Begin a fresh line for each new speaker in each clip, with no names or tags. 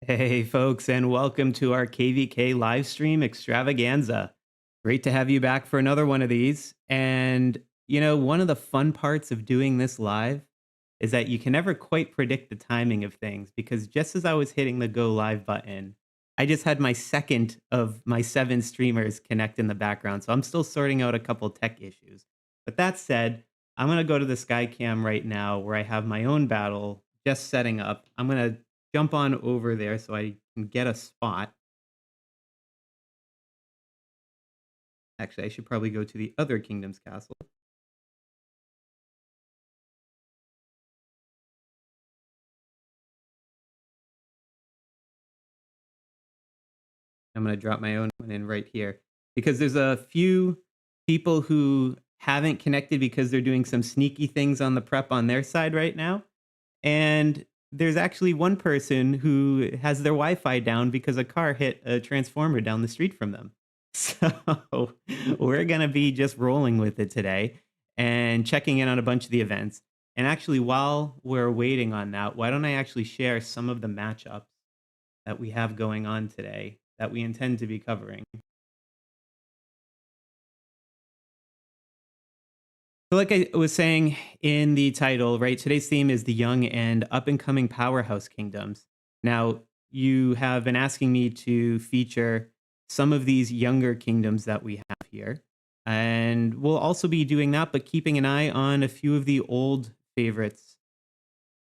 Hey, folks, and welcome to our KvK live stream extravaganza. Great to have you back for another one of these. And, one of the fun parts of doing this live is that you can never quite predict the timing of things because just as I was hitting the go live button, I just had my second of my seven streamers connect in the background. So I'm still sorting out a couple tech issues. But that said, I'm going to go to the Skycam right now where I have my own battle just setting up. I'm going to jump on over there so I can get a spot. Actually, I should probably go to the other kingdom's castle. I'm going to drop my own one in right here because there's a few people who haven't connected because they're doing some sneaky things on the prep on their side right now. And there's actually one person who has their Wi-Fi down because a car hit a transformer down the street from them. So we're going to be just rolling with it today and checking in on a bunch of the events. And actually, while we're waiting on that, why don't I actually share some of the matchups that we have going on today that we intend to be covering? So like I was saying in the title, right, today's theme is the young and up and coming powerhouse kingdoms. Now, you have been asking me to feature some of these younger kingdoms that we have here. And we'll also be doing that, but keeping an eye on a few of the old favorites.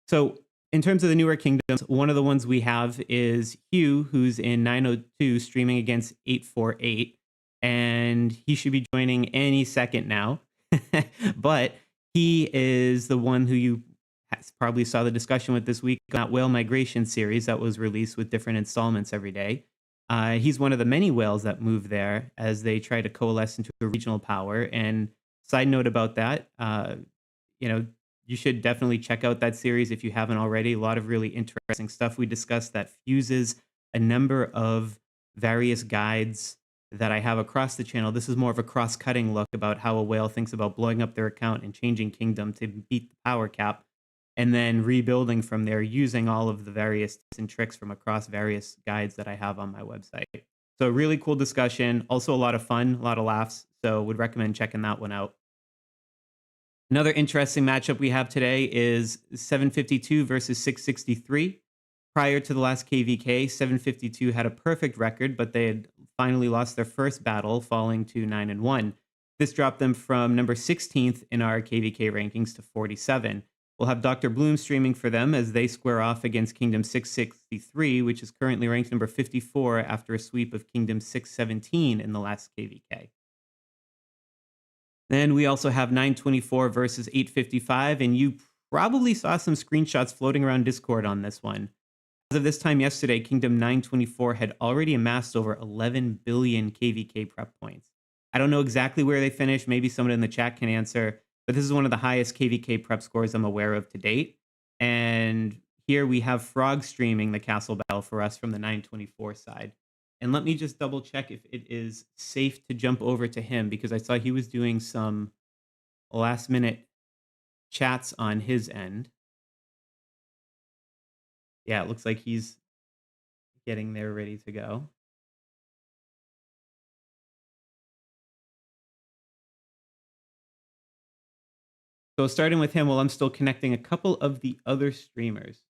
So, in terms of the newer kingdoms, one of the ones we have is Hugh, who's in 902 streaming against 848. And he should be joining any second now. But he is the one who you probably saw the discussion with this week on that whale migration series that was released with different installments every day. He's one of the many whales that move there as they try to coalesce into a regional power. And side note about that, you know, you should definitely check out that series if you haven't already. A lot of really interesting stuff we discussed that fuses a number of various guides that I have across the channel. This is more of a cross-cutting look about how a whale thinks about blowing up their account and changing kingdom to beat the power cap, and then rebuilding from there using all of the various tips and tricks from across various guides that I have on my website. So really cool discussion, also a lot of fun, a lot of laughs. So would recommend checking that one out. Another interesting matchup we have today is 752 versus 663. Prior to the last KvK, 752 had a perfect record, but they had finally lost their first battle, falling to 9-1. This dropped them from number 16th in our KvK rankings to 47. We'll have Dr. Bloom streaming for them as they square off against Kingdom 663, which is currently ranked number 54 after a sweep of Kingdom 617 in the last KvK. Then we also have 924 versus 855, and you probably saw some screenshots floating around Discord on this one. As of this time yesterday, Kingdom 924 had already amassed over 11 billion KvK prep points. I don't know exactly where they finished. Maybe someone in the chat can answer, but this is one of the highest KvK prep scores I'm aware of to date. And here we have Frog streaming the castle battle for us from the 924 side. And let me just double check if it is safe to jump over to him because I saw he was doing some last minute chats on his end. Yeah, it looks like he's getting there ready to go. So starting with him while I'm still connecting a couple of the other streamers.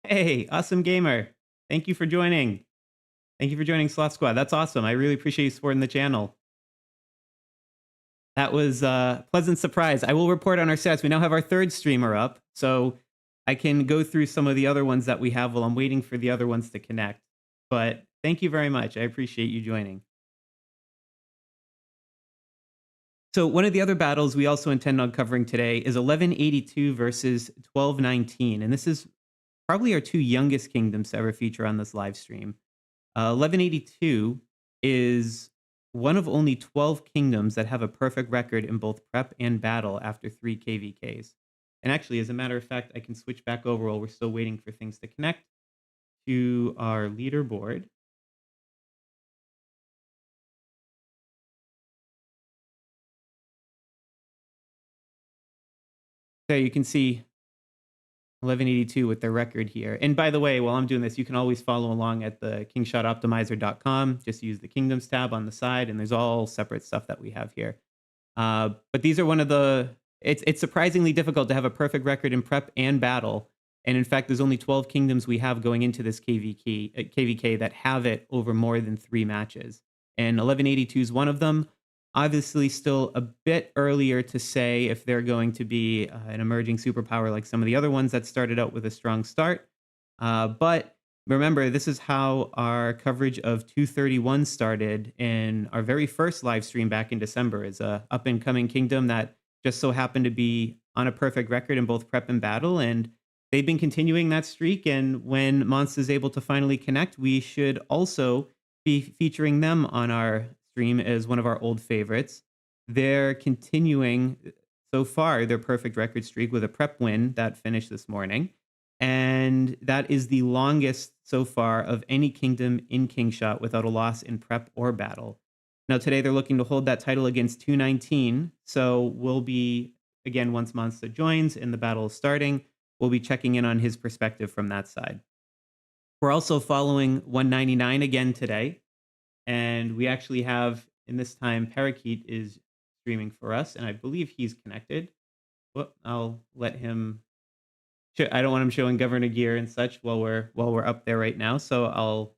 Hey, awesome gamer. Thank you for joining. Thank you for joining Sloth Squad. That's awesome. I really appreciate you supporting the channel. That was a pleasant surprise. I will report on our stats. We now have our third streamer up, so I can go through some of the other ones that we have while I'm waiting for the other ones to connect. But thank you very much. I appreciate you joining. So one of the other battles we also intend on covering today is 1182 versus 1219, and this is probably our two youngest kingdoms to ever feature on this live stream. 1182 is one of only 12 kingdoms that have a perfect record in both prep and battle after 3 KvKs. And actually, as a matter of fact, I can switch back over while we're still waiting for things to connect to our leaderboard. There you can see 1182 with their record here. And by the way, while I'm doing this, you can always follow along at the kingshotoptimizer.com. Just use the kingdoms tab on the side, and there's all separate stuff that we have here. But these are one of the. It's surprisingly difficult to have a perfect record in prep and battle. And in fact, there's only 12 kingdoms we have going into this KvK that have it over more than 3 matches. And 1182 is one of them. Obviously, still a bit earlier to say if they're going to be an emerging superpower like some of the other ones that started out with a strong start. But remember, this is how our coverage of 231 started in our very first live stream back in December. Is a up and coming kingdom that just so happened to be on a perfect record in both prep and battle, and they've been continuing that streak. And when Monst is able to finally connect, we should also be featuring them on our stream as one of our old favorites. They're continuing so far their perfect record streak with a prep win that finished this morning. And that is the longest so far of any kingdom in Kingshot without a loss in prep or battle. Now, today they're looking to hold that title against 219. So we'll be, again, once Monster joins and the battle is starting, we'll be checking in on his perspective from that side. We're also following 199 again today. And we actually have, in this time, Parakeet is streaming for us, and I believe he's connected. Well, I'll let him. I don't want him showing governor gear and such while we're up there right now, so I'll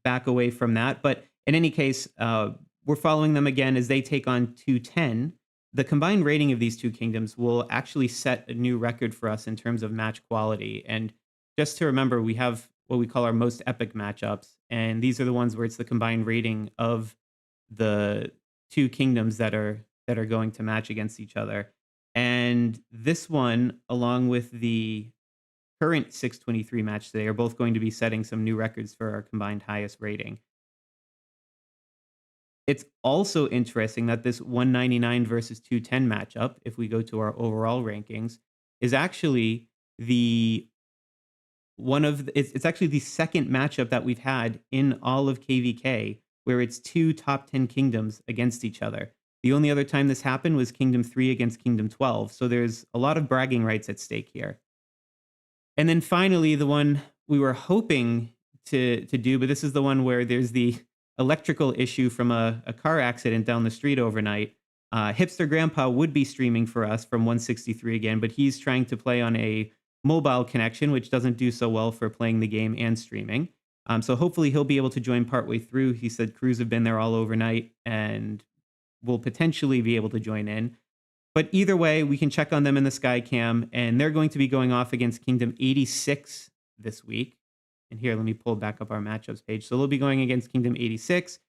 back away from that. But in any case, we're following them again as they take on 210. The combined rating of these two kingdoms will actually set a new record for us in terms of match quality. And just to remember, we have what we call our most epic matchups, and these are the ones where it's the combined rating of the two kingdoms that are going to match against each other. And this one, along with the current 623 match today, are both going to be setting some new records for our combined highest rating. It's also interesting that this 199 versus 210 matchup, if we go to our overall rankings, is actually the it's actually the second matchup that we've had in all of KvK where it's two top 10 kingdoms against each other. The only other time this happened was Kingdom 3 against Kingdom 12. So there's a lot of bragging rights at stake here. And then finally, the one we were hoping to do, but this is the one where there's the electrical issue from a car accident down the street overnight. Hipster Grandpa would be streaming for us from 163 again, but he's trying to play on a mobile connection, which doesn't do so well for playing the game and streaming. So hopefully he'll be able to join partway through. He said crews have been there all overnight and will potentially be able to join in. But either way, we can check on them in the Skycam, and they're going to be going off against Kingdom 86 this week. And here, let me pull back up our matchups page. So they'll be going against Kingdom 86.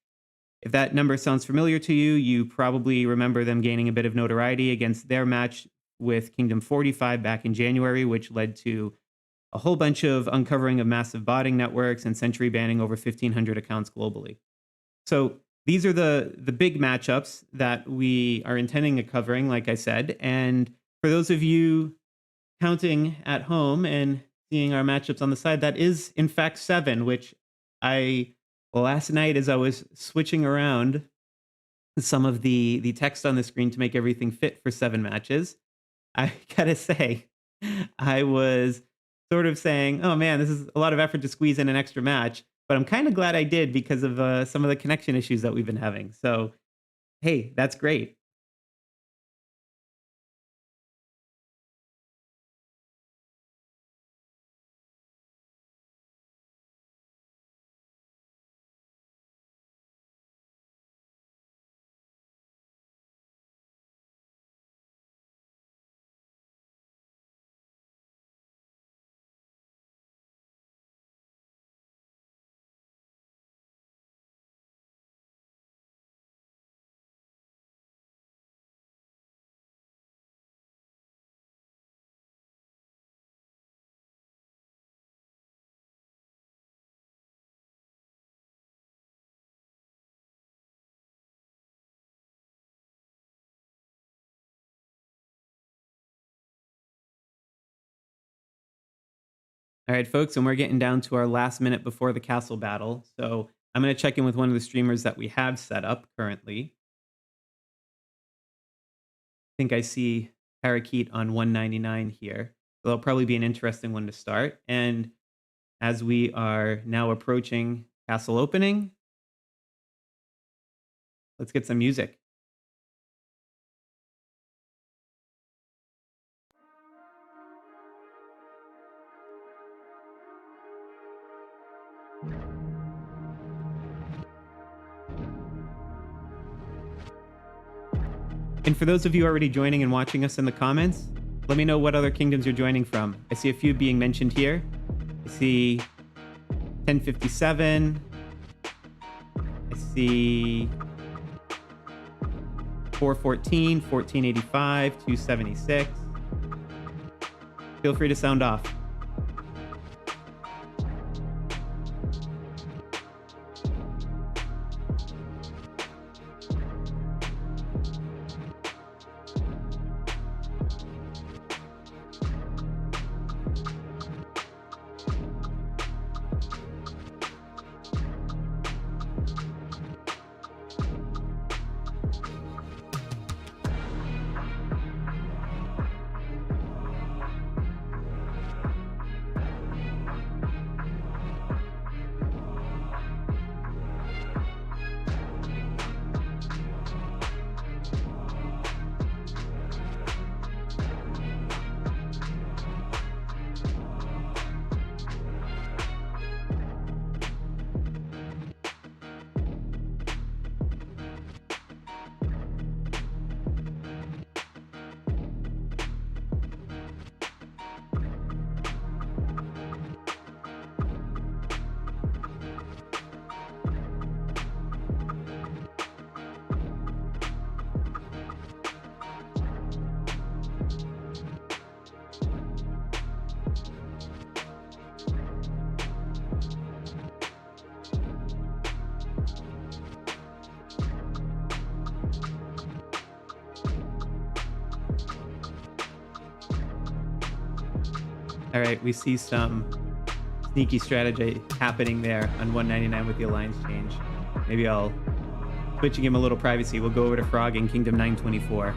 If that number sounds familiar to you, you probably remember them gaining a bit of notoriety against their match with Kingdom 45 back in January, which led to a whole bunch of uncovering of massive botting networks and century banning over 1,500 accounts globally. So these are the big matchups that we are intending to covering, like I said. And for those of you counting at home and seeing our matchups on the side, that is in fact 7, which last night as I was switching around some of the text on the screen to make everything fit for 7 matches, I gotta say, I was sort of saying, oh man, this is a lot of effort to squeeze in an extra match. But I'm kind of glad I did because of some of the connection issues that we've been having. So, hey, that's great. All right, folks, and we're getting down to our last minute before the castle battle. So I'm going to check in with one of the streamers that we have set up currently. I think I see Parakeet on 199 here. So that'll probably be an interesting one to start. And as we are now approaching castle opening, let's get some music. And for those of you already joining and watching us in the comments, let me know what other kingdoms you're joining from. I see a few being mentioned here. I see 1057. I see 414, 1485, 276. Feel free to sound off. All right, we see some sneaky strategy happening there on 199 with the alliance change. Maybe I'll switching him a little privacy. We'll go over to Frog in Kingdom 924.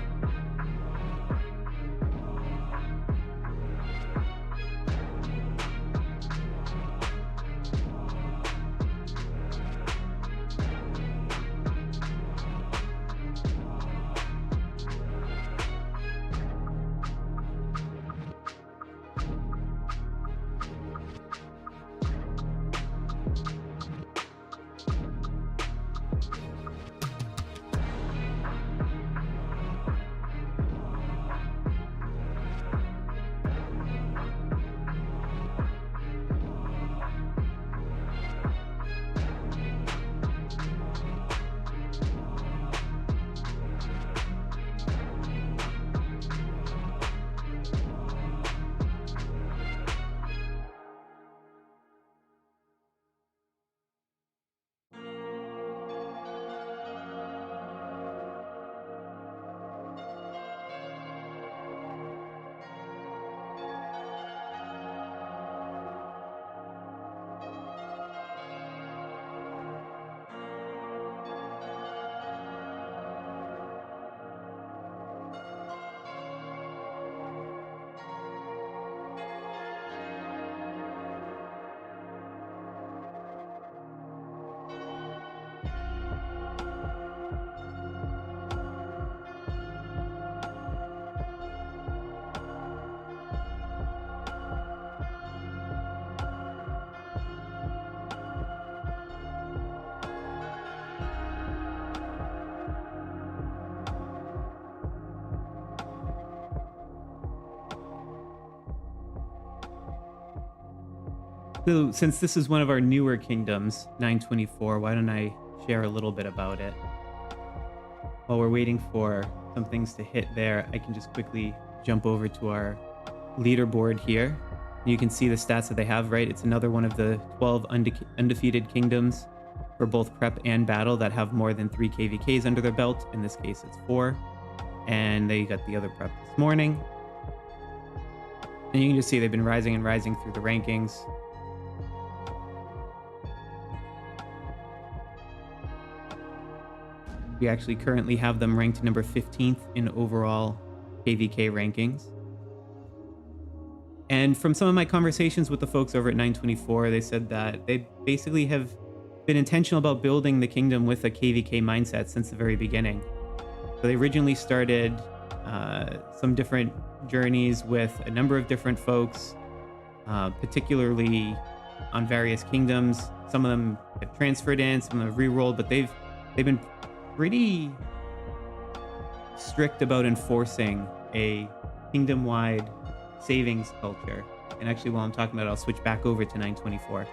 So since this is one of our newer kingdoms, 924, why don't I share a little bit about it? While we're waiting for some things to hit there, I can just quickly jump over to our leaderboard here. You can see the stats that they have, right? It's another one of the 12 undefeated kingdoms for both prep and battle that have more than 3 KvKs under their belt. In this case, it's 4. And they got the other prep this morning. And you can just see they've been rising and rising through the rankings. We actually currently have them ranked number 15th in overall KvK rankings. And from some of my conversations with the folks over at 924, they said that they basically have been intentional about building the kingdom with a KvK mindset since the very beginning. So they originally started some different journeys with a number of different folks, particularly on various kingdoms. Some of them have transferred in, some of them have re-rolled, but they've been pretty strict about enforcing a kingdom-wide savings culture. And actually, while I'm talking about it, I'll switch back over to 924.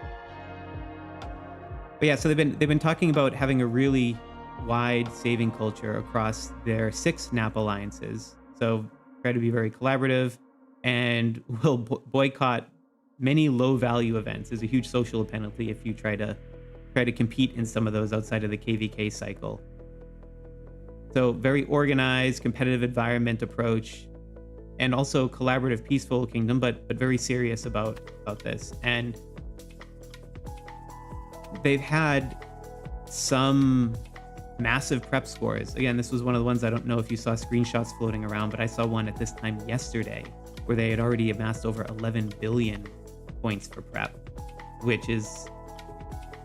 But yeah, so they've been talking about having a really wide saving culture across their 6 NAP alliances. So try to be very collaborative and will boycott many low-value events. There's a huge social penalty if you try to compete in some of those outside of the KvK cycle. So very organized, competitive environment approach, and also collaborative, peaceful kingdom, but very serious about this. And they've had some massive prep scores. Again, this was one of the ones, I don't know if you saw screenshots floating around, but I saw one at this time yesterday where they had already amassed over 11 billion points for prep, which is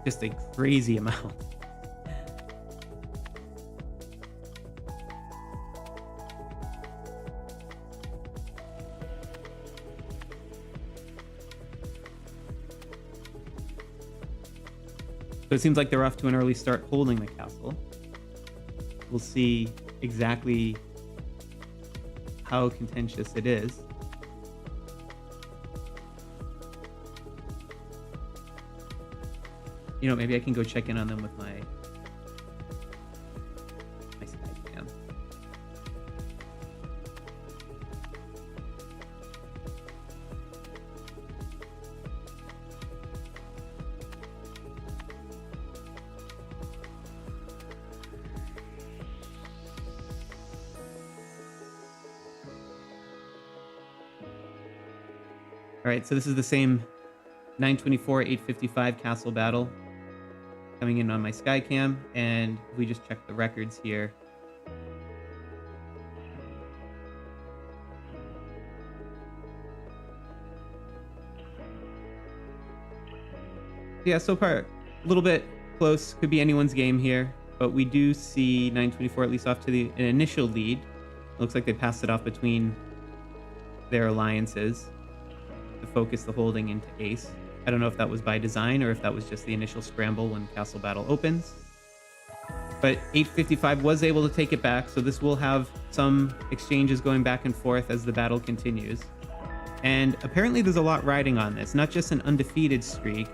just a crazy amount. So it seems like they're off to an early start holding the castle. We'll see exactly how contentious it is. You know, maybe I can go check in on them with my Skype cam. All right, so this is the same 924, 855 castle battle coming in on my Skycam, and we just check the records here. Yeah, so far, a little bit close, could be anyone's game here, but we do see 924 at least off to an initial lead. It looks like they passed it off between their alliances to focus the holding into ace. I don't know if that was by design or if that was just the initial scramble when castle battle opens. But 855 was able to take it back, so this will have some exchanges going back and forth as the battle continues. And apparently there's a lot riding on this, not just an undefeated streak,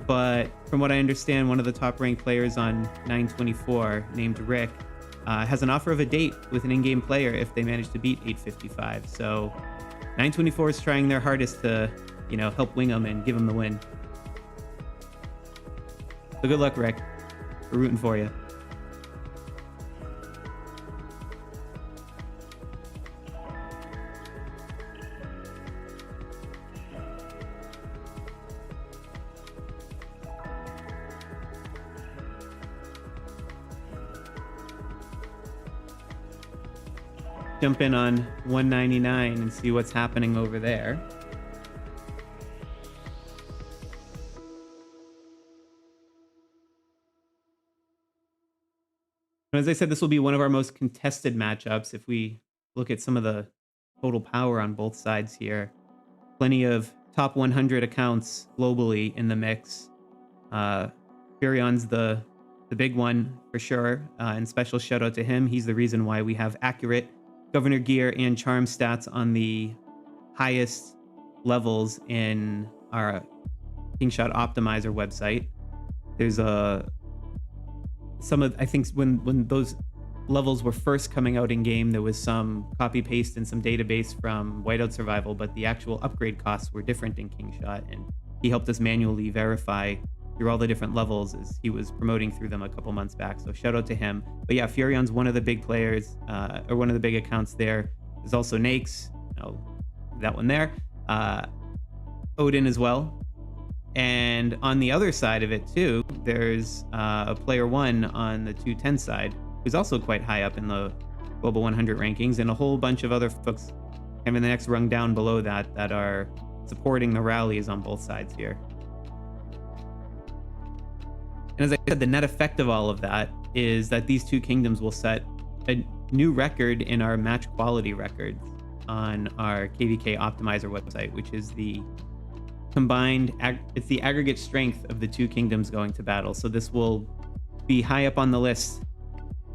but from what I understand, one of the top-ranked players on 924, named Rick, has an offer of a date with an in-game player if they manage to beat 855. So 924 is trying their hardest to, you know, help wing them and give them the win. So good luck, Rick. We're rooting for you. Jump in on 199 and see what's happening over there. As I said, this will be one of our most contested matchups if we look at some of the total power on both sides here. Plenty of top 100 accounts globally in the mix. Furion's the big one for sure, and special shout out to him. He's the reason why we have accurate Governor Gear and Charm stats on the highest levels in our Kingshot Optimizer website. There's I think when those levels were first coming out in game, there was some copy paste and some database from Whiteout Survival, but the actual upgrade costs were different in Kingshot, and he helped us manually verify through all the different levels as he was promoting through them a couple months back. So shout out to him. But yeah, Furion's one of the big players, or one of the big accounts there. There's also Nakes, that one there. uh, Odin as well. And on the other side of it too, there's a player 1 on the 210 side who's also quite high up in the Global 100 rankings, and a whole bunch of other folks kind of in the next rung down below that that are supporting the rallies on both sides here. And as I said, the net effect of all of that is that these two kingdoms will set a new record in our match quality records on our KvK optimizer website, which is the combined, it's the aggregate strength of the two kingdoms going to battle. So this will be high up on the list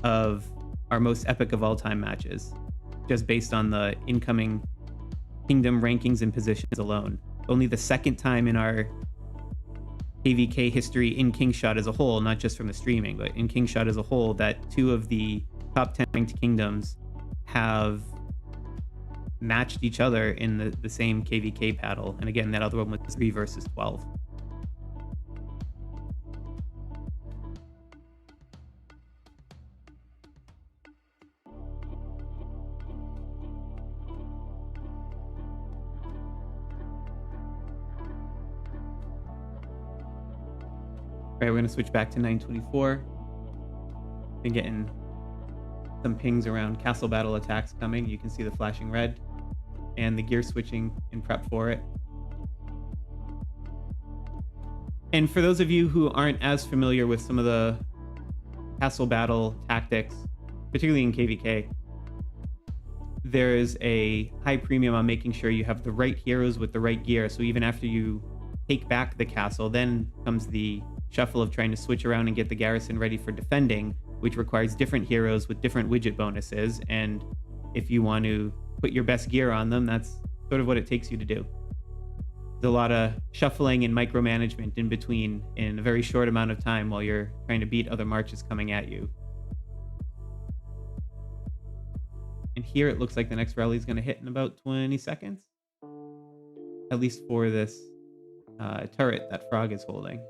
of our most epic of all time matches, just based on the incoming kingdom rankings and positions alone. Only the second time in our KvK history in Kingshot as a whole, not just from the streaming, but in Kingshot as a whole, that two of the top 10 ranked kingdoms have matched each other in the same KvK battle. And again, that other one was 3 versus 12. All right, we're going to switch back to 924. Been getting some pings around castle battle attacks coming. You can see the flashing red and the gear switching in prep for it. And for those of you who aren't as familiar with some of the castle battle tactics, particularly in KvK, there's a high premium on making sure you have the right heroes with the right gear. So even after you take back the castle, then comes the shuffle of trying to switch around and get the garrison ready for defending, which requires different heroes with different widget bonuses. And if you want to put your best gear on them, that's sort of what it takes you to do. There's a lot of shuffling and micromanagement in between in a very short amount of time while you're trying to beat other marches coming at you. And here it looks like the next rally is going to hit in about 20 seconds, at least for this turret that Frog is holding.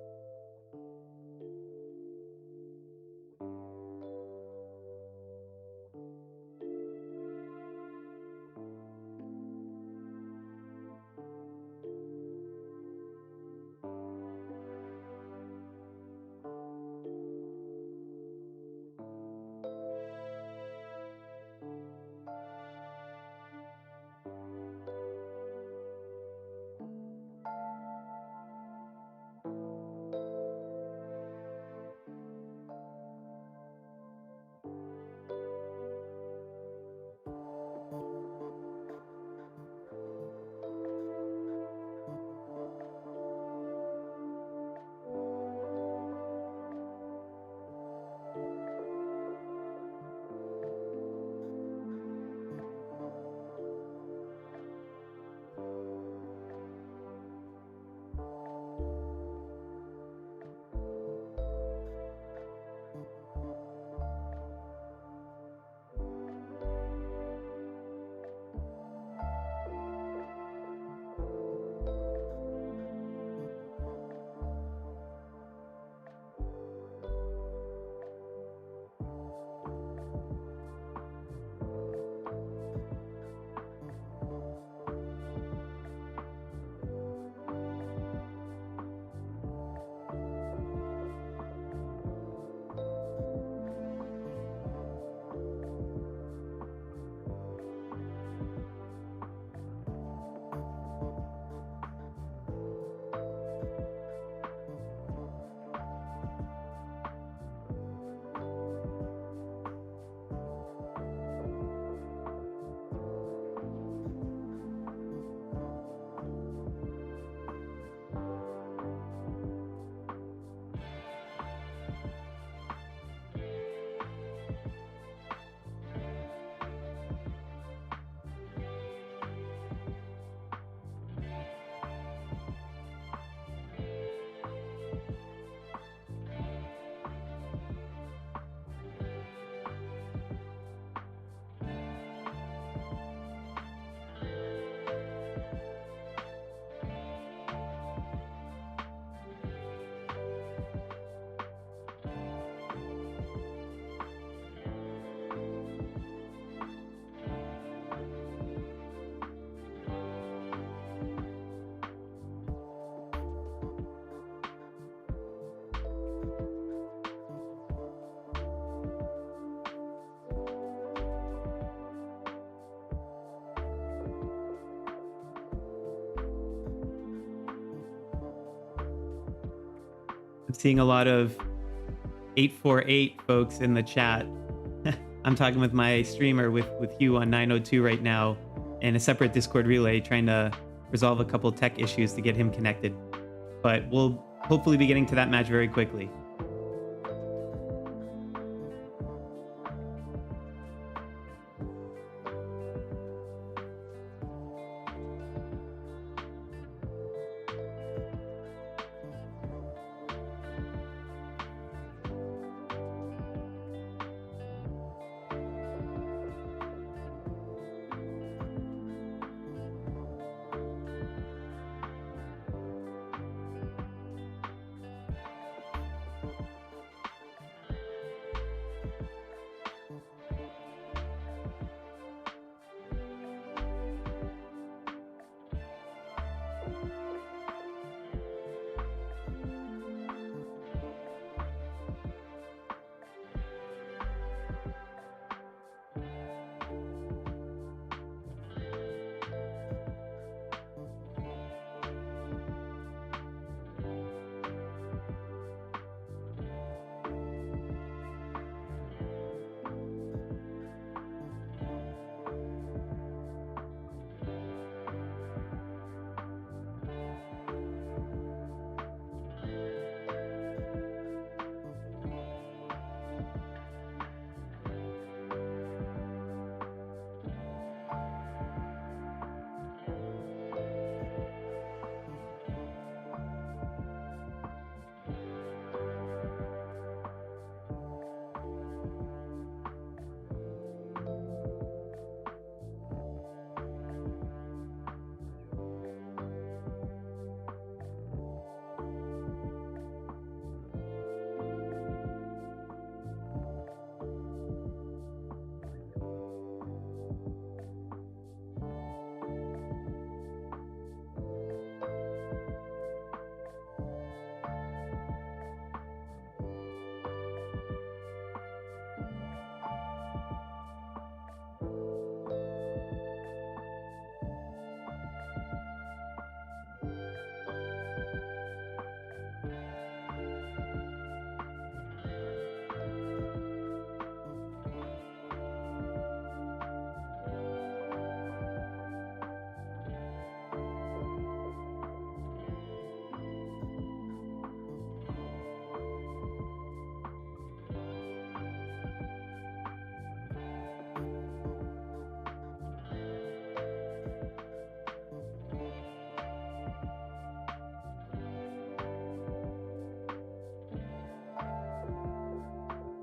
I'm seeing a lot of 848 folks in the chat. I'm talking with my streamer with Hugh on 902 right now in a separate Discord relay trying to resolve a couple tech issues to get him connected. But we'll hopefully be getting to that match very quickly.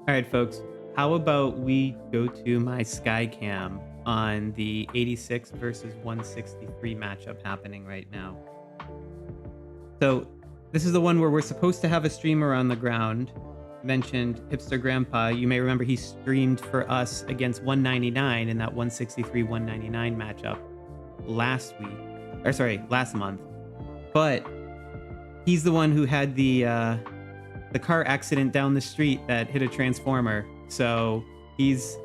All right, folks, how about we go to my Skycam on the 86 versus 163 matchup happening right now. So this is the one where we're supposed to have a streamer on the ground. Mentioned Hipster Grandpa. You may remember he streamed for us against 199 in that 163-199 matchup last month. But he's the one who had the car accident down the street that hit a transformer. So he's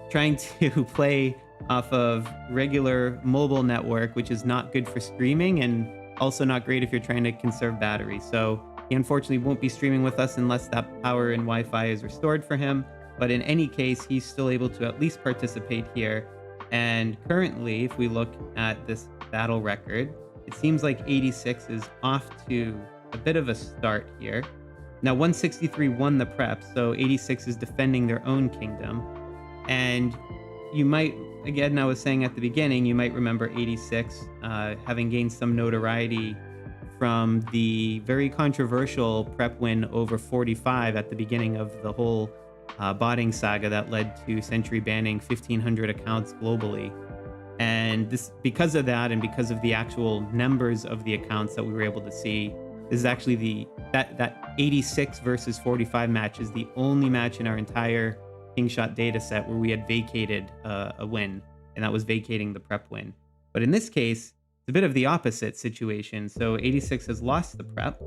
trying to play off of regular mobile network, which is not good for streaming and also not great if you're trying to conserve battery. So he unfortunately won't be streaming with us unless that power and Wi-Fi is restored for him. But in any case, he's still able to at least participate here. And currently, if we look at this battle record, it seems like 86 is off to a bit of a start here. Now, 163 won the prep, so 86 is defending their own kingdom. And you might, again, I was saying at the beginning, you might remember 86 having gained some notoriety from the very controversial prep win over 45 at the beginning of the whole botting saga that led to Century banning 1,500 accounts globally. And this, because of that, and because of the actual numbers of the accounts that we were able to see, this is actually that 86 versus 45 match is the only match in our entire Kingshot data set where we had vacated a win, and that was vacating the prep win. But in this case, it's a bit of the opposite situation. So 86 has lost the prep,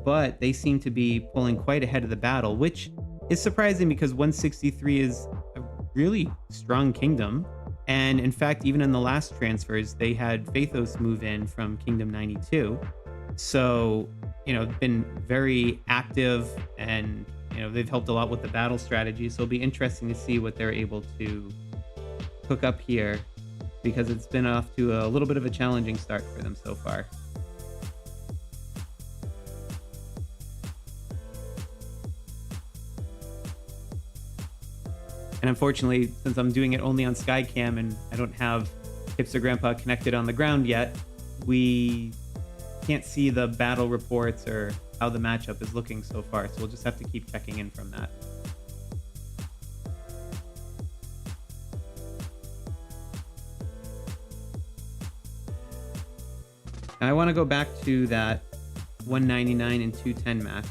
but they seem to be pulling quite ahead of the battle, which is surprising because 163 is a really strong kingdom. And in fact, even in the last transfers, they had Phaethos move in from Kingdom 92. So been very active, and they've helped a lot with the battle strategy. So it'll be interesting to see what they're able to cook up here, because it's been off to a little bit of a challenging start for them so far. And unfortunately, since I'm doing it only on Skycam and I don't have Hipster Grandpa connected on the ground yet, we can't see the battle reports or how the matchup is looking so far. So we'll just have to keep checking in from that. Now I want to go back to that 199 and 210 match.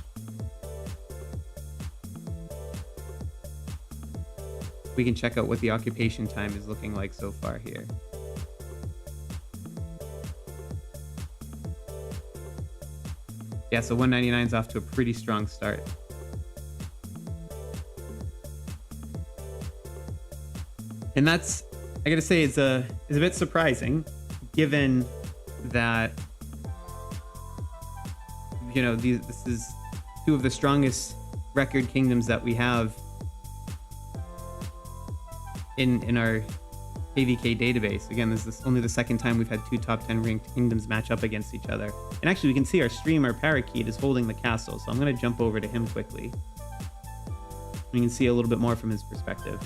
We can check out what the occupation time is looking like so far here. Yeah, so 199 is off to a pretty strong start. And that's, I gotta say, is a bit surprising, given that this is two of the strongest record kingdoms that we have in our KvK database. Again, this is only the second time we've had two top 10 ranked kingdoms match up against each other. And actually, we can see our streamer Parakeet is holding the castle, so I'm going to jump over to him quickly. We can see a little bit more from his perspective.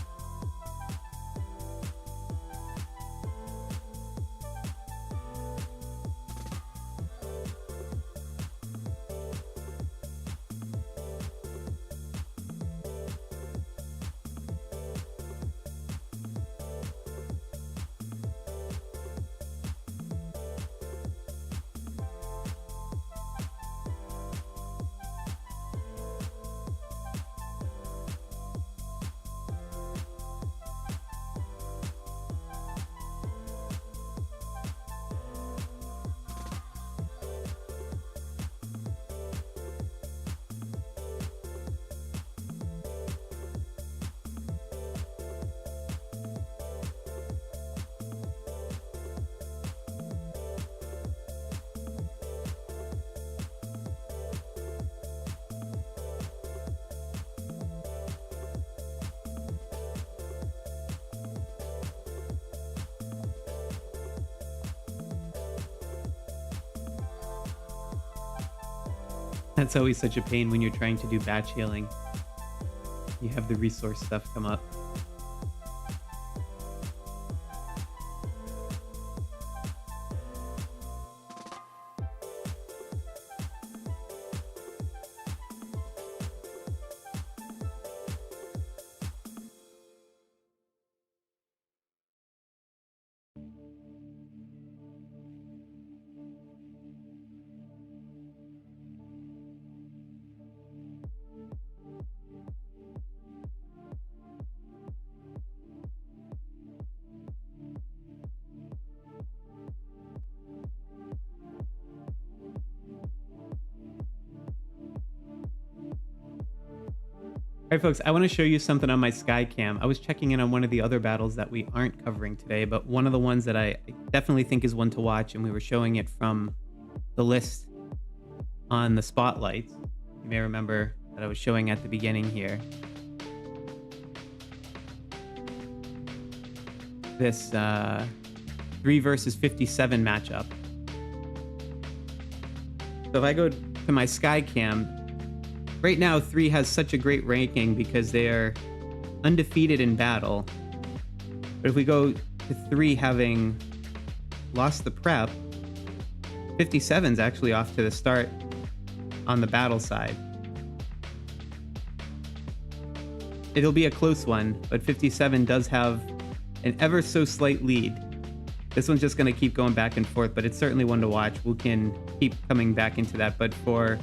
That's always such a pain when you're trying to do batch healing. You have the resource stuff come up. All right, folks, I want to show you something on my Skycam. I was checking in on one of the other battles that we aren't covering today, but one of the ones that I definitely think is one to watch, and we were showing it from the list on the spotlights. You may remember that I was showing at the beginning here. This 3 versus 57 matchup. So if I go to my Skycam, right now 3 has such a great ranking because they are undefeated in battle. But if we go to 3 having lost the prep, 57's actually off to the start on the battle side. It'll be a close one, but 57 does have an ever so slight lead. This one's just going to keep going back and forth, but it's certainly one to watch. We can keep coming back into that. But for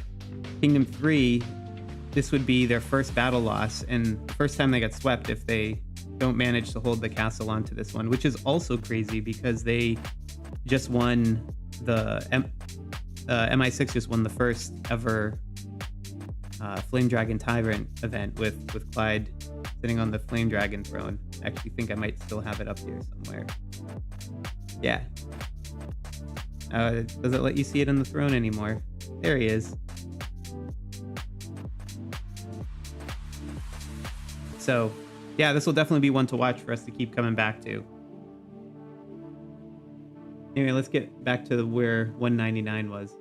Kingdom 3, this would be their first battle loss, and first time they get swept if they don't manage to hold the castle onto this one, which is also crazy because they just won the MI6 just won the first ever Flame Dragon Tyrant event with Clyde sitting on the Flame Dragon throne. I actually think I might still have it up here somewhere. Yeah. Does it let you see it on the throne anymore? There he is. So, yeah, this will definitely be one to watch for us to keep coming back to. Anyway, let's get back to where 199 was.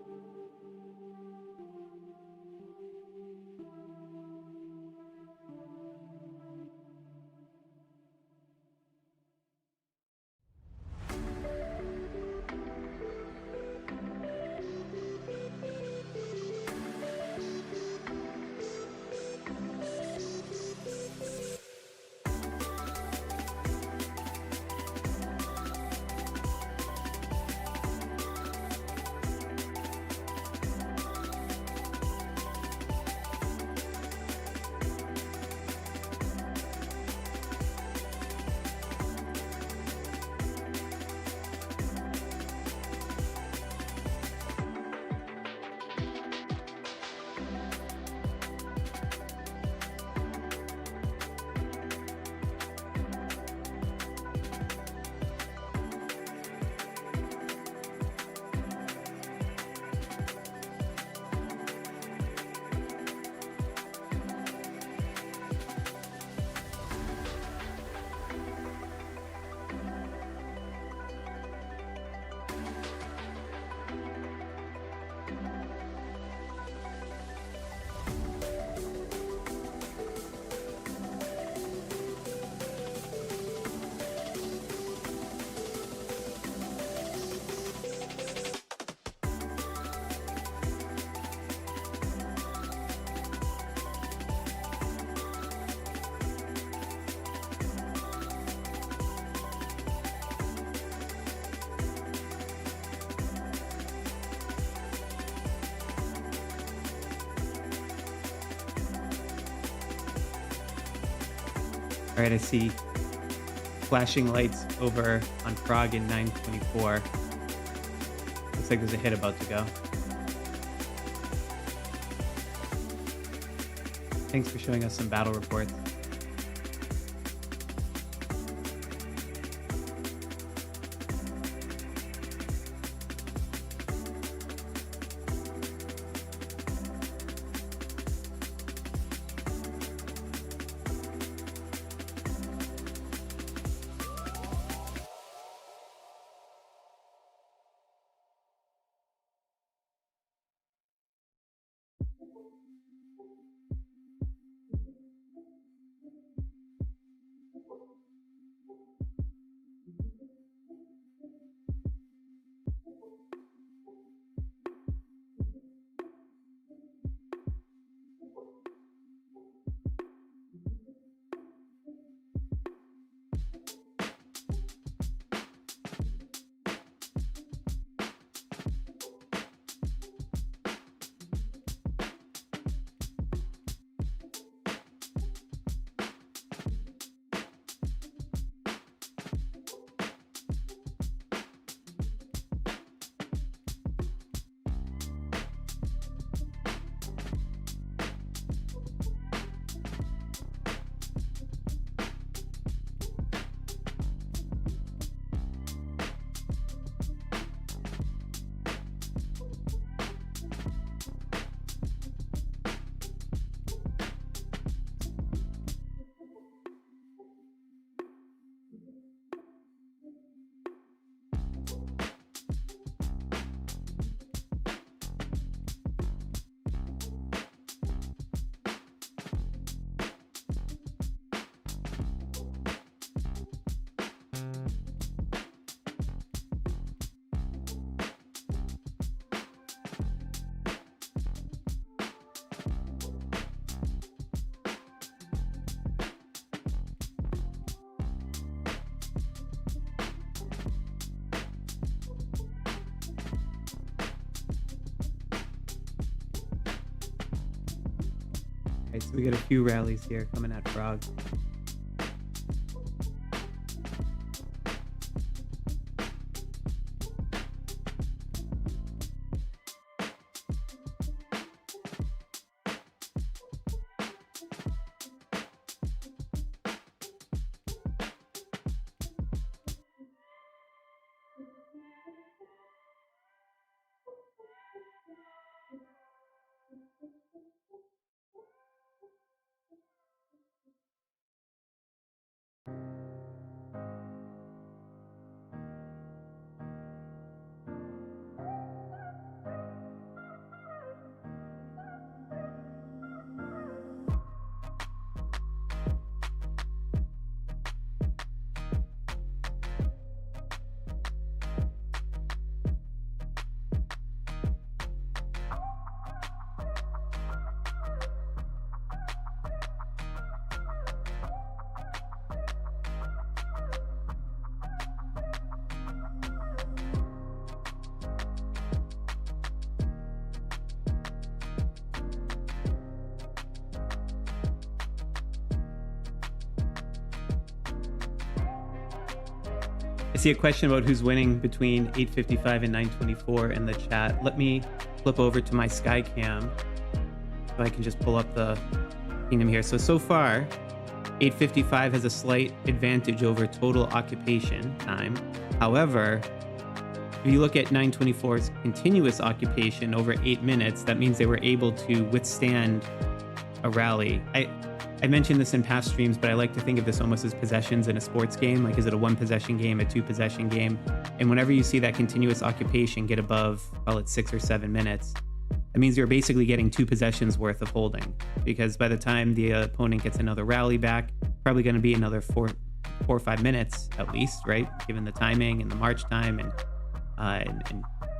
All right, I see flashing lights over on Frog in 924. Looks like there's a hit about to go. Thanks for showing us some battle reports. All right, so we got a few rallies here coming at Frog. see a question about who's winning between 8:55 and 9:24 in the chat. Let me flip over to my Skycam so I can just pull up the kingdom here. So far, 8:55 has a slight advantage over total occupation time. However, if you look at 9:24's continuous occupation over 8 minutes, that means they were able to withstand a rally. I mentioned this in past streams, but I like to think of this almost as possessions in a sports game. Like, is it a 1-possession game, a 2-possession game? And whenever you see that continuous occupation get above, call it 6 or 7 minutes, that means you're basically getting 2 possessions worth of holding. Because by the time the opponent gets another rally back, probably going to be another 4 or 5 minutes at least, right? Given the timing and the march time and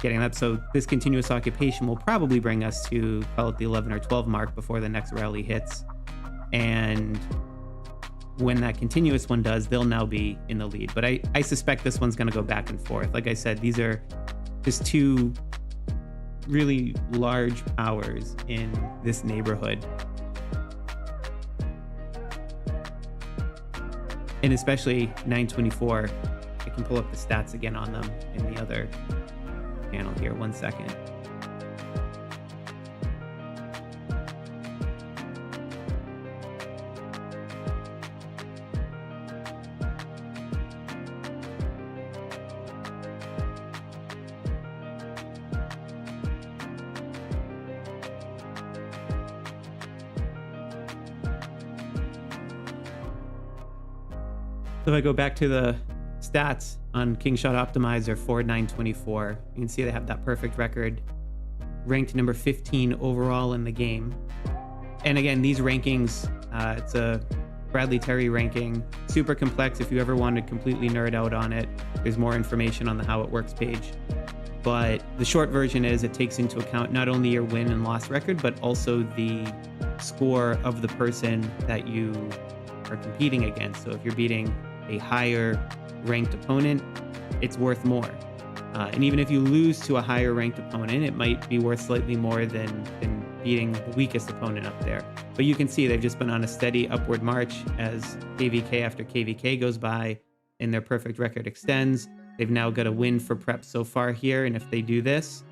getting that. So this continuous occupation will probably bring us to, call it the 11 or 12 mark before the next rally hits. And when that continuous one does, they'll now be in the lead. But I suspect this one's going to go back and forth. Like I said, these are just 2 really large powers in this neighborhood. And especially 9:24, I can pull up the stats again on them in the other panel here. 1 second. So if I go back to the stats on Kingshot Optimizer for 9:24, you can see they have that perfect record, ranked number 15 overall in the game. And again, these rankings, it's a Bradley Terry ranking, super complex. If you ever want to completely nerd out on it, there's more information on the How It Works page. But the short version is it takes into account not only your win and loss record, but also the score of the person that you are competing against. So if you're beating a higher ranked opponent, it's worth more. And even if you lose to a higher ranked opponent, it might be worth slightly more than beating the weakest opponent up there. But you can see they've just been on a steady upward march as KvK after KvK goes by and their perfect record extends. They've now got a win for prep so far here. And if they do this,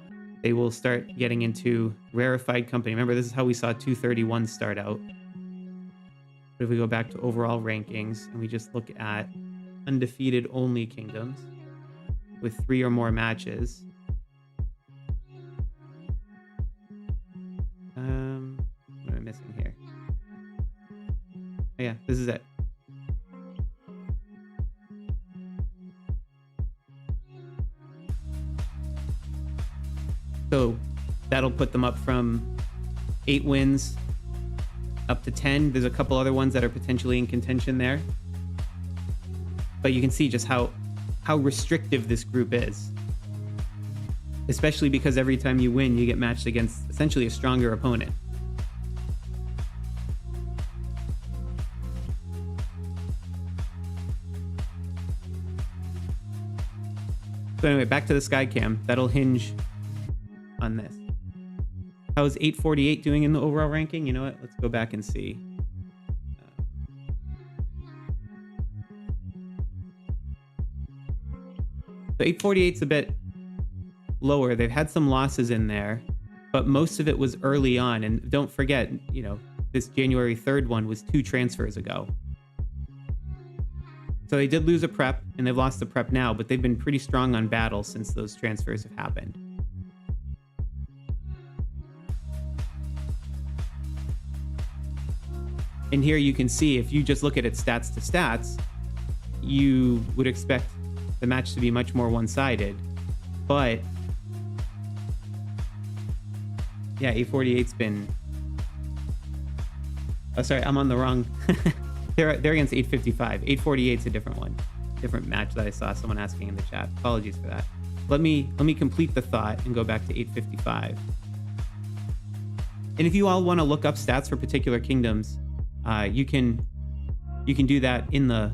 they will start getting into rarefied company. Remember, this is how we saw 231 start out. But if we go back to overall rankings and we just look at undefeated only kingdoms with 3 or more matches. What am I missing here? Oh yeah, this is it. So that'll put them up from 8 wins up to 10. There's a couple other ones that are potentially in contention there. But you can see just how restrictive this group is. Especially because every time you win, you get matched against essentially a stronger opponent. So anyway, back to the Skycam. That'll hinge on this. How is 848 doing in the overall ranking? You know what? Let's go back and see. So 848's a bit lower. They've had some losses in there, but most of it was early on. And don't forget, you know, this January 3rd one was 2 transfers ago. So they did lose a prep, and they've lost the prep now, but they've been pretty strong on battle since those transfers have happened. And here you can see, if you just look at it stats to stats, you would expect the match to be much more one-sided. But yeah, 848's been... Oh, sorry, I'm on the wrong... they're against 855. 848's a different one. Different match that I saw someone asking in the chat. Apologies for that. Let me complete the thought and go back to 855. And if you all want to look up stats for particular kingdoms, you can do that in the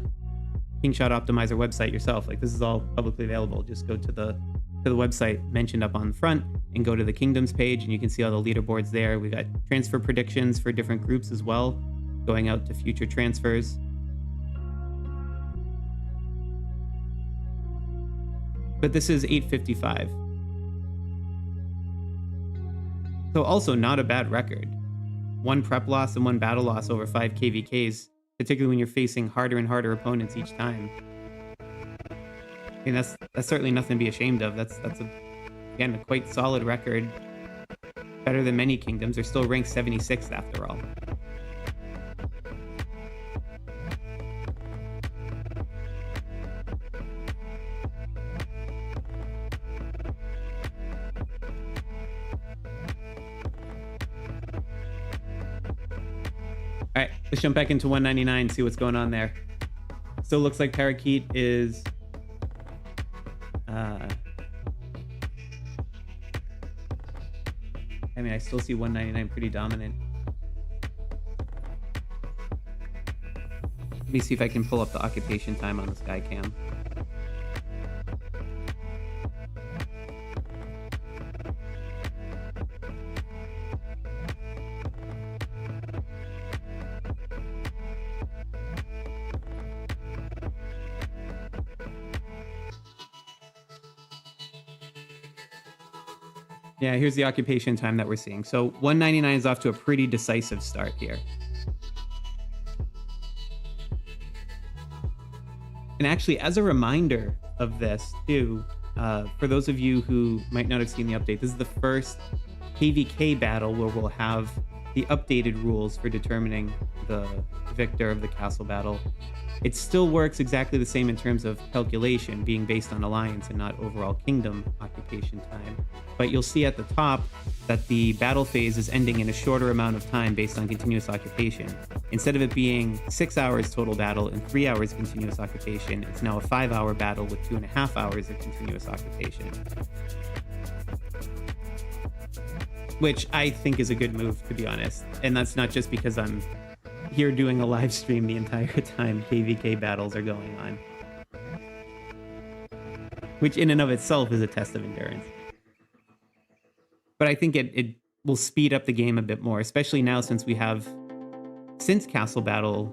Kingshot Optimizer website yourself. Like, this is all publicly available. Just go to the website mentioned up on the front and go to the kingdoms page, and you can see all the leaderboards there. We got transfer predictions for different groups as well, going out to future transfers. but this is 855. So also not a bad record. 1 prep loss and 1 battle loss over 5 KvKs, particularly when you're facing harder and harder opponents each time. I mean, that's certainly nothing to be ashamed of. That's again, a quite solid record. Better than many kingdoms. They're still ranked 76th after all. All right, let's jump back into 199, see what's going on there. Still looks like Parakeet is I mean, I still see 199 pretty dominant. Let me see if I can pull up the occupation time on the Skycam. Yeah, here's the occupation time that we're seeing. So 199 is off to a pretty decisive start here. And actually, as a reminder of this too, for those of you who might not have seen the update, this is the first KvK battle where we'll have the updated rules for determining the victor of the castle battle. It still works exactly the same in terms of calculation, being based on alliance and not overall kingdom occupation time. But you'll see at the top that the battle phase is ending in a shorter amount of time based on continuous occupation. Instead of it being 6 hours total battle and 3 hours continuous occupation, it's now a 5-hour battle with 2.5 hours of continuous occupation. Which I think is a good move, to be honest. And that's not just because I'm here doing a live stream the entire time KvK battles are going on. Which in and of itself is a test of endurance. But I think it will speed up the game a bit more, especially now since we have, since Castle Battle,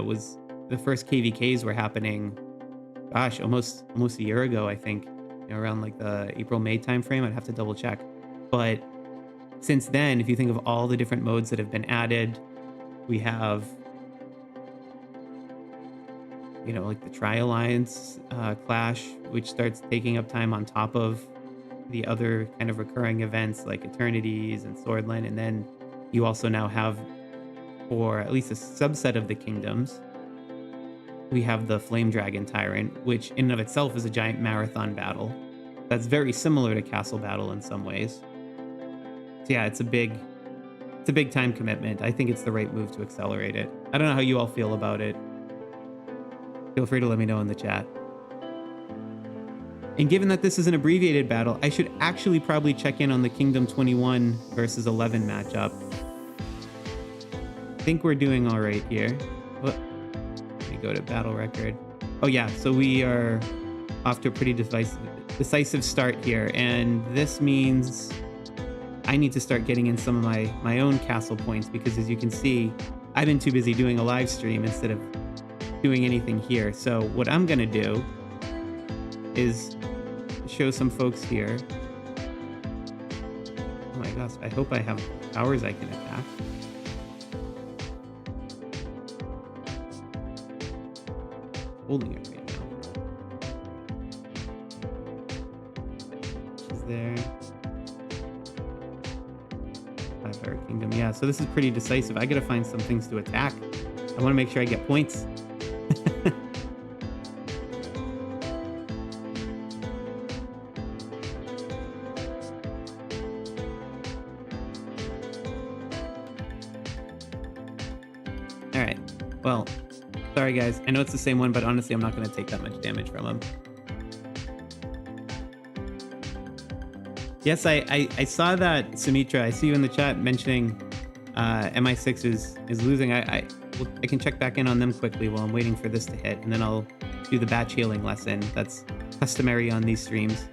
was the first KvKs were happening, gosh, almost a year ago, I think, around like the April-May timeframe. I'd have to double check. But since then, if you think of all the different modes that have been added, we have, like the Tri-Alliance clash, which starts taking up time on top of the other kind of recurring events like Eternities and Swordland. And then you also now have, for at least a subset of the kingdoms, we have the Flame Dragon Tyrant, which in and of itself is a giant marathon battle. That's very similar to Castle Battle in some ways. So yeah, it's a big time commitment. I think it's the right move to accelerate it. I don't know how you all feel about it. Feel free to let me know in the chat. And given that this is an abbreviated battle, I should actually probably check in on the Kingdom 21 versus 11 matchup. I think we're doing all right here. Let me go to battle record. Oh yeah, so we are off to a pretty decisive start here. And this means I need to start getting in some of my own castle points, because as you can see, I've been too busy doing a live stream instead of doing anything here. So what I'm gonna do is show some folks here. Oh my gosh, I hope I have powers I can attack. Holding it right now. Is there? Five-Hour Kingdom. Yeah, so this is pretty decisive. I gotta find some things to attack. I want to make sure I get points. All right. Well, sorry guys. I know it's the same one, but honestly, I'm not going to take that much damage from him. Yes, I saw that, Sumitra. I see you in the chat mentioning MI6 is losing. I can check back in on them quickly while I'm waiting for this to hit, and then I'll do the batch healing lesson. That's customary on these streams.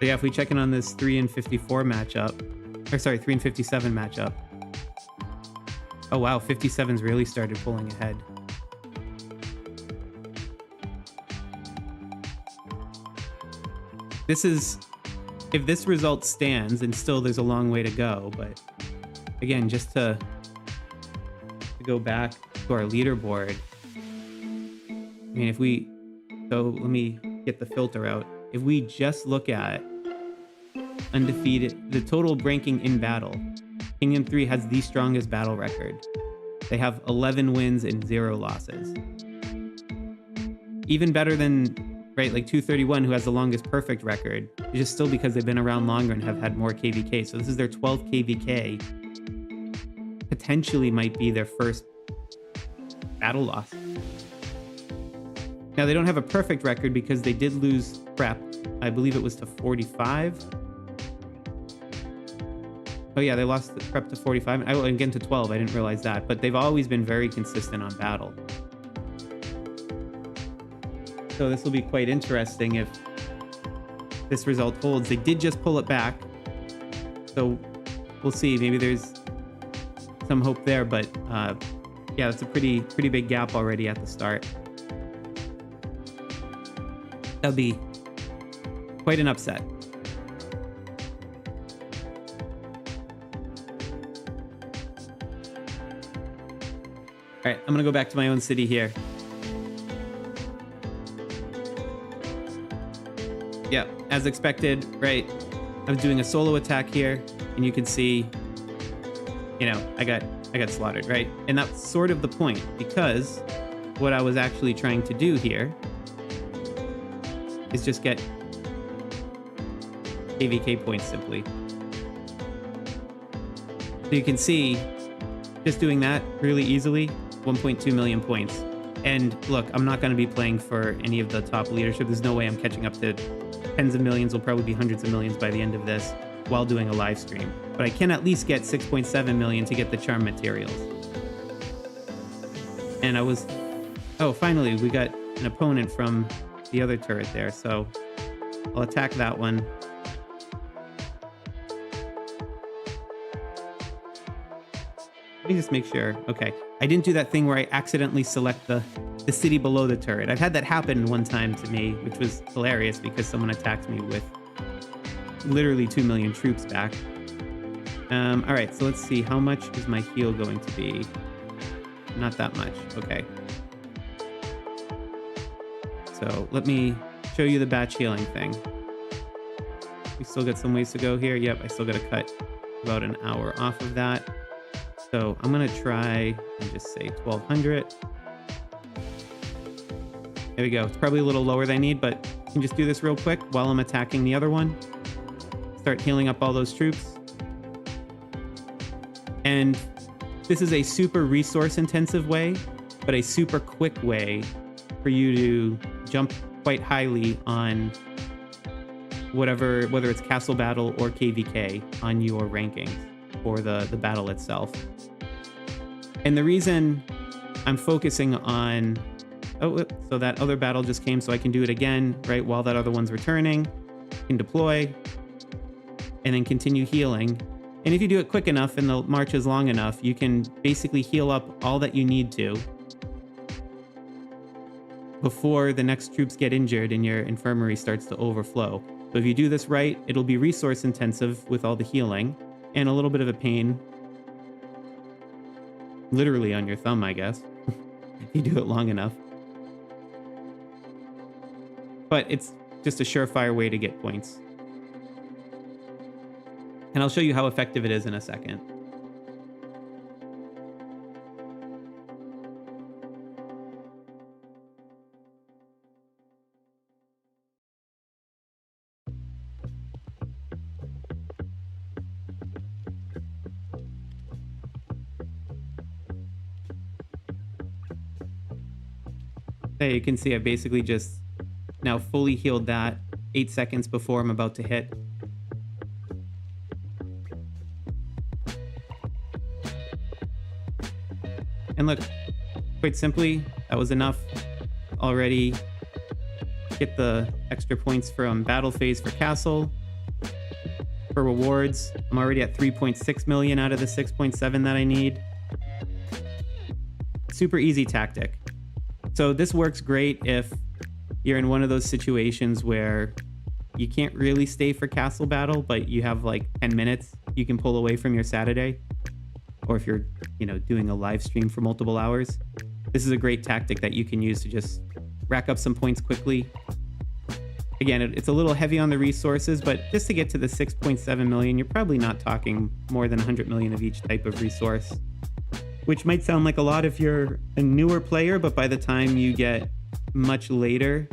So yeah, if we check in on this 3 and 54 matchup, Or sorry, 3 and 57 matchup. Oh wow, 57's really started pulling ahead. This is, if this result stands, and still there's a long way to go, but again, just to go back to our leaderboard, I mean, if we, so let me get the filter out. If we just look at undefeated, the total ranking in battle, Kingdom 3 has the strongest battle record. They have 11 wins and 0 losses. Even better than, right, like 231, who has the longest perfect record. It's just still because they've been around longer and have had more KvK. So this is their 12th KvK. Potentially might be their first battle loss. Now, they don't have a perfect record because they did lose prep. I believe it was to 45. Oh yeah, they lost the prep to 45. Oh, and again to 12. I didn't realize that. But they've always been very consistent on battle. So this will be quite interesting if this result holds. They did just pull it back. So we'll see. Maybe there's some hope there. But yeah, it's a pretty big gap already at the start. That'll be quite an upset. All right, I'm gonna go back to my own city here. Yeah, as expected, right? I was doing a solo attack here, and you can see, you know, I got slaughtered, right? And that's sort of the point, because what I was actually trying to do here is just get KvK points simply. So you can see, just doing that really easily, 1.2 million points. And look, I'm not going to be playing for any of the top leadership. There's no way I'm catching up to tens of millions. Will probably be hundreds of millions by the end of this while doing a live stream. But I can at least get 6.7 million to get the charm materials. And I was, oh, finally, we got an opponent from the other turret there, so I'll attack that one. Let me just make sure. Okay, I didn't do that thing where I accidentally select the city below the turret. I've had that happen one time to me, which was hilarious because someone attacked me with literally 2 million troops back. All right, so let's see. How much is my heal going to be? Not that much. Okay. So let me show you the batch healing thing. We still got some ways to go here. Yep, I still got to cut about an hour off of that. So I'm going to try and just say 1200. There we go. It's probably a little lower than I need, but I can just do this real quick while I'm attacking the other one. Start healing up all those troops. And this is a super resource intensive way, but a super quick way for you to jump quite highly on whatever, whether it's castle battle or KvK on your rankings for the battle itself. And the reason I'm focusing on, oh, so that other battle just came, so I can do it again, right, while that other one's returning. I can deploy and then continue healing. And if you do it quick enough and the march is long enough, you can basically heal up all that you need to before the next troops get injured and your infirmary starts to overflow. So if you do this right, it'll be resource intensive with all the healing and a little bit of a pain, literally on your thumb, I guess, if you do it long enough. But it's just a surefire way to get points. And I'll show you how effective it is in a second. There you can see I basically just now fully healed that 8 seconds before I'm about to hit. And look, quite simply, that was enough already. Get the extra points from battle phase for castle, for rewards. I'm already at 3.6 million out of the 6.7 that I need. Super easy tactic. So this works great if you're in one of those situations where you can't really stay for castle battle, but you have like 10 minutes you can pull away from your Saturday. Or if you're, doing a live stream for multiple hours, this is a great tactic that you can use to just rack up some points quickly. Again, it's a little heavy on the resources, but just to get to the 6.7 million, you're probably not talking more than 100 million of each type of resource, which might sound like a lot if you're a newer player, but by the time you get much later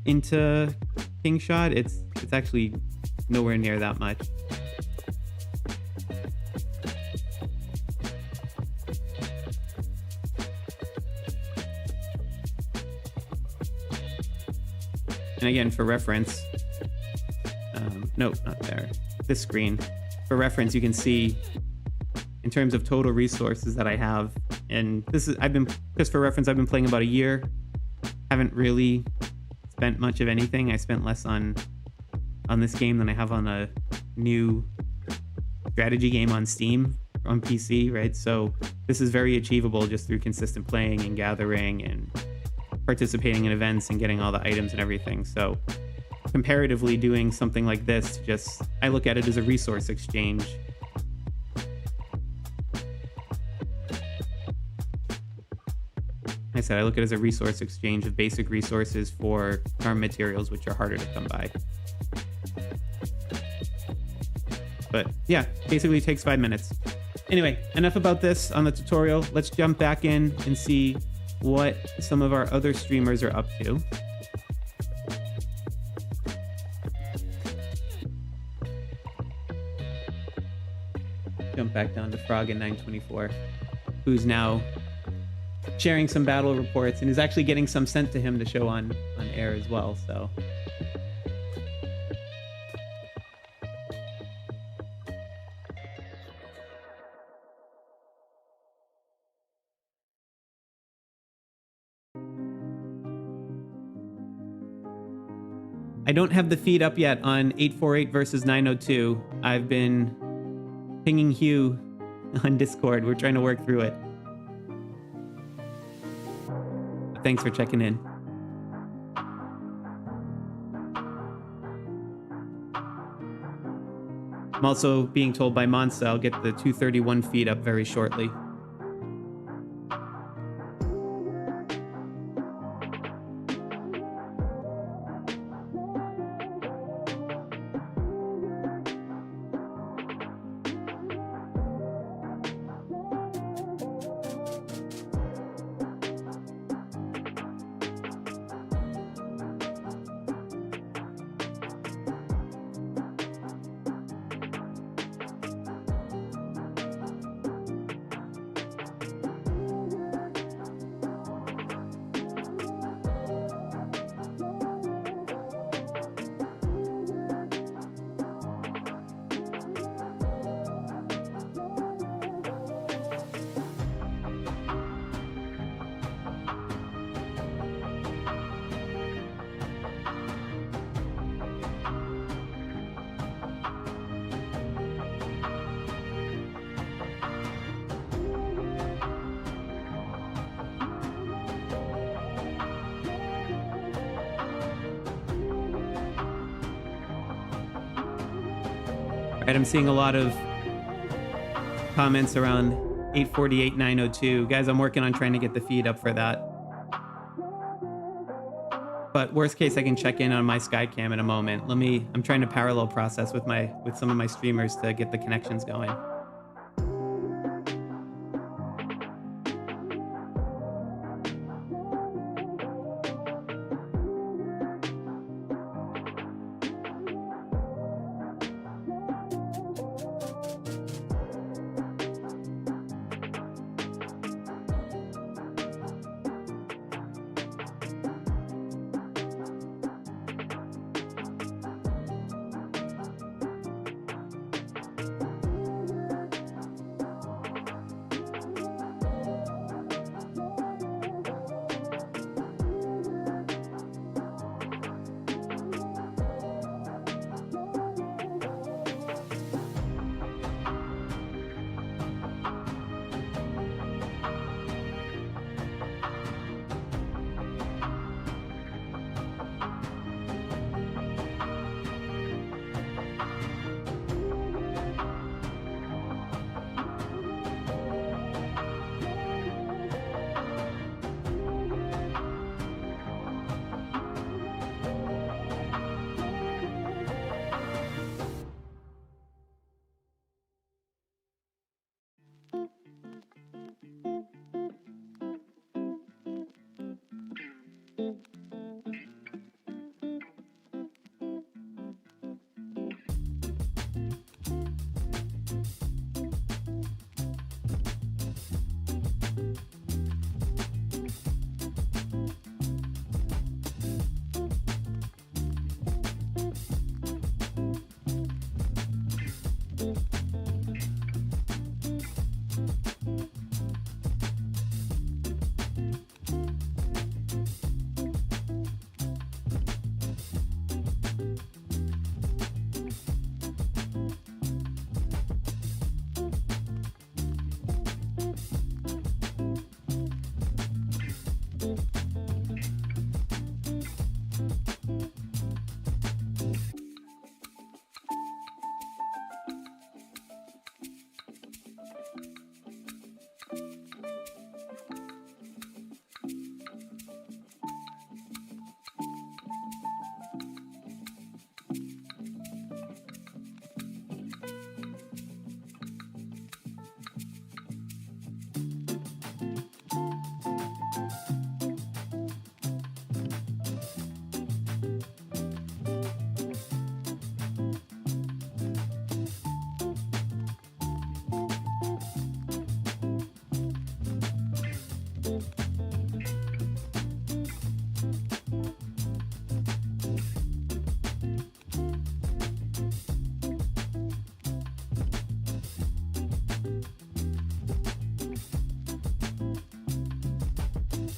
into Kingshot, it's actually nowhere near that much. And again, for reference, nope, not there. This screen. For reference, you can see in terms of total resources that I have. And just for reference, I've been playing about a year. Haven't really spent much of anything. I spent less on this game than I have on a new strategy game on Steam, on PC, right? So this is very achievable just through consistent playing and gathering and participating in events and getting all the items and everything. So comparatively doing something like this, I look at it as a resource exchange. I said I look at it as a resource exchange of basic resources for farm materials, which are harder to come by. But yeah, basically takes 5 minutes. Anyway, enough about this on the tutorial. Let's jump back in and see what some of our other streamers are up to. Jump back down to Frog in 924, who's now sharing some battle reports and is actually getting some sent to him to show on air as well. So I don't have the feed up yet on 848 versus 902. I've been pinging Hugh on Discord. We're trying to work through it. Thanks for checking in. I'm also being told by Monsa I'll get the 231 feed up very shortly. Right, I'm seeing a lot of comments around 848, 902. Guys, I'm working on trying to get the feed up for that. But worst case, I can check in on my Skycam in a moment. I'm trying to parallel process with some of my streamers to get the connections going.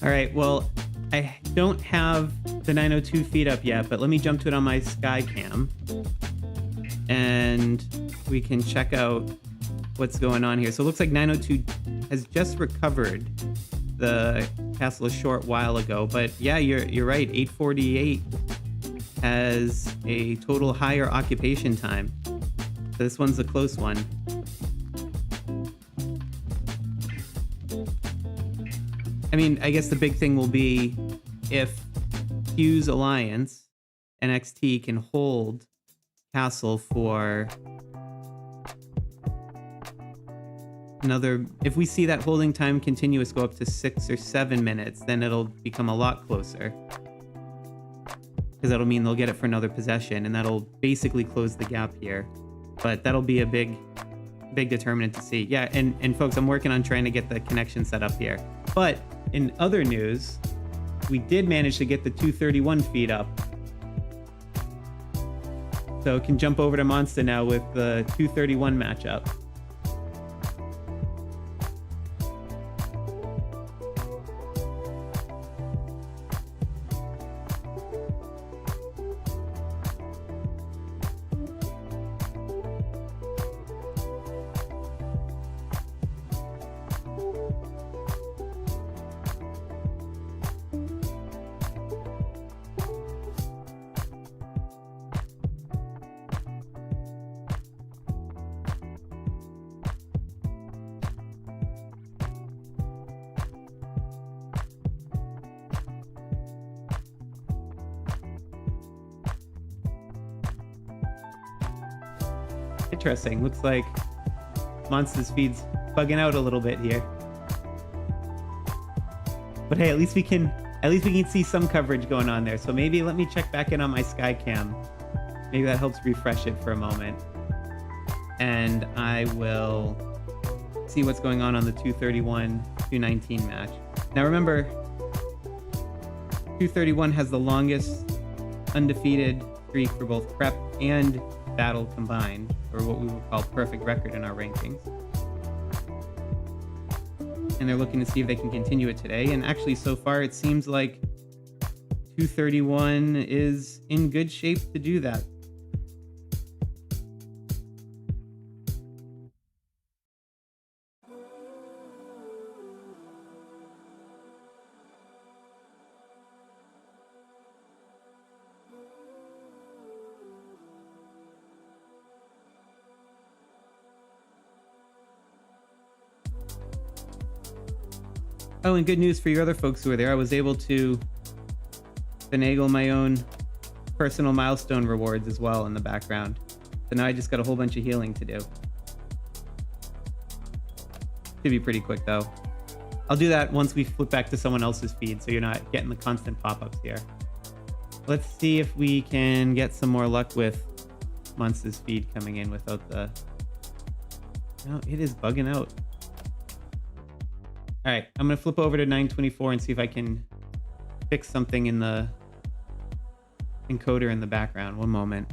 All right, well, I don't have the 902 feed up yet, but let me jump to it on my sky cam and we can check out what's going on here. So it looks like 902 has just recovered the castle a short while ago, but yeah, you're right. 848 has a total higher occupation time. So this one's a close one. I mean, I guess the big thing will be if Q's Alliance and XT can hold Castle for another... If we see that holding time continuous go up to 6 or 7 minutes, then it'll become a lot closer. Because that'll mean they'll get it for another possession, and that'll basically close the gap here. But that'll be a big determinant to see. Yeah, and folks, I'm working on trying to get the connection set up here. But in other news, we did manage to get the 231 feed up. So it can jump over to Monster now with the 231 matchup. Interesting. Looks like Monster's feed's bugging out a little bit here. But hey, at least we can see some coverage going on there. So maybe let me check back in on my Skycam. Maybe that helps refresh it for a moment. And I will see what's going on the 231-219 match. Now remember, 231 has the longest undefeated streak for both prep and battle combined, or what we would call perfect record in our rankings. And they're looking to see if they can continue it today. And actually, so far, it seems like 231 is in good shape to do that. Oh, and good news for your other folks who are there. I was able to finagle my own personal milestone rewards as well in the background. So now I just got a whole bunch of healing to do. Should be pretty quick though. I'll do that once we flip back to someone else's feed so you're not getting the constant pop-ups here. Let's see if we can get some more luck with Monster's feed coming in without the... No, it is bugging out. All right, I'm going to flip over to 924 and see if I can fix something in the encoder in the background. One moment.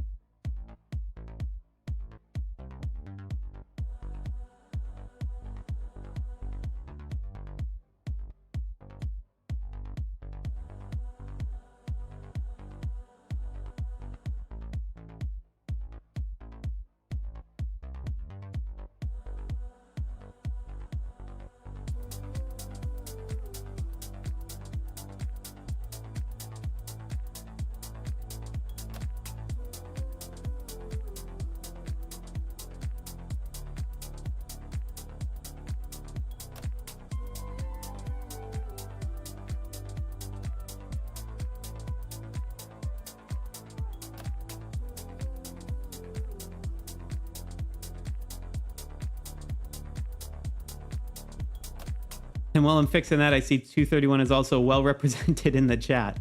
And while I'm fixing that, I see 231 is also well represented in the chat.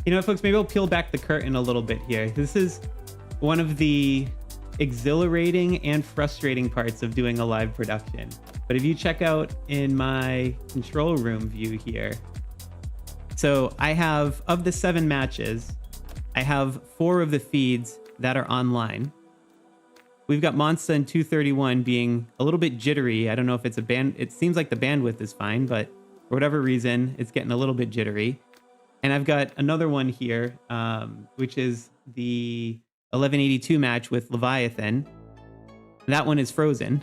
You know, folks, maybe I'll peel back the curtain a little bit here. This is one of the exhilarating and frustrating parts of doing a live production. But if you check out in my control room view here, so I have, of the 7 matches, I have 4 of the feeds that are online. We've got Monsta and 231 being a little bit jittery. I don't know if it's a band. It seems like the bandwidth is fine, but for whatever reason, it's getting a little bit jittery. And I've got another one here, which is the 1182 match with Leviathan. That one is frozen.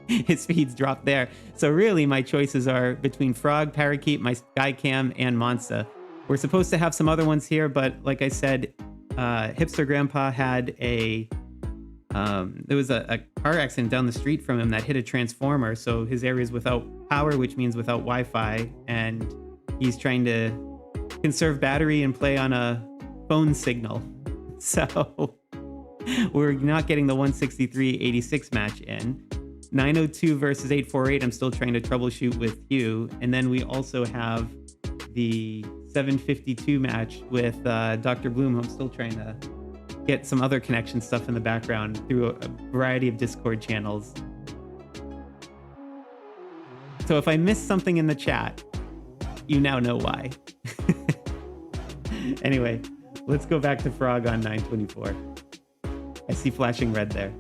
His feeds dropped there. So really, my choices are between Frog, Parakeet, my Skycam, and Monsta. We're supposed to have some other ones here, but like I said, Hipster Grandpa had a... there was a car accident down the street from him that hit a transformer. So his area is without power, which means without Wi-Fi. And he's trying to conserve battery and play on a phone signal. So we're not getting the 163.86 match in. 902 versus 848, I'm still trying to troubleshoot with Hugh. And then we also have the 752 match with Dr. Bloom. I'm still trying to get some other connection stuff in the background through a variety of Discord channels. So if I missed something in the chat, you now know why. Anyway, let's go back to Frog on 924. I see flashing red there.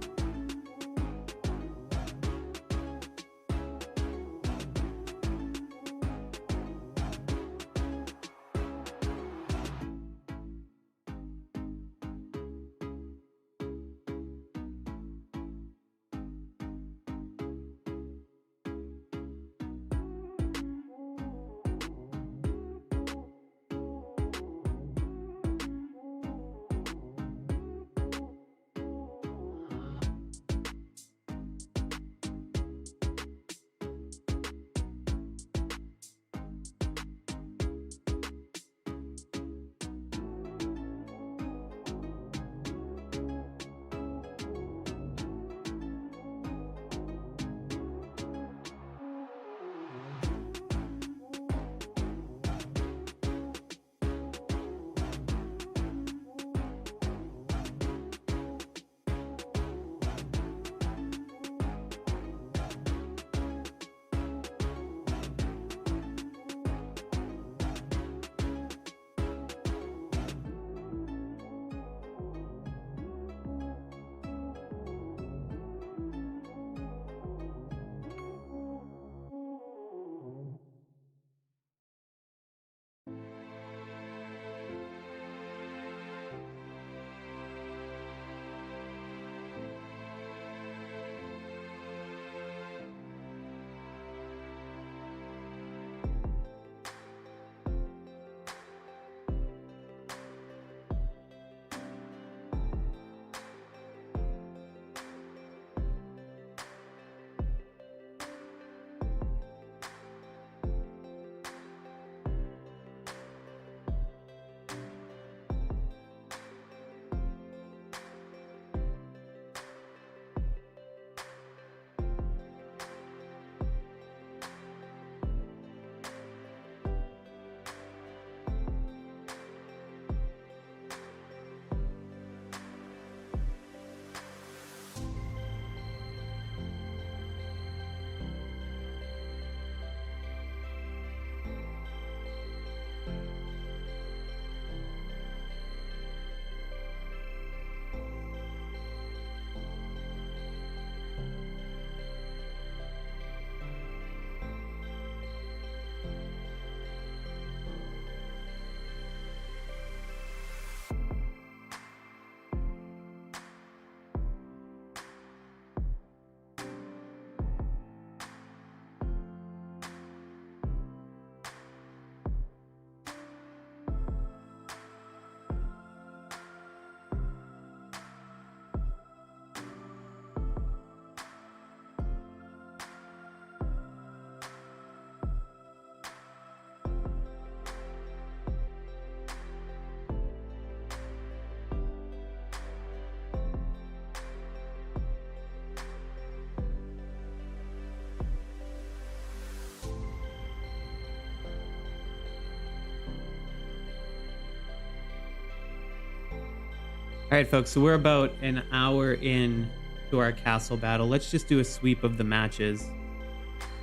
All right, folks, so we're about an hour in to our castle battle. Let's just do a sweep of the matches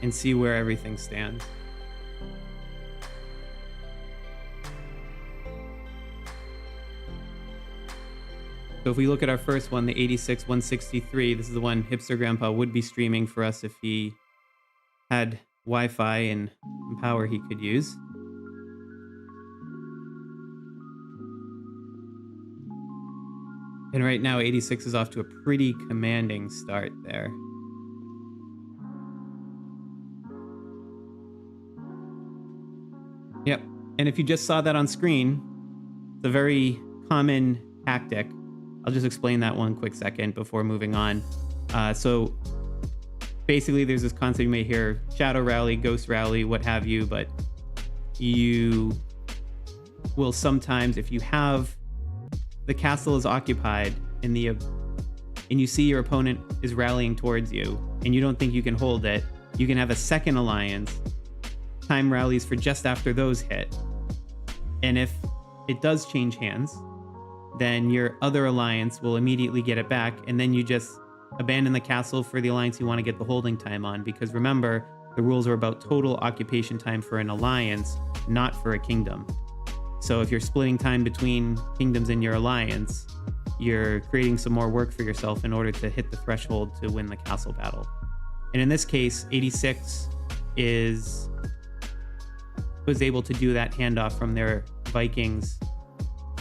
and see where everything stands. So if we look at our first one, the 86-163, this is the one Hipster Grandpa would be streaming for us if he had Wi-Fi and power he could use. And right now, 86 is off to a pretty commanding start there. Yep. And if you just saw that on screen, it's a very common tactic. I'll just explain that one quick second before moving on. So basically, there's this concept you may hear, shadow rally, ghost rally, what have you, but you will sometimes, if you have the castle is occupied and you see your opponent is rallying towards you and you don't think you can hold it, you can have a second alliance, time rallies for just after those hit. And if it does change hands, then your other alliance will immediately get it back, and then you just abandon the castle for the alliance you want to get the holding time on, because remember, the rules are about total occupation time for an alliance, not for a kingdom. So if you're splitting time between kingdoms in your alliance, you're creating some more work for yourself in order to hit the threshold to win the castle battle. And in this case, 86 was able to do that handoff from their Vikings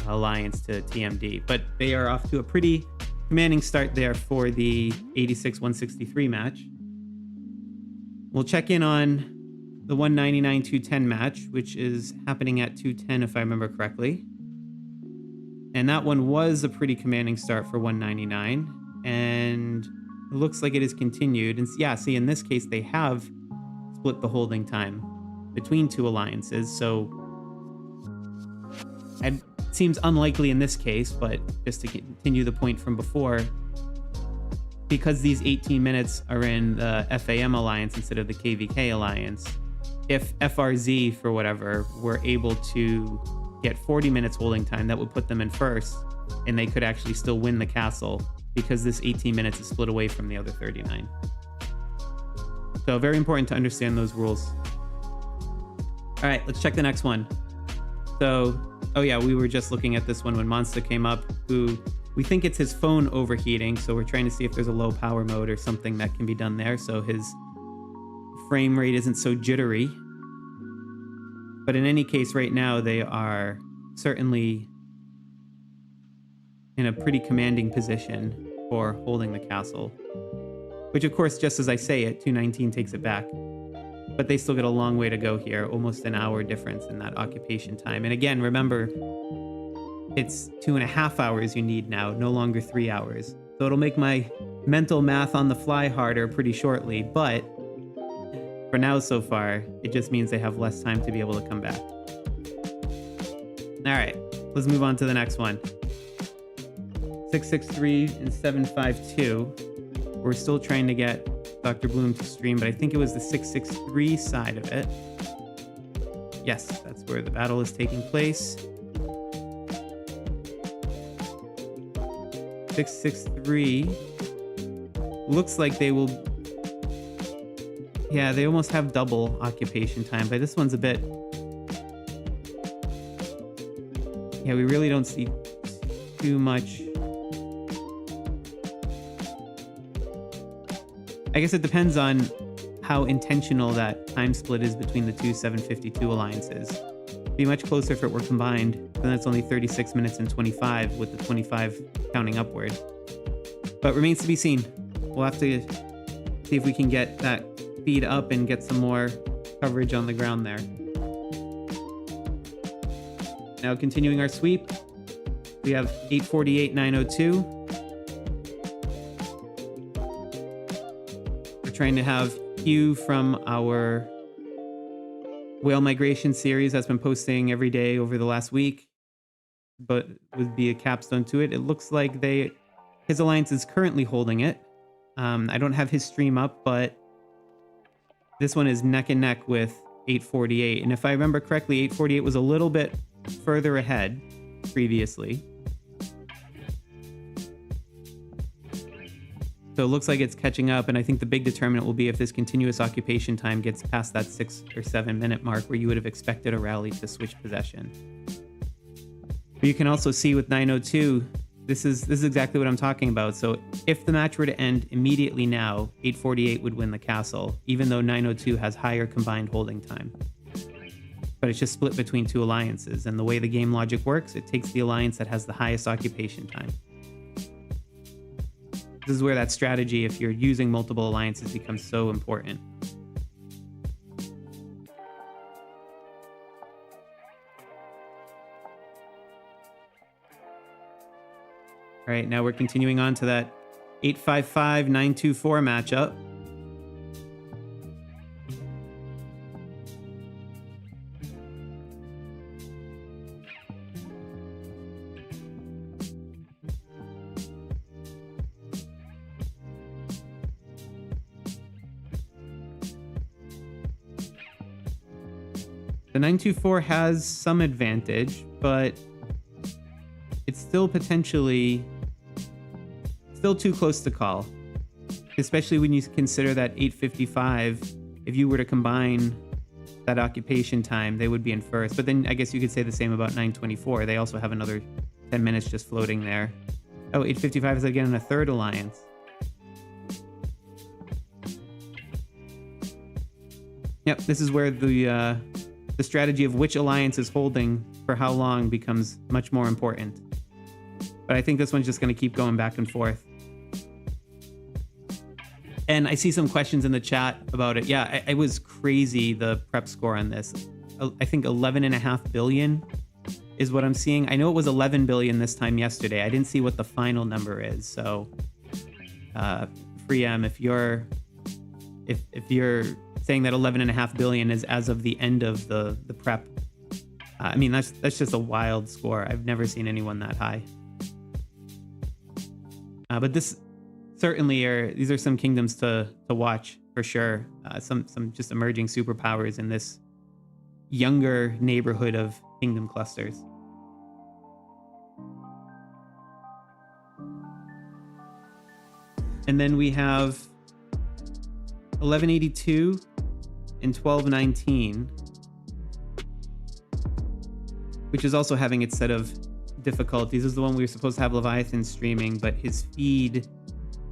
alliance to TMD, but they are off to a pretty commanding start there for the 86-163 match. We'll check in on the 199-210 match, which is happening at 210 if I remember correctly. And that one was a pretty commanding start for 199, and it looks like it has continued. And yeah, see, in this case, they have split the holding time between two alliances, so it seems unlikely in this case, but just to continue the point from before, because these 18 minutes are in the FAM alliance instead of the KvK alliance, if FRZ, for whatever, were able to get 40 minutes holding time, that would put them in first, and they could actually still win the castle because this 18 minutes is split away from the other 39. So very important to understand those rules. All right, let's check the next one. So, oh yeah, we were just looking at this one when Monster came up, who we think it's his phone overheating, so we're trying to see if there's a low power mode or something that can be done there so his frame rate isn't so jittery. But in any case, right now, they are certainly in a pretty commanding position for holding the castle. Which, of course, just as I say it, 219 takes it back. But they still get a long way to go here, almost an hour difference in that occupation time. And again, remember, it's 2.5 hours you need now, no longer 3 hours. So it'll make my mental math on the fly harder pretty shortly, but for now so far, it just means they have less time to be able to come back. All right, let's move on to the next one. 663 and 752. We're still trying to get Dr. Bloom to stream, but I think it was the 663 side of it. Yes, that's where the battle is taking place. 663 looks like they will... Yeah, they almost have double occupation time, but this one's a bit... Yeah, we really don't see too much... I guess it depends on how intentional that time split is between the two 752 alliances. It'd be much closer if it were combined, then it's only 36 minutes and 25 with the 25 counting upward. But remains to be seen. We'll have to see if we can get that feed up and get some more coverage on the ground there. Now continuing our sweep, we have 848-902. Trying to have Hugh from our whale migration series that's been posting every day over the last week, but would be a capstone to it. It looks like his alliance is currently holding it. I don't have his stream up, but this one is neck and neck with 848. And if I remember correctly, 848 was a little bit further ahead previously. So it looks like it's catching up, and I think the big determinant will be if this continuous occupation time gets past that 6 or 7 minute mark where you would have expected a rally to switch possession. But you can also see with 902, this is exactly what I'm talking about. So if the match were to end immediately now, 848 would win the castle, even though 902 has higher combined holding time. But it's just split between two alliances, and the way the game logic works, it takes the alliance that has the highest occupation time. This is where that strategy, if you're using multiple alliances, becomes so important. All right, now we're continuing on to that 855-924 matchup. The 924 has some advantage, but it's still potentially still too close to call, especially when you consider that 855, if you were to combine that occupation time, they would be in first. But then I guess you could say the same about 924. They also have another 10 minutes just floating there. Oh, 855 is again in a third alliance. Yep, this is where the strategy of which alliance is holding for how long becomes much more important. But I think this one's just going to keep going back and forth. And I see some questions in the chat about it. Yeah, it was crazy, the prep score on this. I think 11.5 billion is what I'm seeing. I know it was 11 billion this time yesterday. I didn't see what the final number is. So, Freem, if you're saying that 11.5 billion is as of the end of the prep, I mean, that's just a wild score. I've never seen anyone that high. But this certainly these are some kingdoms to watch for sure. Some just emerging superpowers in this younger neighborhood of kingdom clusters. And then we have 1182 and 1219, which is also having its set of difficulties. This is the one we were supposed to have Leviathan streaming, but his feed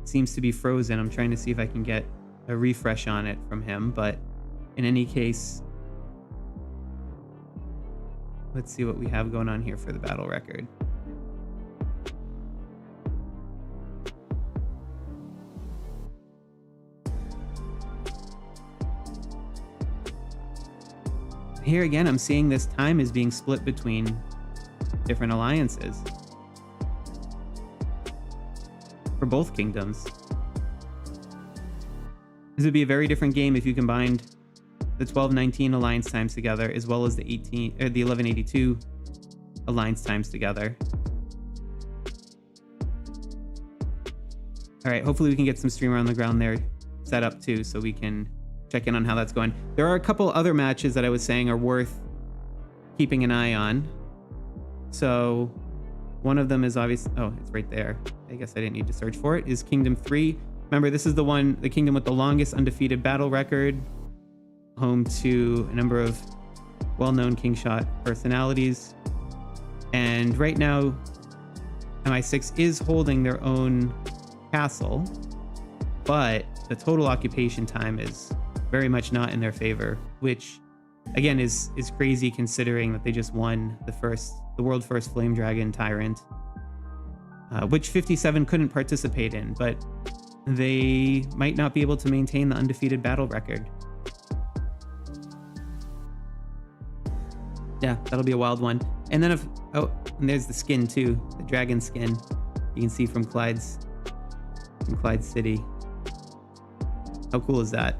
seems to be frozen. I'm trying to see if I can get a refresh on it from him, but in any case, let's see what we have going on here for the battle record. Here again, I'm seeing this time is being split between different alliances for both kingdoms. This would be a very different game if you combined the 1219 alliance times together as well as the 1182 alliance times together. All right, hopefully we can get some streamer on the ground there set up too, so we can check in on how that's going. There are a couple other matches that I was saying are worth keeping an eye on. So one of them is obvious. Oh, it's right there. I guess I didn't need to search for it. Is Kingdom 3. Remember, this is the kingdom with the longest undefeated battle record, home to a number of well-known Kingshot personalities. And right now, MI6 is holding their own castle, but the total occupation time is very much not in their favor, which again is crazy considering that they just won the world first Flame Dragon Tyrant, which 57 couldn't participate in, but they might not be able to maintain the undefeated battle record. Yeah, that'll be a wild one. And then and there's the skin too, the dragon skin. You can see from Clyde City. How cool is that?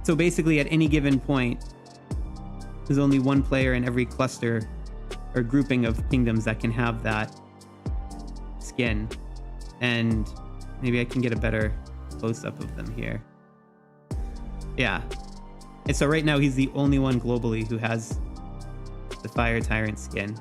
So basically at any given point, there's only one player in every cluster or grouping of kingdoms that can have that skin. And maybe I can get a better close-up of them here. Yeah. And so right now he's the only one globally who has the Fire Tyrant skin.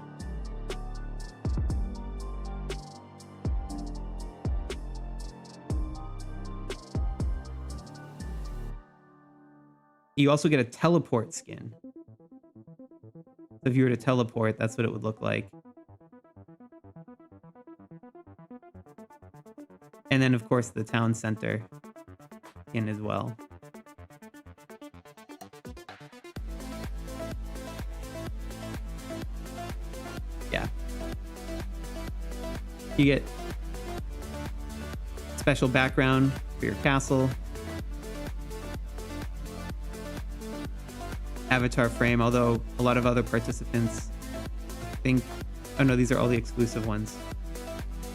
You also get a teleport skin. So if you were to teleport, that's what it would look like. And then, of course, the town center skin as well. Yeah. You get special background for your castle. Avatar frame, although a lot of other participants think, oh no, these are all the exclusive ones.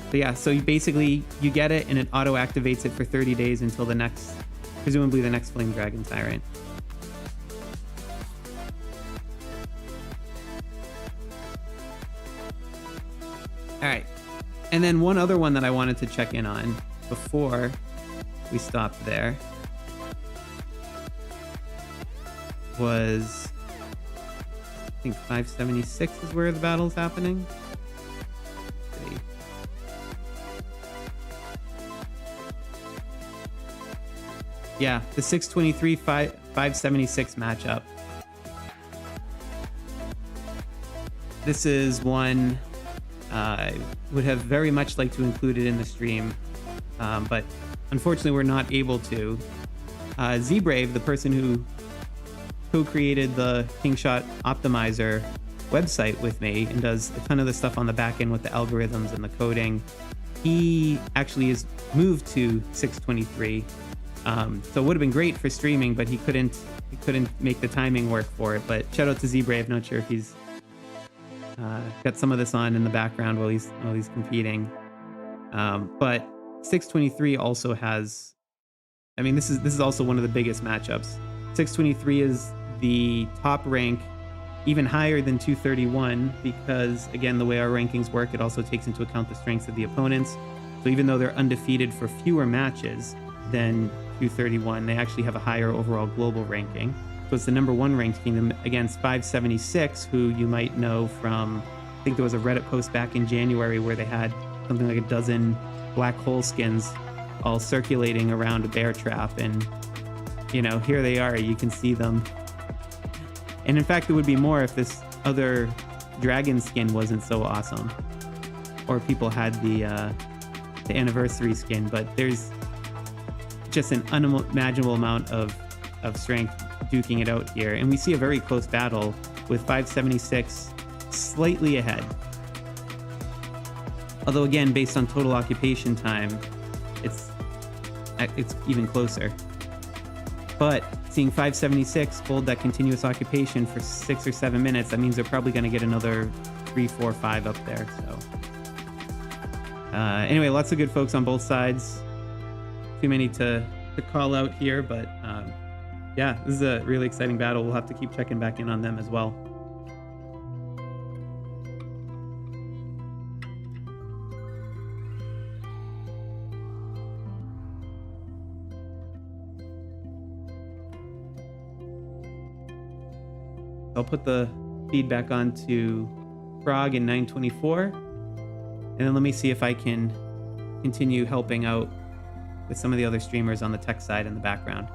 But yeah, so you basically, you get it and it auto activates it for 30 days until the next, presumably the next Flame Dragon Tyrant. All right. And then one other one that I wanted to check in on before we stopped there was, I think 576 is where the battle's happening. Let's see. Yeah, the 623 576 matchup. This is one I would have very much liked to include it in the stream, but unfortunately we're not able to. Z-Brave, the person who co-created the Kingshot Optimizer website with me and does a ton of the stuff on the back end with the algorithms and the coding, he actually is moved to 623. So it would have been great for streaming, but he couldn't make the timing work for it. But shout out to Z-Brave. Not sure if he's got some of this on in the background while he's competing. But 623 also has, I mean, this is also one of the biggest matchups. 623 is the top rank, even higher than 231, because again, the way our rankings work, it also takes into account the strengths of the opponents. So even though they're undefeated for fewer matches than 231, they actually have a higher overall global ranking. So it's the #1 ranked kingdom against 576, who you might know from, I think there was a Reddit post back in January where they had something like a dozen black hole skins all circulating around a bear trap. And, you know, here they are, you can see them. And in fact, it would be more if this other dragon skin wasn't so awesome, or people had the anniversary skin. But there's just an unimaginable amount of strength duking it out here. And we see a very close battle with 576 slightly ahead. Although again, based on total occupation time, it's even closer. But seeing 576 hold that continuous occupation for 6 or 7 minutes, that means they're probably going to get another 3, 4, 5 up there. So anyway, lots of good folks on both sides. Too many to call out here, but yeah, this is a really exciting battle. We'll have to keep checking back in on them as well. I'll put the feedback on to Frog in 924, and then let me see if I can continue helping out with some of the other streamers on the tech side in the background.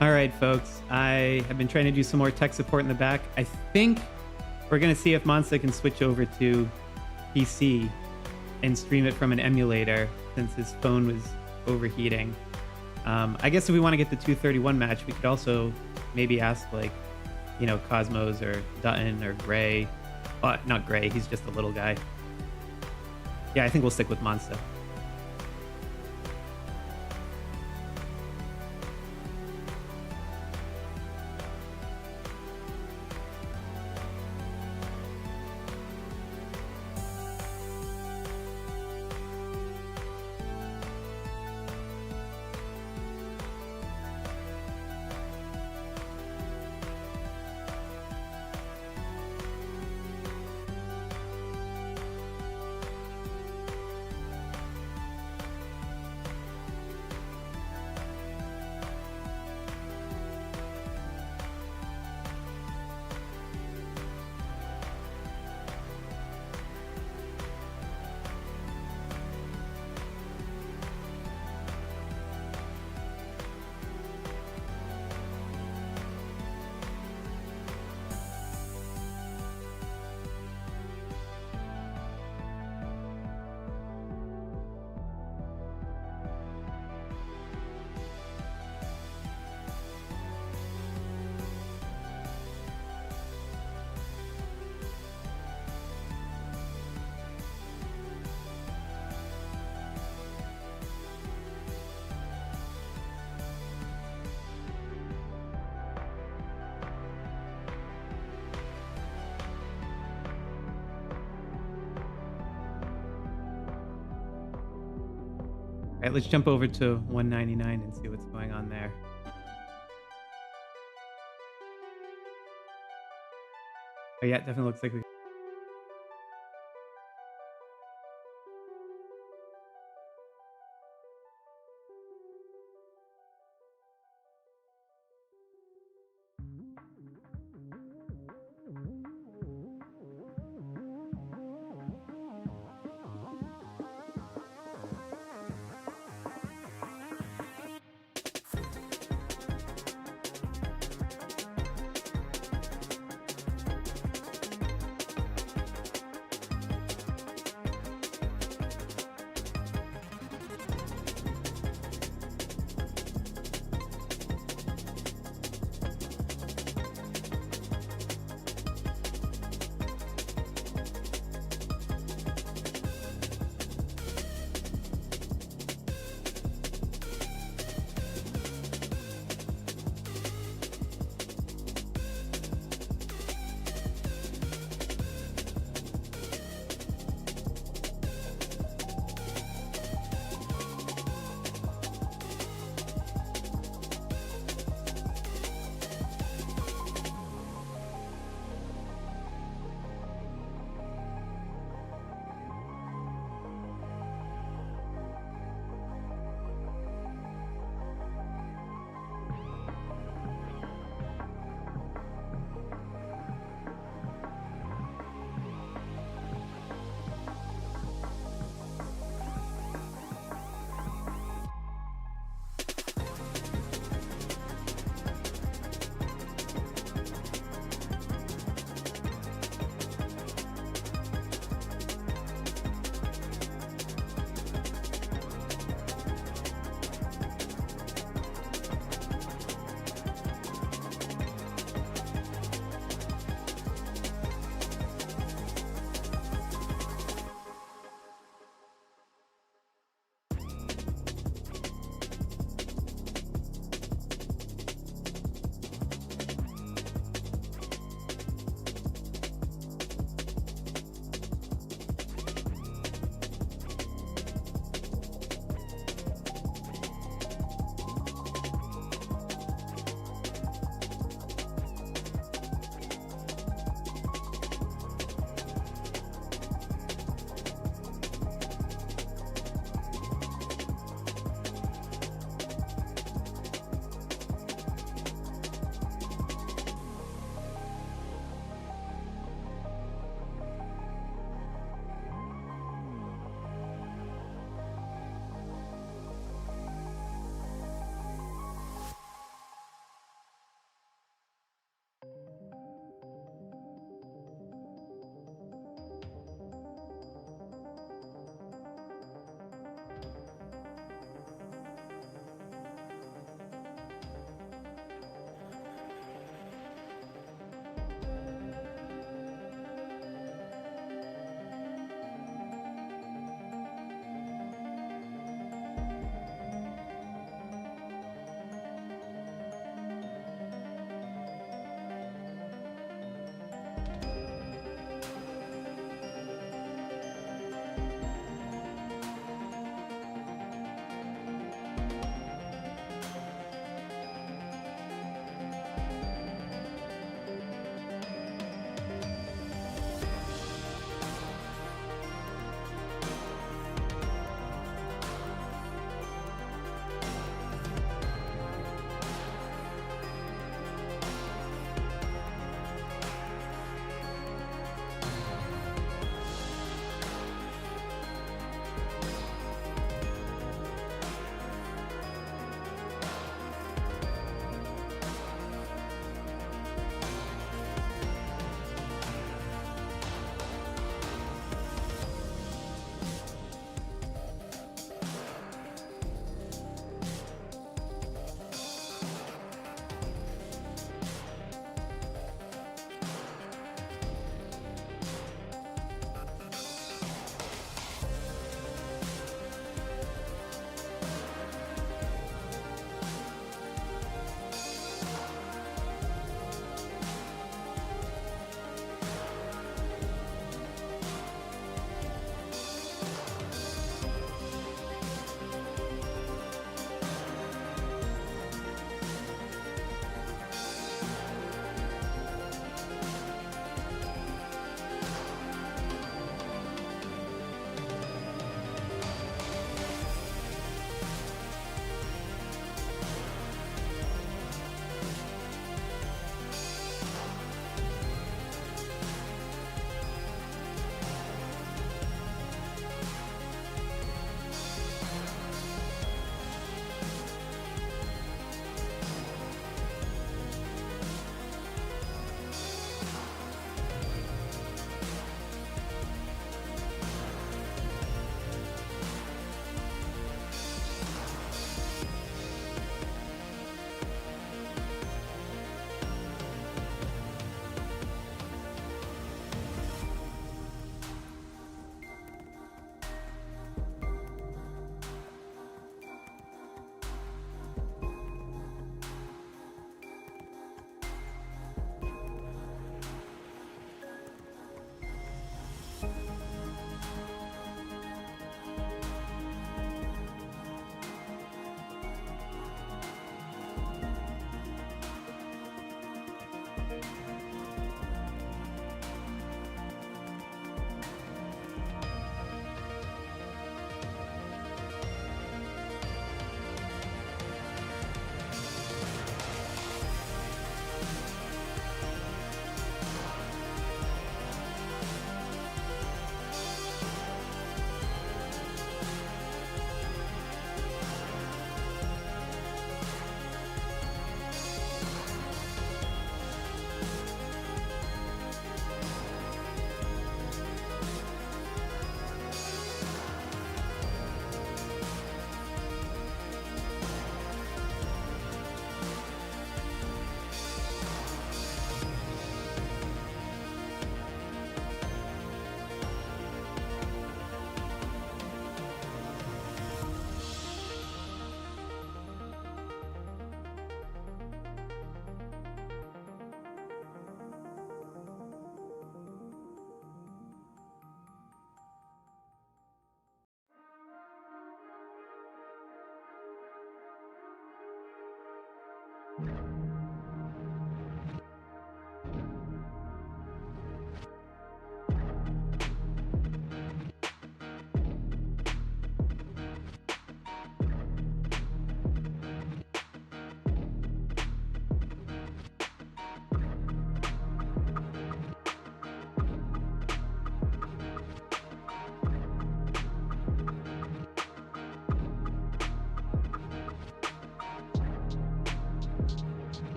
All right, folks. I have been trying to do some more tech support in the back. I think we're going to see if Monsta can switch over to PC and stream it from an emulator since his phone was overheating. I guess if we want to get the 231 match, we could also maybe ask, like, you know, Cosmos or Dutton or Gray. Not Gray, he's just a little guy. Yeah, I think we'll stick with Monsta. All right, let's jump over to 199 and see what's going on there. Oh yeah, it definitely looks like we...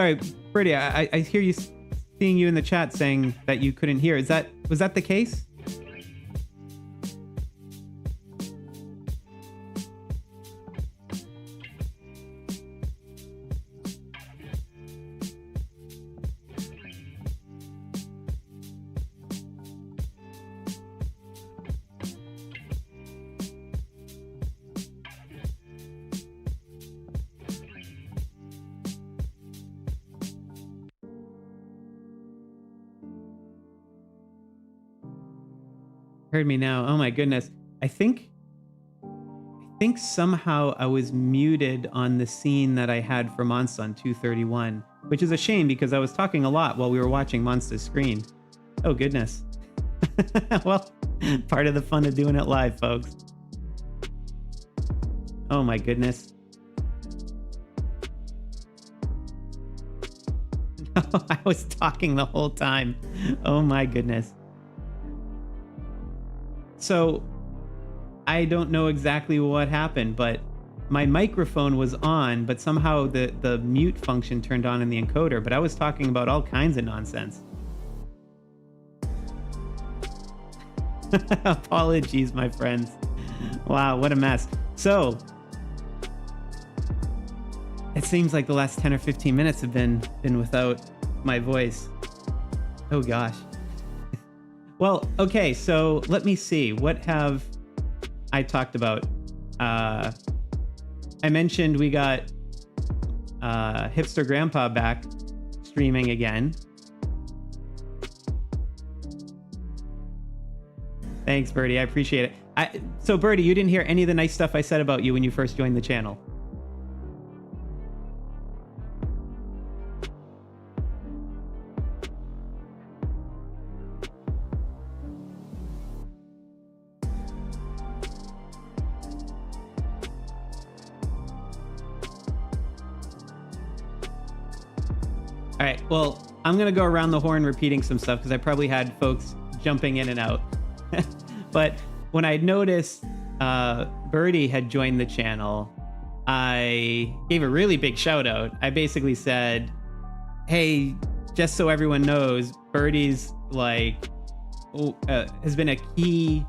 Sorry, Birdie, I hear you seeing you in the chat saying that you couldn't hear. Was that the case? Heard me now. Oh my goodness. I think somehow I was muted on the scene that I had for Monster on 231, which is a shame because I was talking a lot while we were watching Monster's screen. Oh goodness. Well, part of the fun of doing it live, folks. Oh my goodness. No, I was talking the whole time. Oh my goodness. So I don't know exactly what happened, but my microphone was on, but somehow the mute function turned on in the encoder, but I was talking about all kinds of nonsense. Apologies, my friends. Wow, what a mess. So it seems like the last 10 or 15 minutes have been without my voice. Oh gosh. Well, okay, so let me see. What have I talked about? I mentioned we got Hipster Grandpa back streaming again. Thanks, Birdie. I appreciate it. So, Birdie, you didn't hear any of the nice stuff I said about you when you first joined the channel. All right, well, I'm going to go around the horn repeating some stuff because I probably had folks jumping in and out. But when I noticed Birdie had joined the channel, I gave a really big shout out. I basically said, hey, just so everyone knows, Birdie's has been a key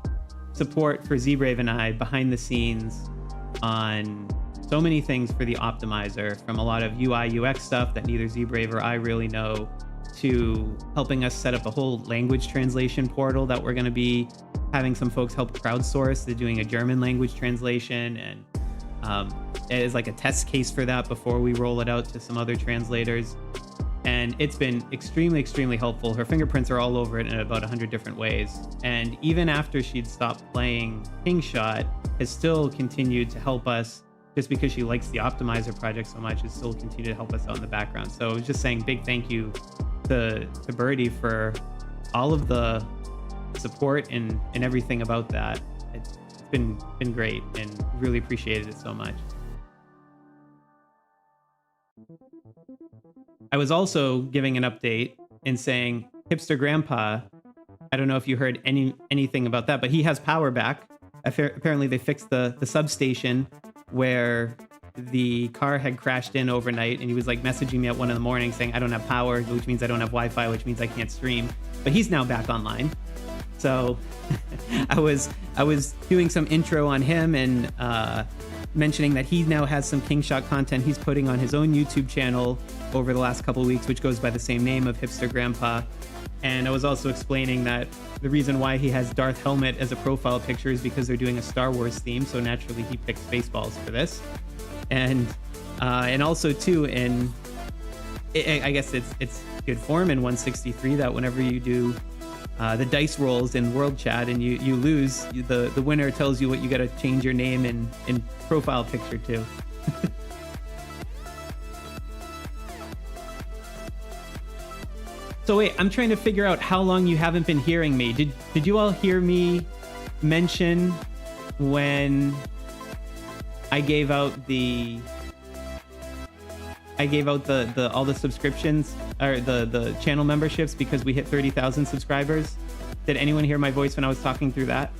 support for ZBrave and I behind the scenes on so many things for the optimizer, from a lot of UI UX stuff that neither ZBrave or I really know, to helping us set up a whole language translation portal that we're going to be having some folks help crowdsource. They're doing a German language translation, and it is like a test case for that before we roll it out to some other translators. And it's been extremely, extremely helpful. Her fingerprints are all over it in about 100 different ways. And even after she'd stopped playing Kingshot, has still continued to help us. Just because she likes the optimizer project so much, has still continued to help us out in the background. So I was just saying big thank you to Birdie for all of the support and everything about that. It's been great and really appreciated it so much. I was also giving an update and saying Hipster Grandpa, I don't know if you heard anything about that, but he has power back. Apparently they fixed the substation where the car had crashed in overnight, and he was like messaging me at 1 a.m. saying I don't have power, which means I don't have Wi-Fi, which means I can't stream. But he's now back online. So I was doing some intro on him and mentioning that he now has some Kingshot content he's putting on his own YouTube channel over the last couple of weeks, which goes by the same name of Hipster Grandpa. And I was also explaining that the reason why he has Darth Helmet as a profile picture is because they're doing a Star Wars theme, so naturally he picked Spaceballs for this. And also too, I guess it's good form in 163 that whenever you do the dice rolls in World Chat and you lose, the winner tells you what you got to change your name and profile picture to. So wait, I'm trying to figure out how long you haven't been hearing me. Did you all hear me mention when I gave out all the subscriptions or the channel memberships because we hit 30,000 subscribers? Did anyone hear my voice when I was talking through that?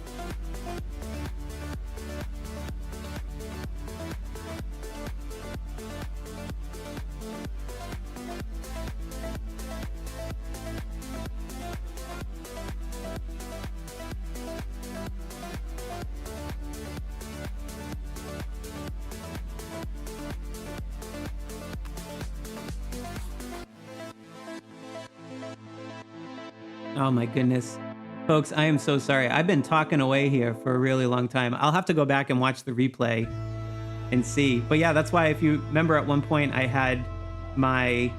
Oh my goodness. Folks, I am so sorry. I've been talking away here for a really long time. I'll have to go back and watch the replay and see. But yeah, that's why if you remember at one point I had my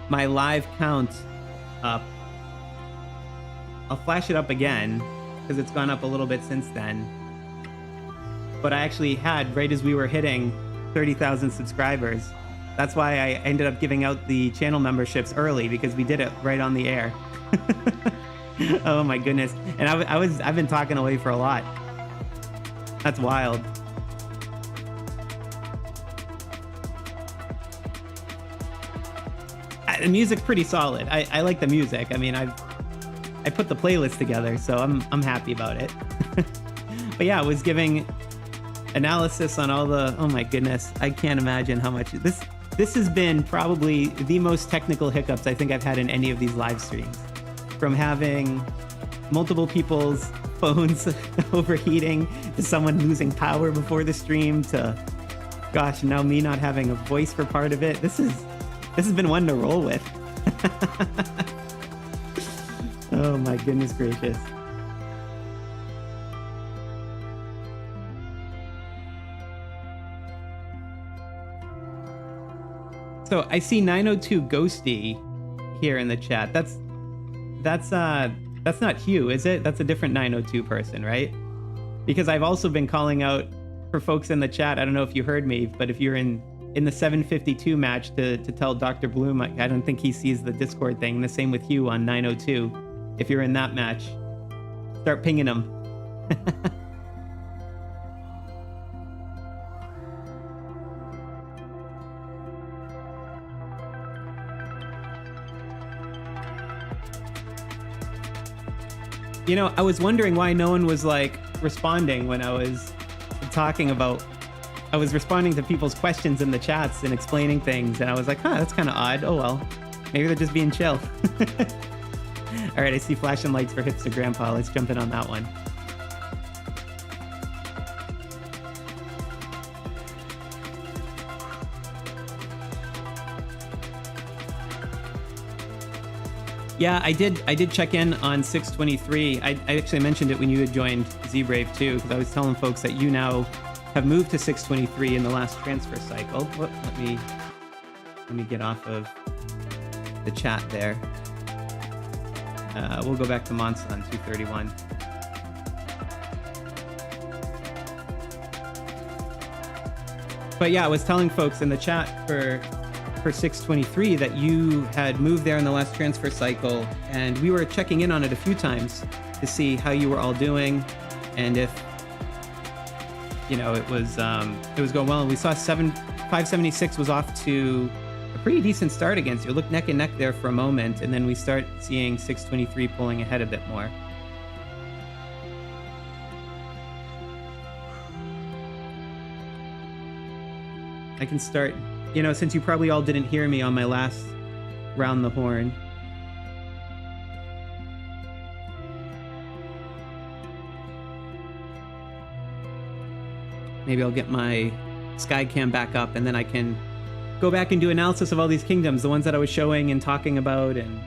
live count up. I'll flash it up again because it's gone up a little bit since then. But I actually had, right as we were hitting 30,000 subscribers. That's why I ended up giving out the channel memberships early, because we did it right on the air. Oh my goodness. And I've been talking away for a lot. That's wild. The music's pretty solid. I like the music. I mean, I put the playlist together, so I'm happy about it. But yeah, I was giving analysis on all the, oh my goodness, I can't imagine how much this has been probably the most technical hiccups I think I've had in any of these live streams. From having multiple people's phones overheating, to someone losing power before the stream, to gosh, now me not having a voice for part of it. This has been one to roll with. Oh my goodness gracious. So I see 902 Ghosty here in the chat. That's not Hugh, is it? That's a different 902 person, right? Because I've also been calling out for folks in the chat. I don't know if you heard me, but if you're in the 752 match to tell Dr. Bloom, I don't think he sees the Discord thing. The same with Hugh on 902. If you're in that match, start pinging him. You know, I was wondering why no one was like responding when I was talking about, I was responding to people's questions in the chats and explaining things, and I was like, huh, that's kind of odd. Oh well, maybe they're just being chill. All right, I see flashing lights for Hipster Grandpa. Let's jump in on that one. Yeah, I did check in on 623. I actually mentioned it when you had joined Z-Brave too, because I was telling folks that you now have moved to 623 in the last transfer cycle. Let me get off of the chat there. We'll go back to Monster on 231. But yeah, I was telling folks in the chat for 623 that you had moved there in the last transfer cycle, and we were checking in on it a few times to see how you were all doing, and if you know it was going well. And we saw 576 was off to a pretty decent start against you. It looked neck and neck there for a moment, and then we start seeing 623 pulling ahead a bit more. I can start, you know, since you probably all didn't hear me on my last Round the Horn. Maybe I'll get my Skycam back up, and then I can go back and do analysis of all these kingdoms, the ones that I was showing and talking about, and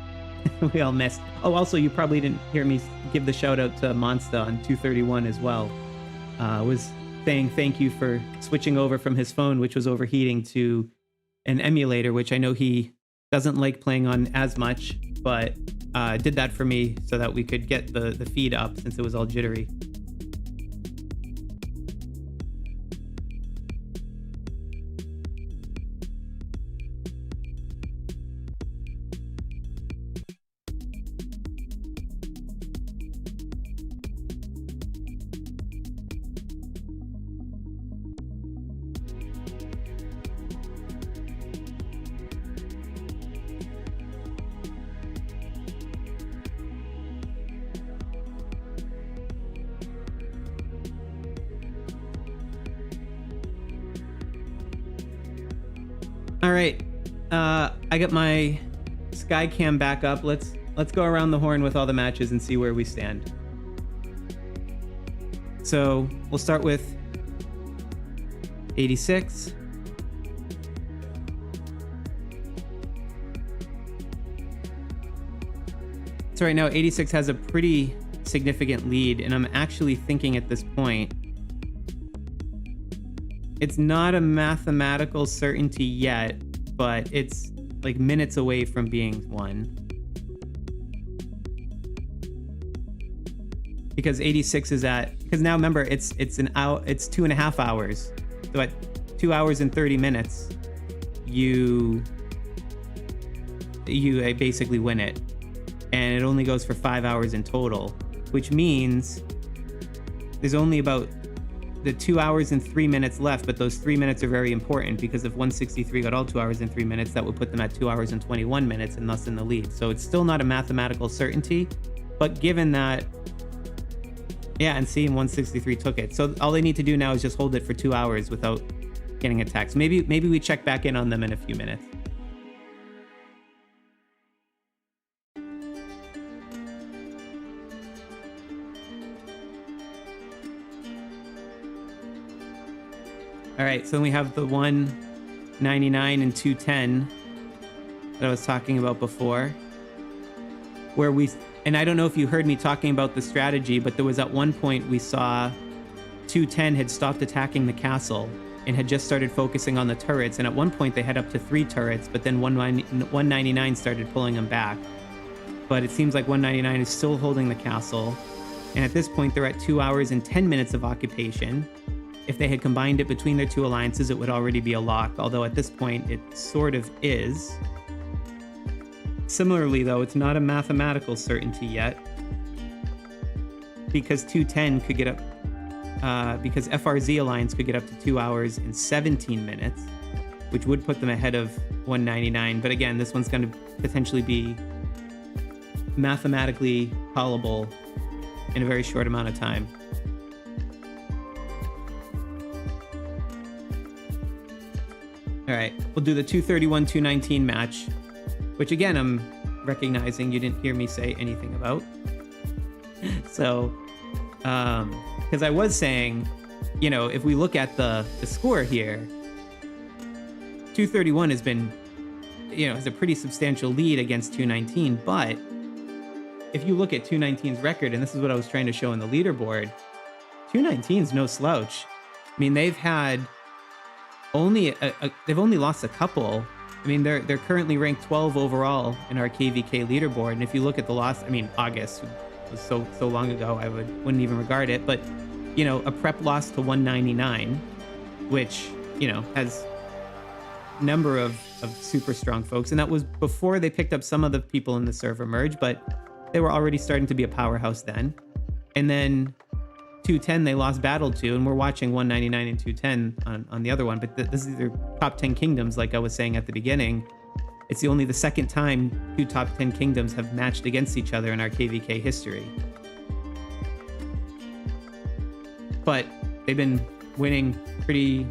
we all missed. Oh, also, you probably didn't hear me give the shout out to Monster on 231 as well. Was saying thank you for switching over from his phone, which was overheating, to an emulator, which I know he doesn't like playing on as much, but did that for me so that we could get the feed up since it was all jittery. All right, I got my Skycam back up. Let's go around the horn with all the matches and see where we stand. So we'll start with 86. So right now 86 has a pretty significant lead, and I'm actually thinking at this point it's not a mathematical certainty yet, but it's like minutes away from being won. Because 86 is because now remember it's 2.5 hours. So at 2 hours and 30 minutes, you basically win it. And it only goes for 5 hours in total, which means there's only about the 2 hours and 3 minutes left, but those 3 minutes are very important because if 163 got all 2 hours and 3 minutes, that would put them at 2 hours and 21 minutes and thus in the lead. So it's still not a mathematical certainty, but given that, yeah, and see, 163 took it. So all they need to do now is just hold it for 2 hours without getting attacked. So maybe we check back in on them in a few minutes. All right, so then we have the 199 and 210 that I was talking about before, where and I don't know if you heard me talking about the strategy, but there was at one point we saw 210 had stopped attacking the castle and had just started focusing on the turrets. And at one point they had up to 3 turrets, but then 199 started pulling them back. But it seems like 199 is still holding the castle. And at this point, they're at 2 hours and 10 minutes of occupation. If they had combined it between their 2 alliances, it would already be a lock, although at this point it sort of is. Similarly, though, it's not a mathematical certainty yet, because 210 could get up, because FRZ Alliance could get up to 2 hours and 17 minutes, which would put them ahead of 199. But again, this one's going to potentially be mathematically callable in a very short amount of time. All right, we'll do the 231-219 match, which again, I'm recognizing you didn't hear me say anything about. So, because I was saying, you know, if we look at the score here, 231 has been, you know, has a pretty substantial lead against 219. But if you look at 219's record, and this is what I was trying to show in the leaderboard, 219's no slouch. I mean, they've had they've only lost a couple. I mean, they're currently ranked 12 overall in our KvK leaderboard. And if you look at the loss, I mean, August was so long ago, I wouldn't even regard it. But, you know, a prep loss to 199, which, you know, has a number of super strong folks. And that was before they picked up some of the people in the server merge, but they were already starting to be a powerhouse then. And then 210 they lost battle to, and we're watching 199 and 210 on the other one, but this is their top 10 kingdoms. Like I was saying at the beginning, it's only the second time 2 top 10 kingdoms have matched against each other in our KvK history. But they've been winning pretty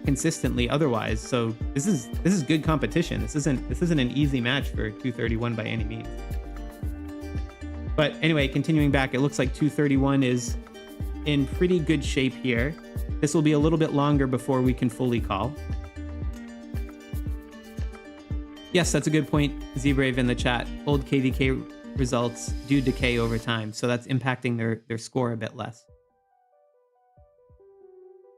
consistently otherwise, so this is good competition. This isn't an easy match for 231 by any means. But anyway, continuing back, it looks like 231 is in pretty good shape here. This will be a little bit longer before we can fully call. Yes, that's a good point, Z-Brave in the chat. Old KvK results do decay over time, so that's impacting their score a bit less.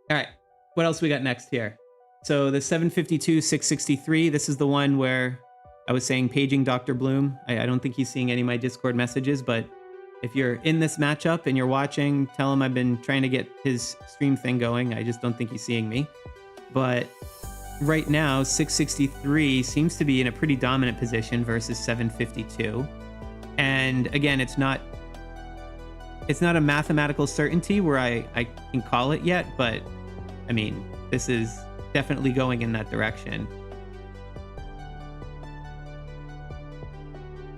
All right, what else we got next here? So the 752, 663, this is the one where I was saying paging Dr. Bloom. I don't think he's seeing any of my Discord messages, but if you're in this matchup and you're watching, tell him I've been trying to get his stream thing going. I just don't think he's seeing me. But right now, 663 seems to be in a pretty dominant position versus 752. And again, it's not a mathematical certainty where I can call it yet, but I mean, this is definitely going in that direction.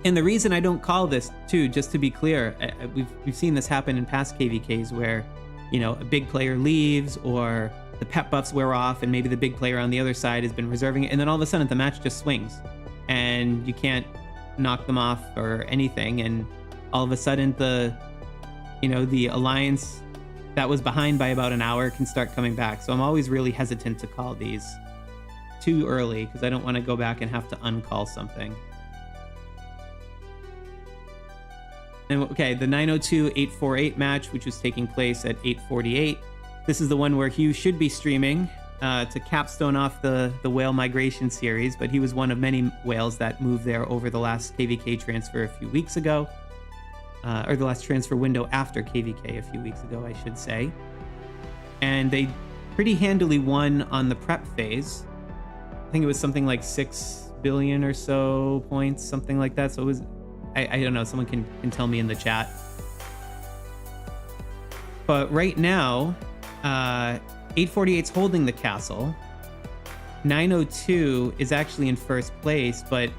And the reason I don't call this, too, just to be clear, we've seen this happen in past KvKs where, you know, a big player leaves or the pep buffs wear off and maybe the big player on the other side has been reserving it, and then all of a sudden the match just swings and you can't knock them off or anything, and all of a sudden the alliance that was behind by about an hour can start coming back. So I'm always really hesitant to call these too early because I don't want to go back and have to uncall something. And okay, the 902-848 match, which was taking place at 8:48. This is the one where Hugh should be streaming to capstone off the whale migration series, but he was one of many whales that moved there over the last KvK transfer a few weeks ago, or the last transfer window after KvK a few weeks ago, I should say. And they pretty handily won on the prep phase. I think it was something like 6 billion or so points, something like that. So it was, I don't know, someone can tell me in the chat. But right now, 848's holding the castle. 902 is actually in first place, but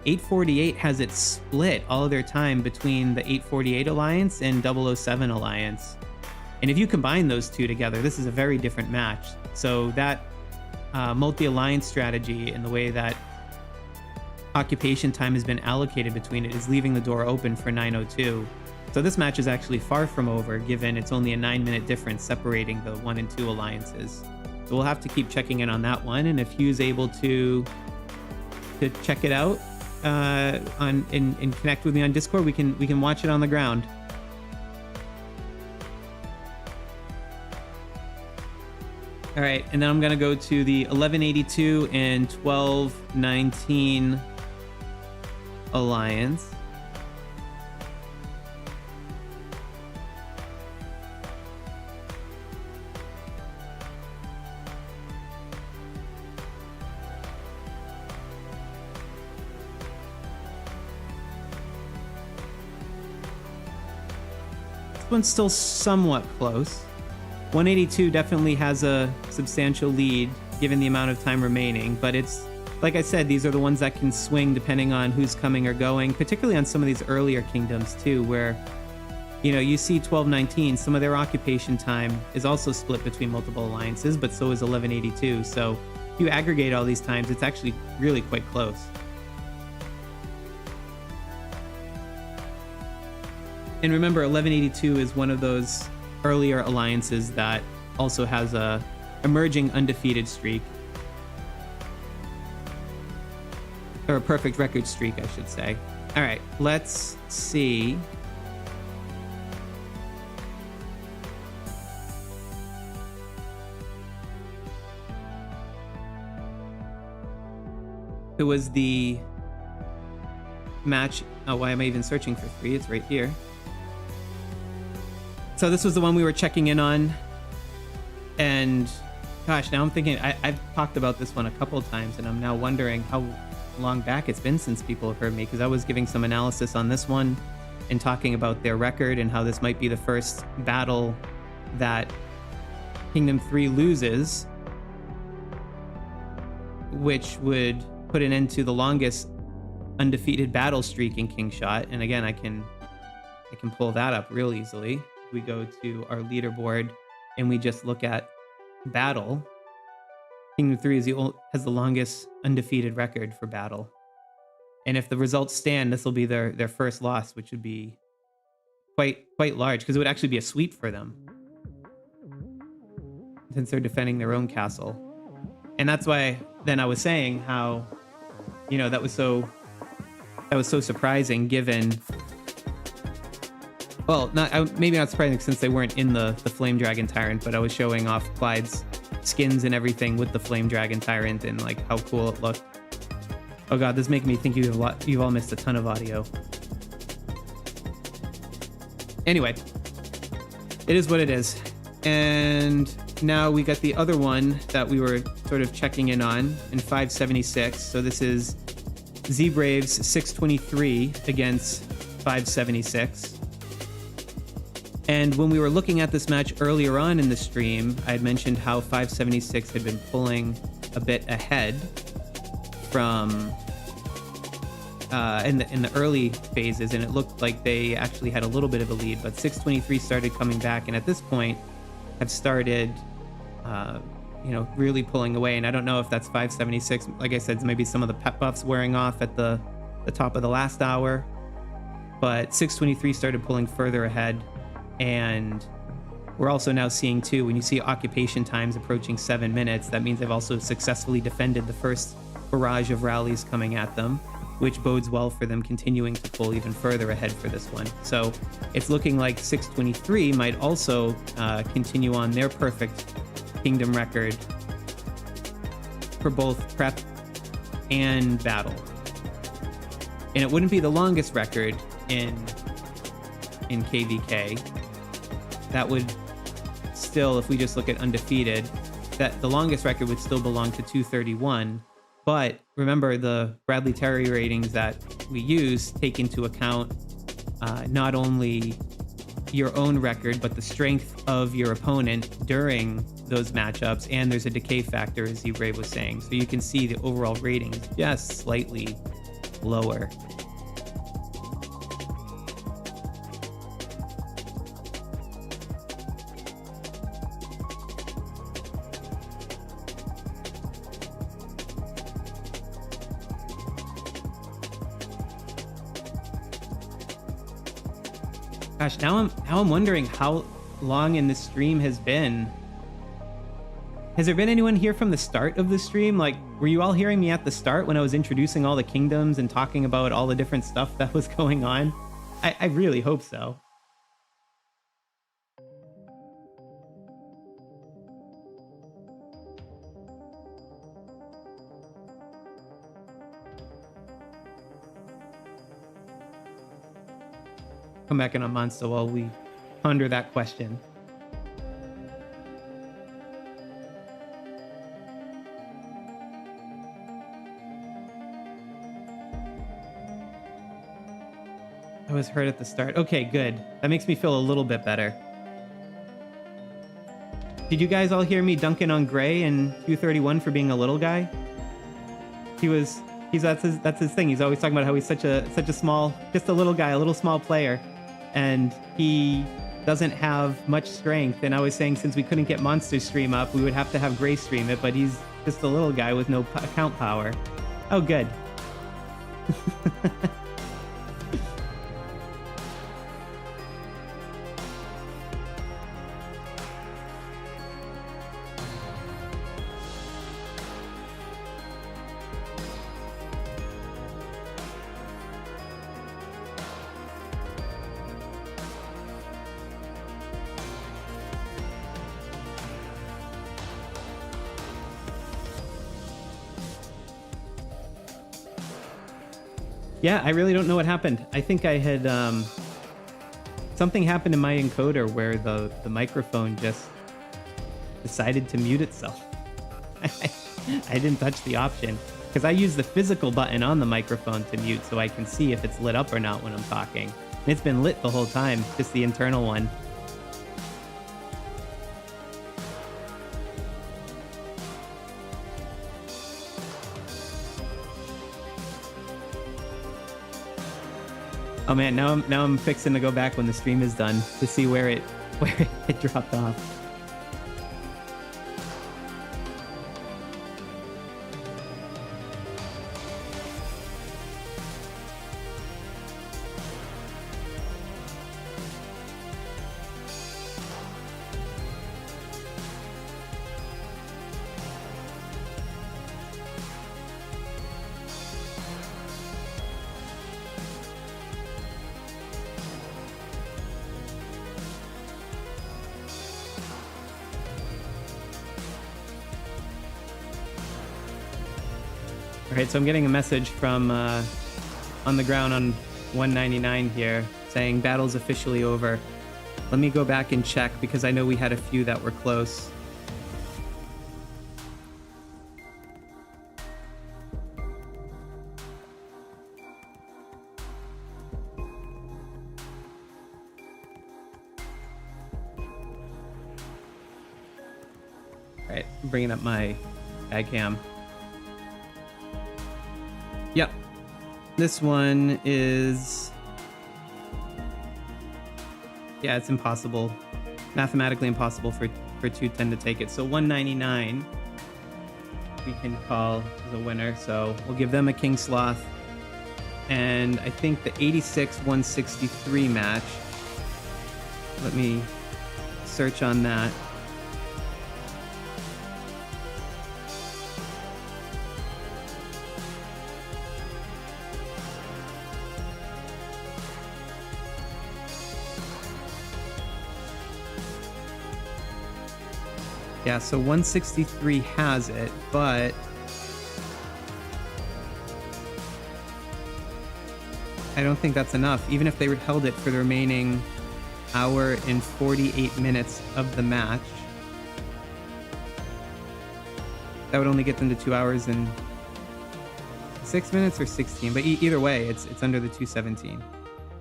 848 has it split all of their time between the 848 Alliance and 007 Alliance. And if you combine those two together, this is a very different match. So that multi-alliance strategy and the way that occupation time has been allocated between it is leaving the door open for 902. So this match is actually far from over, given it's only a 9-minute difference separating the 1 and 2 alliances. So we'll have to keep checking in on that one, and if Hugh's able to check it out and connect with me on Discord, we can watch it on the ground. All right, and then I'm gonna go to the 1182 and 1219 alliance. This one's still somewhat close. 182 definitely has a substantial lead given the amount of time remaining, but it's, like I said, these are the ones that can swing depending on who's coming or going, particularly on some of these earlier kingdoms too, where, you know, you see 1219, some of their occupation time is also split between multiple alliances, but so is 1182. So if you aggregate all these times, it's actually really quite close. And remember, 1182 is one of those earlier alliances that also has a emerging undefeated streak, or a perfect record streak, I should say. All right, let's see. It was the match. Oh, why am I even searching for 3? It's right here. So this was the one we were checking in on, and gosh, now I'm thinking, I've talked about this one a couple of times, and I'm now wondering how long back it's been since people have heard me, because I was giving some analysis on this one and talking about their record and how this might be the first battle that Kingdom 3 loses, which would put an end to the longest undefeated battle streak in Kingshot. And again, I can pull that up real easily. We go to our leaderboard and we just look at battle. Kingdom 3 has the longest undefeated record for battle. And if the results stand, this will be their first loss, which would be quite large, because it would actually be a sweep for them, since they're defending their own castle. And that's why then I was saying how, you know, that was so surprising, given, well, maybe not surprising since they weren't in the Flame Dragon Tyrant, but I was showing off Clyde's skins and everything with the Flame Dragon Tyrant and like how cool it looked. Oh god, this is making me think you've all missed a ton of audio. Anyway, it is what it is. And now we got the other one that we were sort of checking in on in 576. So this is Z-Braves 623 against 576. And when we were looking at this match earlier on in the stream, I had mentioned how 576 had been pulling a bit ahead from in the early phases, and it looked like they actually had a little bit of a lead, but 623 started coming back, and at this point have started really pulling away. And I don't know if that's 576, like I said, maybe some of the pep buffs wearing off at the top of the last hour, but 623 started pulling further ahead. And we're also now seeing too, when you see occupation times approaching 7 minutes, that means they've also successfully defended the first barrage of rallies coming at them. which bodes well for them continuing to pull even further ahead for this one. So it's looking like 623 might also continue on their perfect kingdom record for both prep and battle. And it wouldn't be the longest record in KvK. That would still, if we just look at undefeated, that the longest record would still belong to 231. But remember, the Bradley Terry ratings that we use take into account not only your own record, but the strength of your opponent during those matchups. And there's a decay factor, as Z-Ray was saying. So you can see the overall rating is just slightly lower. Gosh, now I'm wondering how long in this stream has been. Has there been anyone here from the start of the stream? Like, were you all hearing me at the start when I was introducing all the kingdoms and talking about all the different stuff that was going on? I really hope so. Come back in a monster while we ponder that question. I was hurt at the start. Okay, good. That makes me feel a little bit better. Did you guys all hear me dunking on Gray in 231 for being a little guy? That's his thing. He's always talking about how he's such a small, just a little guy, a little small player. And he doesn't have much strength. And I was saying, since we couldn't get Monster stream up, we would have to have Gray stream it, but he's just a little guy with no account power. Oh, good. Yeah, I really don't know what happened. I think I had something happened in my encoder where the microphone just decided to mute itself. I didn't touch the option because I use the physical button on the microphone to mute so I can see if it's lit up or not when I'm talking. And it's been lit the whole time, just the internal one. Oh man, now I'm fixing to go back when the stream is done to see where it dropped off. All right, so I'm getting a message from on the ground on 199 here saying battle's officially over. Let me go back and check because I know we had a few that were close. All right, I'm bringing up my bag cam. Yep. This one is... yeah, it's impossible. Mathematically impossible for 210 to take it. So 199 we can call as a winner. So we'll give them a King Sloth. And I think the 86-163 match. Let me search on that. Yeah, so 163 has it, but I don't think that's enough. Even if they held it for the remaining hour and 48 minutes of the match, that would only get them to 2 hours and 6 minutes or 16. But either way, it's under the 217.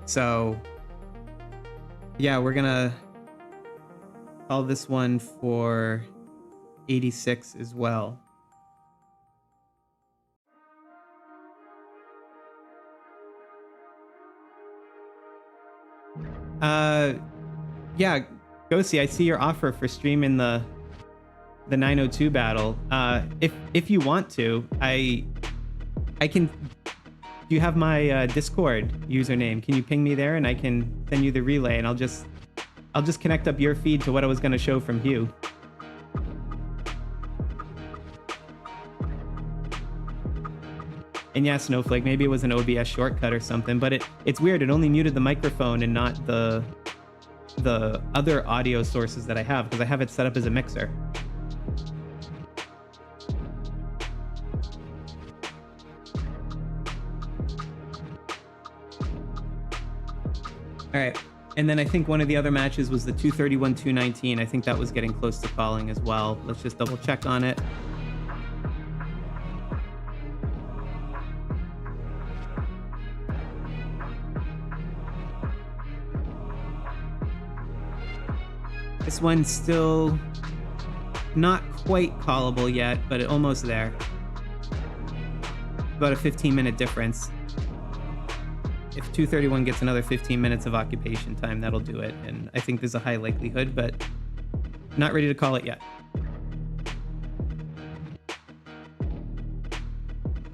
So yeah, we're gonna call this one for 86 as well. Yeah, Ghosty, I see your offer for streaming the 902 battle. If you want to, I can. Do you have my Discord username? Can you ping me there and I can send you the relay, and I'll just connect up your feed to what I was going to show from Hugh. And yeah, Snowflake, maybe it was an OBS shortcut or something, but it's weird. It only muted the microphone and not the other audio sources that I have, because I have it set up as a mixer. All right. And then I think one of the other matches was the 231-219. I think that was getting close to calling as well. Let's just double check on it. This one's still not quite callable yet, but almost there. About a 15-minute difference. If 231 gets another 15 minutes of occupation time, that'll do it. And I think there's a high likelihood, but not ready to call it yet.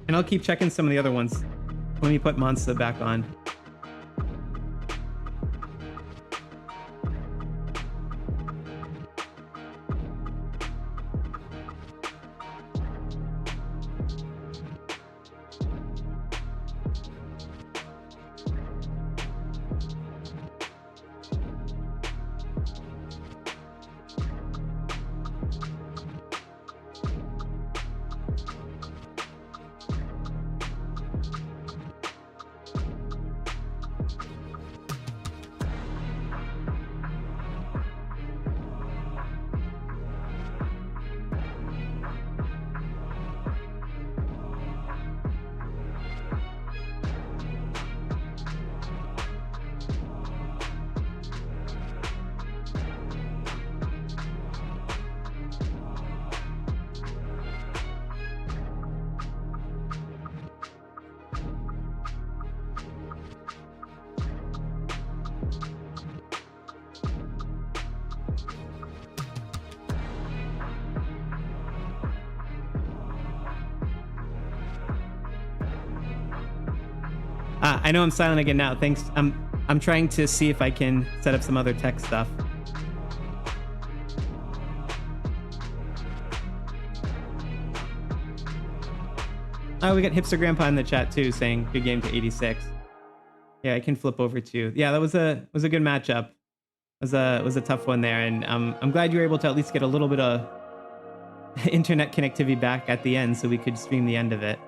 And I'll keep checking some of the other ones. Let me put Monza back on. I know I'm silent again now. Thanks. I'm trying to see if I can set up some other tech stuff. Oh, we got Hipster Grandpa in the chat too, saying good game to 86. Yeah, I can flip over to. Yeah, that was a good matchup. Was a tough one there, and I'm glad you were able to at least get a little bit of internet connectivity back at the end, so we could stream the end of it.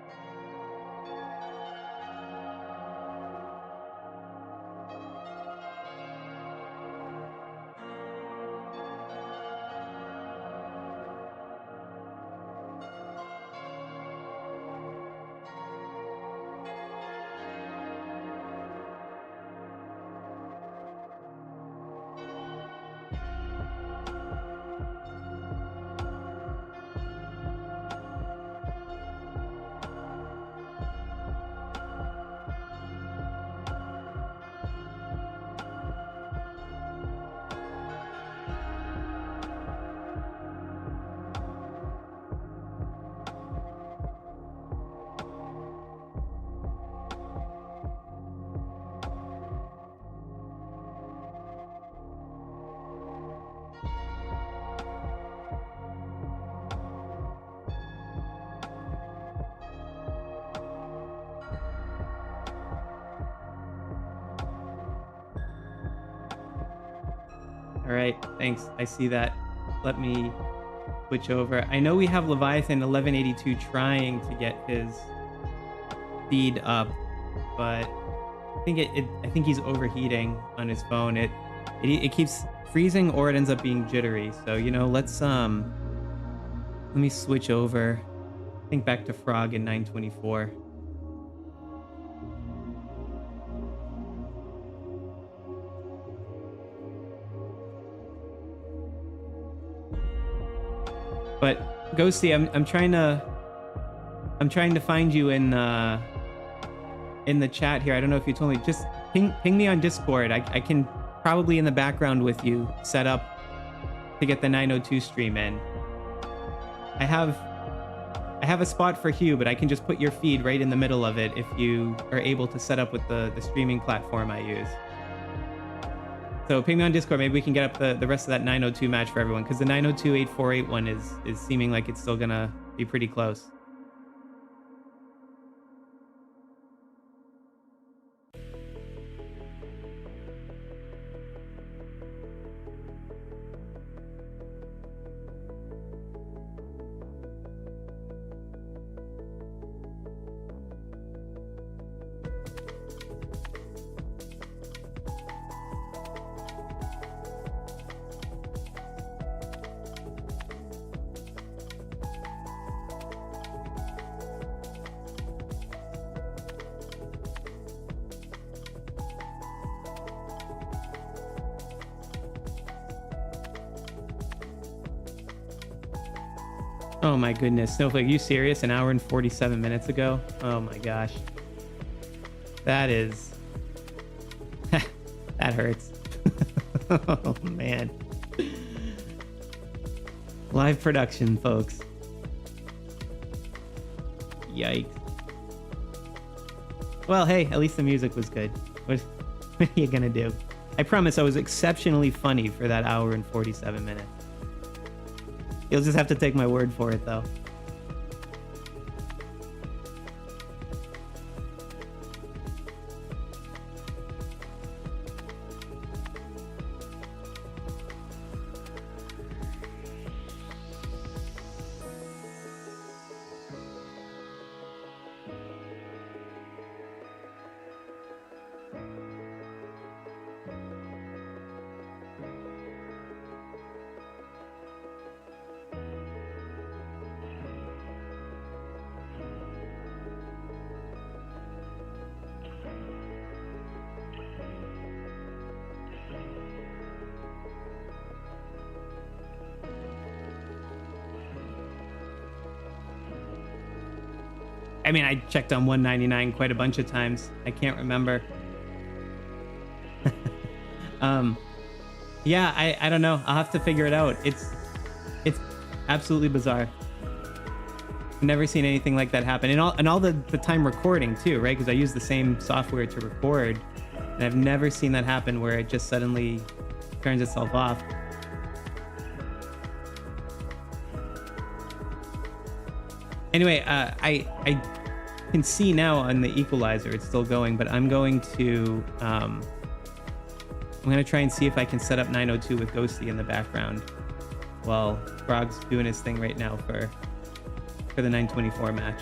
All right, thanks. I see that. Let me switch over. I know we have Leviathan 1182 trying to get his feed up, but I think he's overheating on his phone. It keeps freezing or it ends up being jittery. So, you know, let me switch over. I think back to Frog in 924. But Ghosty, I'm trying to find you in the chat here. I don't know if you told me. Just ping me on Discord. I can probably in the background with you set up to get the 902 stream in. I have a spot for Hugh, but I can just put your feed right in the middle of it if you are able to set up with the streaming platform I use. So ping me on Discord. Maybe we can get up the rest of that 902 match for everyone, because the 902-8481 one is seeming like it's still gonna be pretty close. Oh my goodness, Snowflake, are you serious? An hour and 47 minutes ago? Oh my gosh. That is... that hurts. Oh man. Live production, folks. Yikes. Well, hey, at least the music was good. What are you gonna do? I promise I was exceptionally funny for that hour and 47 minutes. You'll just have to take my word for it, though. I mean, I checked on 199 quite a bunch of times. I can't remember. Yeah, I don't know. I'll have to figure it out. It's absolutely bizarre. I've never seen anything like that happen. And all the time recording too, right? Because I use the same software to record, and I've never seen that happen where it just suddenly turns itself off. Anyway, I can see now on the equalizer it's still going, but I'm going to try and see if I can set up 902 with Ghosty in the background while Frog's doing his thing right now for the 924 match.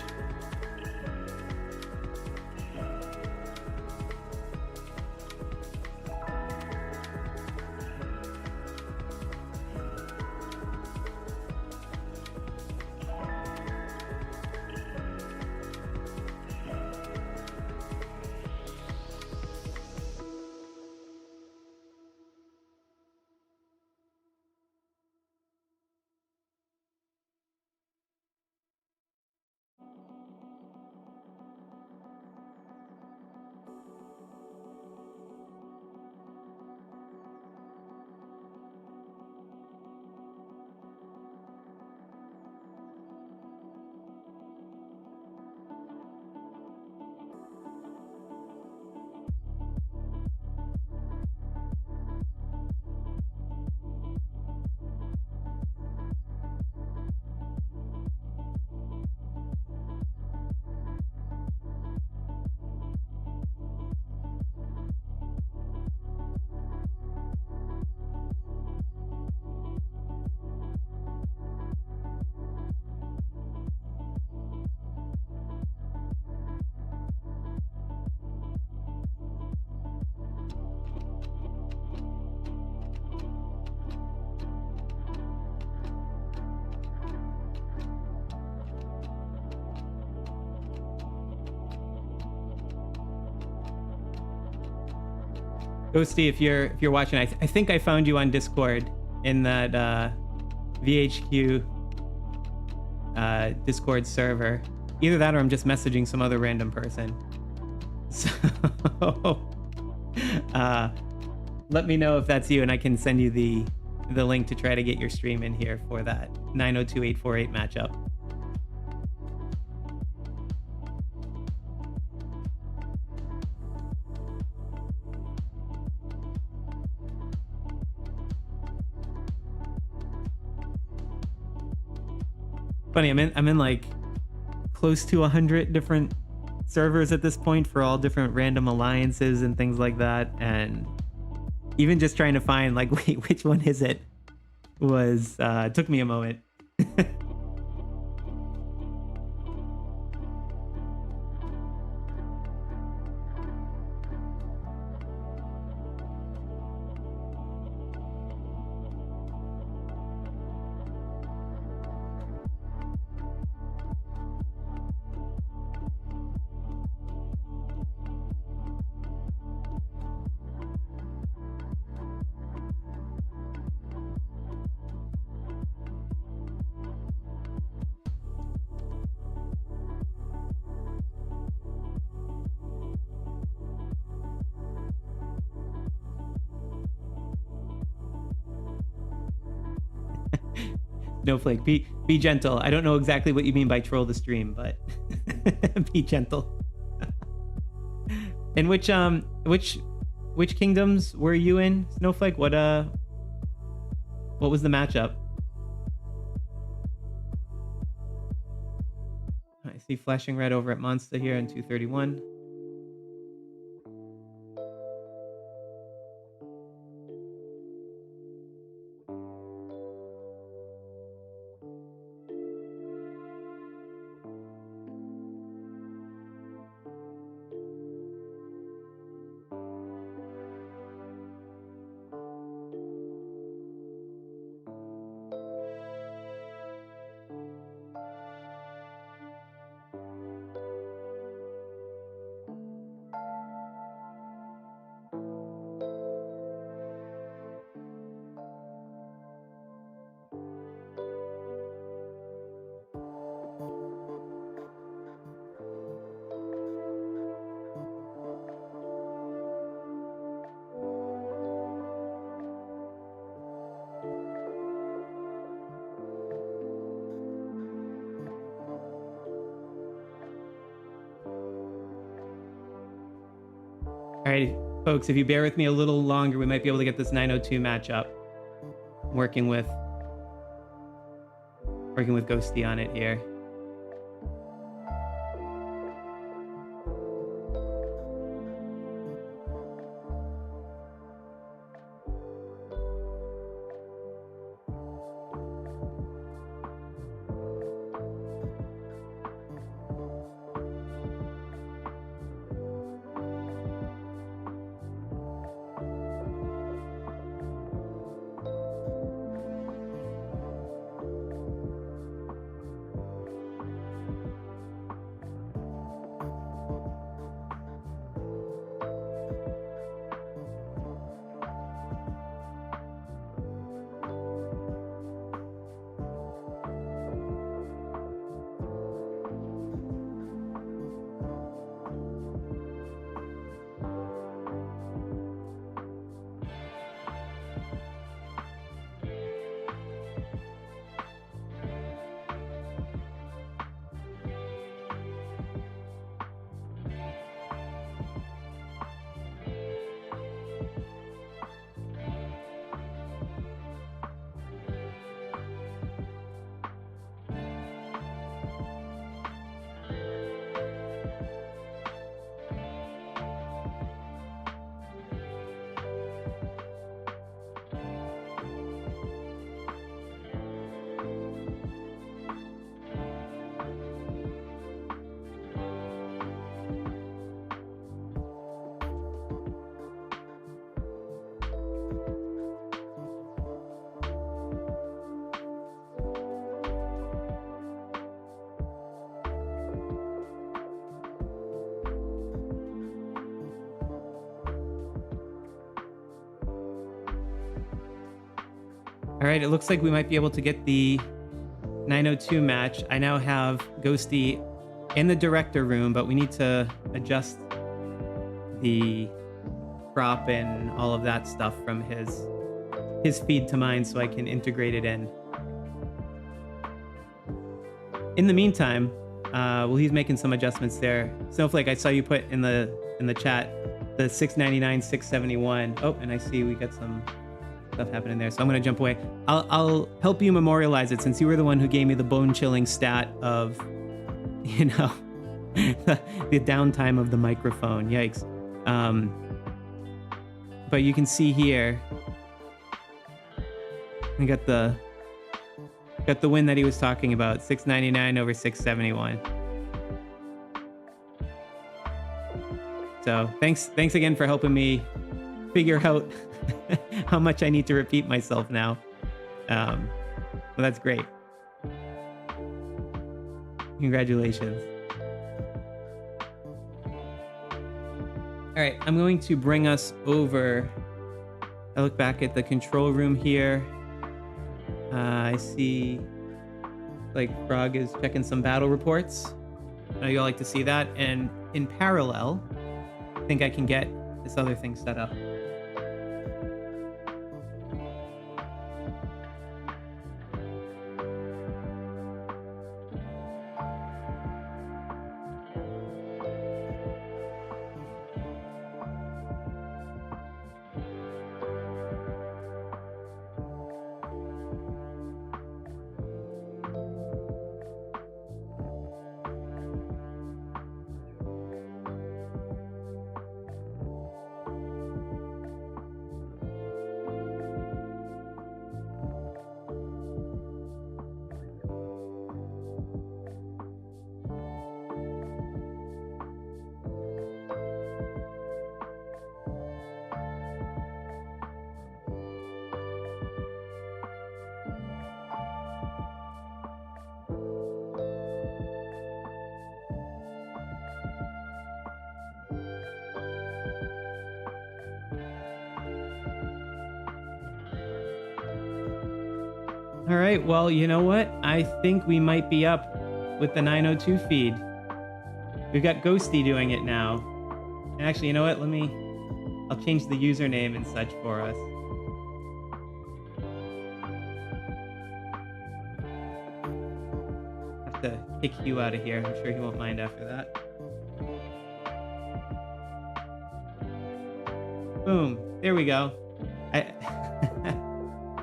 Ghosty, if you're watching, I think I found you on Discord in that VHQ Discord server. Either that or I'm just messaging some other random person. So let me know if that's you, and I can send you the link to try to get your stream in here for that 902-848 matchup. Funny, I'm in like close to 100 different servers at this point for all different random alliances and things like that, and even just trying to find like, wait, which one is it, was took me a moment. Snowflake, be gentle. I don't know exactly what you mean by troll the stream, but be gentle. And which kingdoms were you in, Snowflake? What was the matchup? I see flashing red over at Monster here in 231. All right, folks, if you bear with me a little longer, we might be able to get this 902 matchup. Working with Ghosty on it here. All right, it looks like we might be able to get the 902 match. I now have Ghosty in the director room, but we need to adjust the crop and all of that stuff from his feed to mine so I can integrate it in. In the meantime, well, he's making some adjustments there. Snowflake, I saw you put in the chat the 699, 671. Oh, and I see we got some stuff happening there, so I'm gonna jump away. I'll help you memorialize it since you were the one who gave me the bone-chilling stat of, you know, the downtime of the microphone. Yikes. But you can see here, we got the win that he was talking about, 699 over 671. So thanks again for helping me figure out how much I need to repeat myself now. Well, that's great. Congratulations. All right, I'm going to bring us over. I look back at the control room here. I see like Frog is checking some battle reports. I know you all like to see that. And in parallel, I think I can get this other thing set up. All right, well, you know what? I think we might be up with the 902 feed. We've got Ghosty doing it now. And actually, you know what? I'll change the username and such for us. Have to kick you out of here. I'm sure he won't mind after that. Boom. There we go.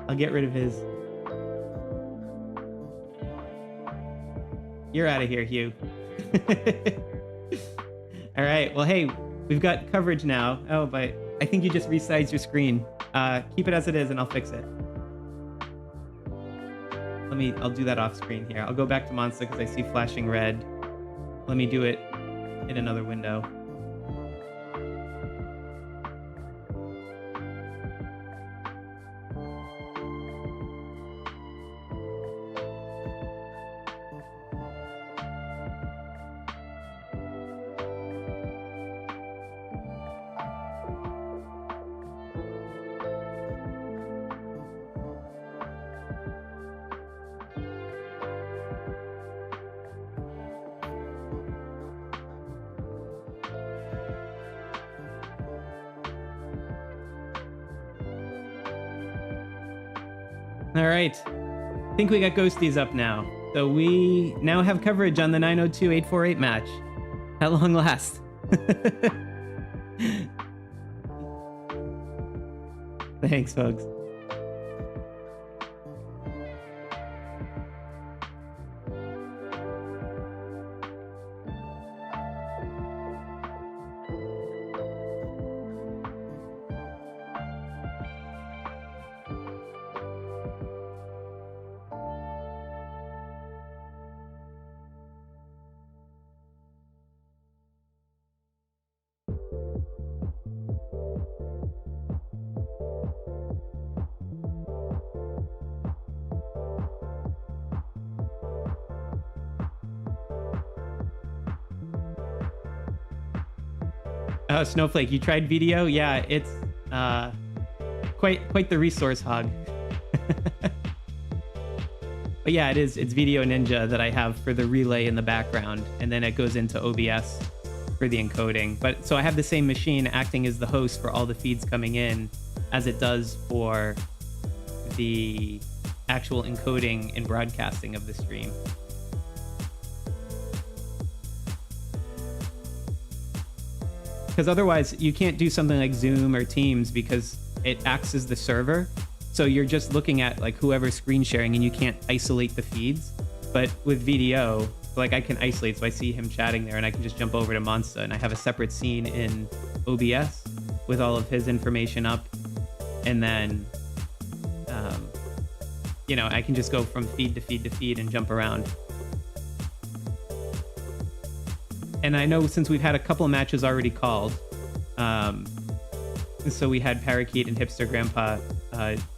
I'll get rid of his. You're out of here, Hugh. All right. Well, hey, we've got coverage now. Oh, but I think you just resized your screen. Keep it as it is, and I'll fix it. I'll do that off screen here. I'll go back to Monster because I see flashing red. Let me do it in another window. All right, I think we got Ghosties up now. So we now have coverage on the 902-848 match. At long last. Thanks, folks. Oh, Snowflake, you tried video? Yeah, it's quite the resource hog. But yeah, it's Video Ninja that I have for the relay in the background, and then it goes into OBS for the encoding. But so I have the same machine acting as the host for all the feeds coming in as it does for the actual encoding and broadcasting of the stream. Because otherwise you can't do something like Zoom or Teams because it acts as the server. So you're just looking at like whoever's screen sharing and you can't isolate the feeds. But with VDO, like I can isolate, so I see him chatting there and I can just jump over to Monsta and I have a separate scene in OBS with all of his information up. And then, I can just go from feed to feed to feed and jump around. And I know since we've had a couple of matches already called, so we had Parakeet and Hipster Grandpa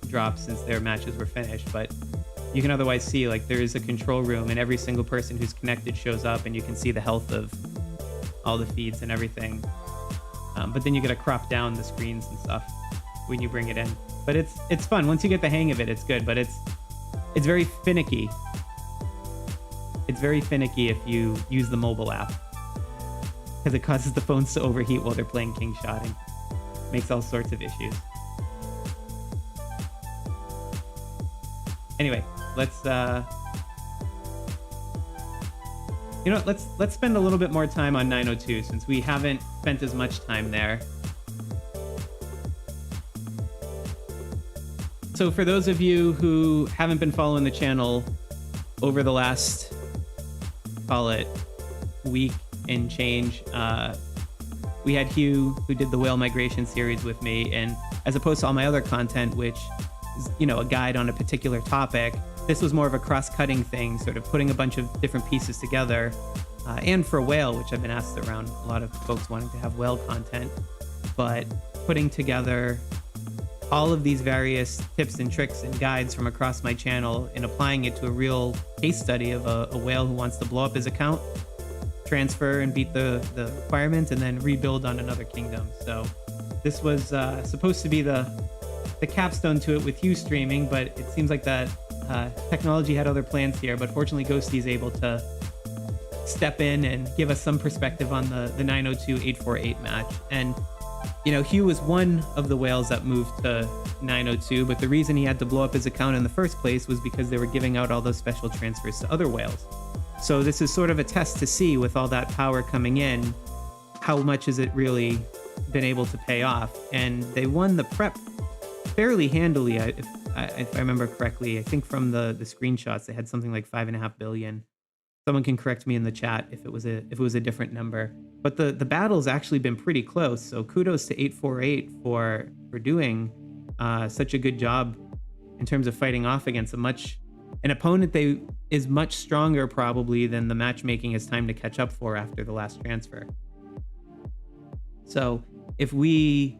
drop since their matches were finished, but you can otherwise see like there is a control room and every single person who's connected shows up and you can see the health of all the feeds and everything. But then you got to crop down the screens and stuff when you bring it in. But it's fun. Once you get the hang of it, it's good, but it's very finicky. It's very finicky if you use the mobile app, because it causes the phones to overheat while they're playing Kingshotting. Makes all sorts of issues. Anyway, let's let's spend a little bit more time on 902 since we haven't spent as much time there. So for those of you who haven't been following the channel over the last, call it, week and change, we had Hugh who did the whale migration series with me, and as opposed to all my other content, which is, a guide on a particular topic, this was more of a cross-cutting thing, sort of putting a bunch of different pieces together. And for whale, which I've been asked around, a lot of folks wanting to have whale content, but putting together all of these various tips and tricks and guides from across my channel and applying it to a real case study of a whale who wants to blow up his account, transfer and beat the requirements, and then rebuild on another kingdom. So this was supposed to be the capstone to it with Hugh streaming, but it seems like that technology had other plans here. But fortunately, Ghosty is able to step in and give us some perspective on the 902-848 match. And Hugh was one of the whales that moved to 902, but the reason he had to blow up his account in the first place was because they were giving out all those special transfers to other whales. So this is sort of a test to see, with all that power coming in, how much has it really been able to pay off. And they won the prep fairly handily, if I remember correctly. I think from the screenshots, they had something like 5.5 billion. Someone can correct me in the chat if it was a different number. But the battle's actually been pretty close. So kudos to 848 for doing such a good job in terms of fighting off against an opponent that is much stronger probably than the matchmaking has time to catch up for after the last transfer. So if we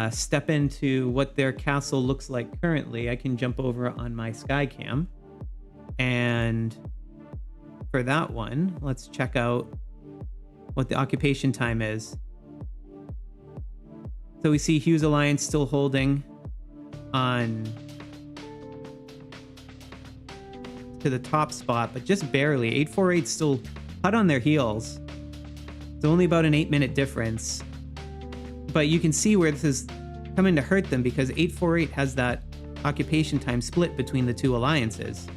step into what their castle looks like currently, I can jump over on my Skycam, and for that one, let's check out what the occupation time is. So we see Hugh's Alliance still holding on to the top spot, but just barely. 848 still hot on their heels. It's only about an 8-minute difference, but you can see where this is coming to hurt them, because 848 has that occupation time split between the two alliances.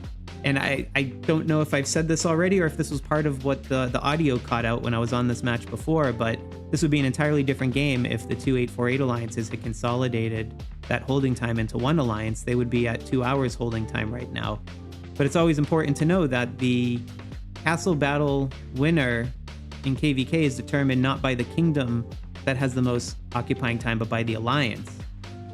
And I don't know if I've said this already or if this was part of what the audio caught out when I was on this match before, but this would be an entirely different game if the two 848 alliances had consolidated that holding time into one alliance. They would be at 2 hours holding time right now. But it's always important to know that the castle battle winner in KvK is determined not by the kingdom that has the most occupying time, but by the alliance.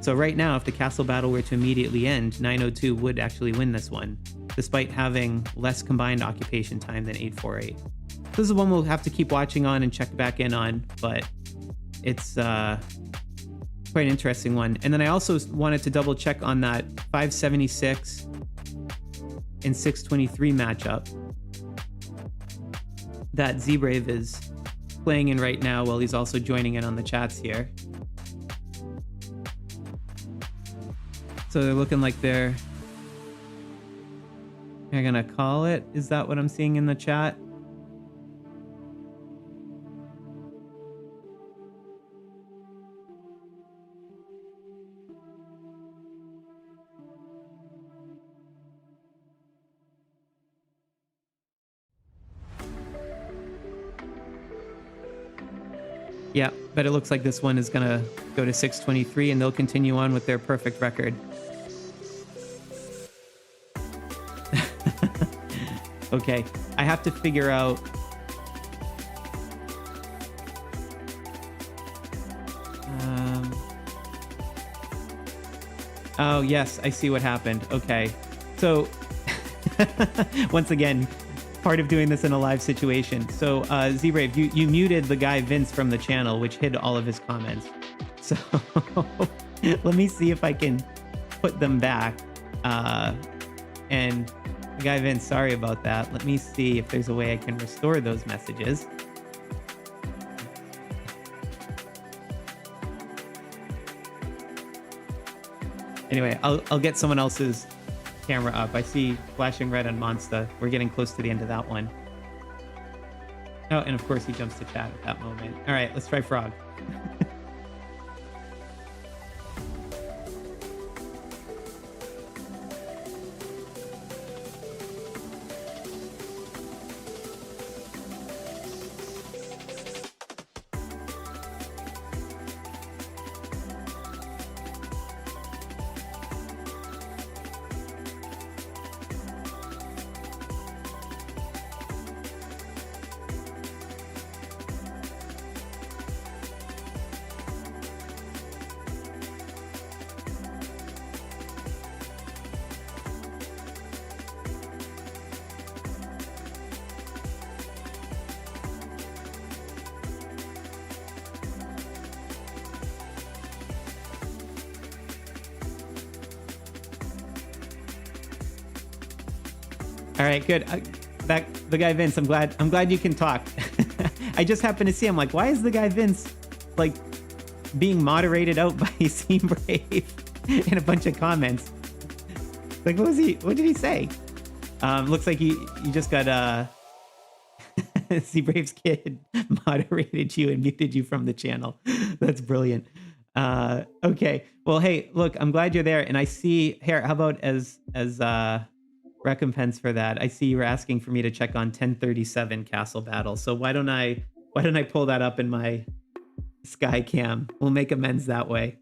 So right now, if the castle battle were to immediately end, 902 would actually win this one, despite having less combined occupation time than 848. This is one we'll have to keep watching on and check back in on, but it's quite an interesting one. And then I also wanted to double check on that 576 and 623 matchup that Zbrave is playing in right now, while he's also joining in on the chats here. So So they're looking like they're gonna call it. Is that what I'm seeing in the chat? Yeah, but it looks like this one is gonna go to 623 and they'll continue on with their perfect record. Okay, I have to figure out. Oh, yes, I see what happened. Okay. So, once again, part of doing this in a live situation. So, Z-Brave, you muted the guy Vince from the channel, which hid all of his comments. So, let me see if I can put them back. And the guy Vince, sorry about that. Let me see if there's a way I can restore those messages. Anyway, I'll get someone else's camera up. I see flashing red on Monster. We're getting close to the end of that one. Oh, and of course he jumps to chat at that moment. All right, let's try Frog. All right, good. The guy Vince. I'm glad you can talk. I just happened to see. I'm like, why is the guy Vince like being moderated out by Seem Brave in a bunch of comments? Like, what did he say? Looks like you just got Seem Brave's kid moderated you and muted you from the channel. That's brilliant. Okay. Well, hey, look, I'm glad you're there, and I see here. How about as recompense for that, I see you were asking for me to check on 1037 Castle Battle. So why don't I pull that up in my Sky Cam? We'll make amends that way.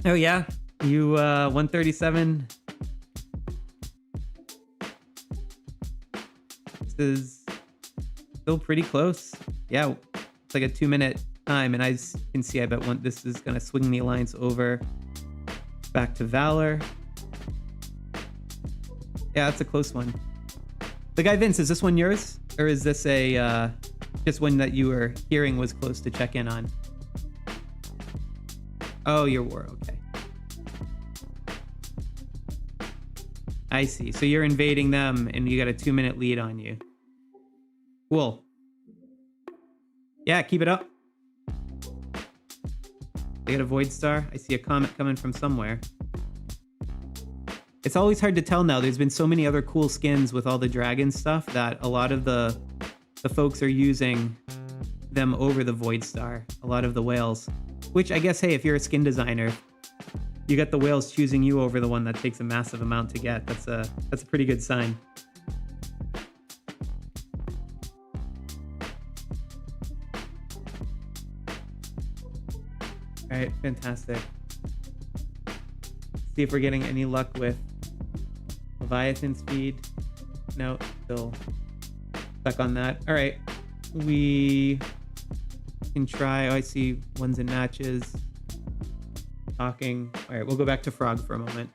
Oh yeah, you 137. This is still pretty close. Yeah, it's like a 2-minute time, and I can see. I bet this is gonna swing the alliance over back to Valor. Yeah, that's a close one. The guy Vince, is this one yours, or is this a just one that you were hearing was close to check in on? Oh, your war. Okay. I see. So you're invading them, and you got a 2-minute lead on you. Cool. Yeah, keep it up. They got a Void Star. I see a comment coming from somewhere. It's always hard to tell now. There's been so many other cool skins with all the dragon stuff that a lot of the folks are using them over the Void Star. A lot of the whales. Which I guess, hey, if you're a skin designer, you got the whales choosing you over the one that takes a massive amount to get. That's a pretty good sign. All right, fantastic. See if we're getting any luck with Leviathan speed. No, still stuck on that. All right, we can try. Oh, I see ones in matches. Talking. All right, we'll go back to Frog for a moment.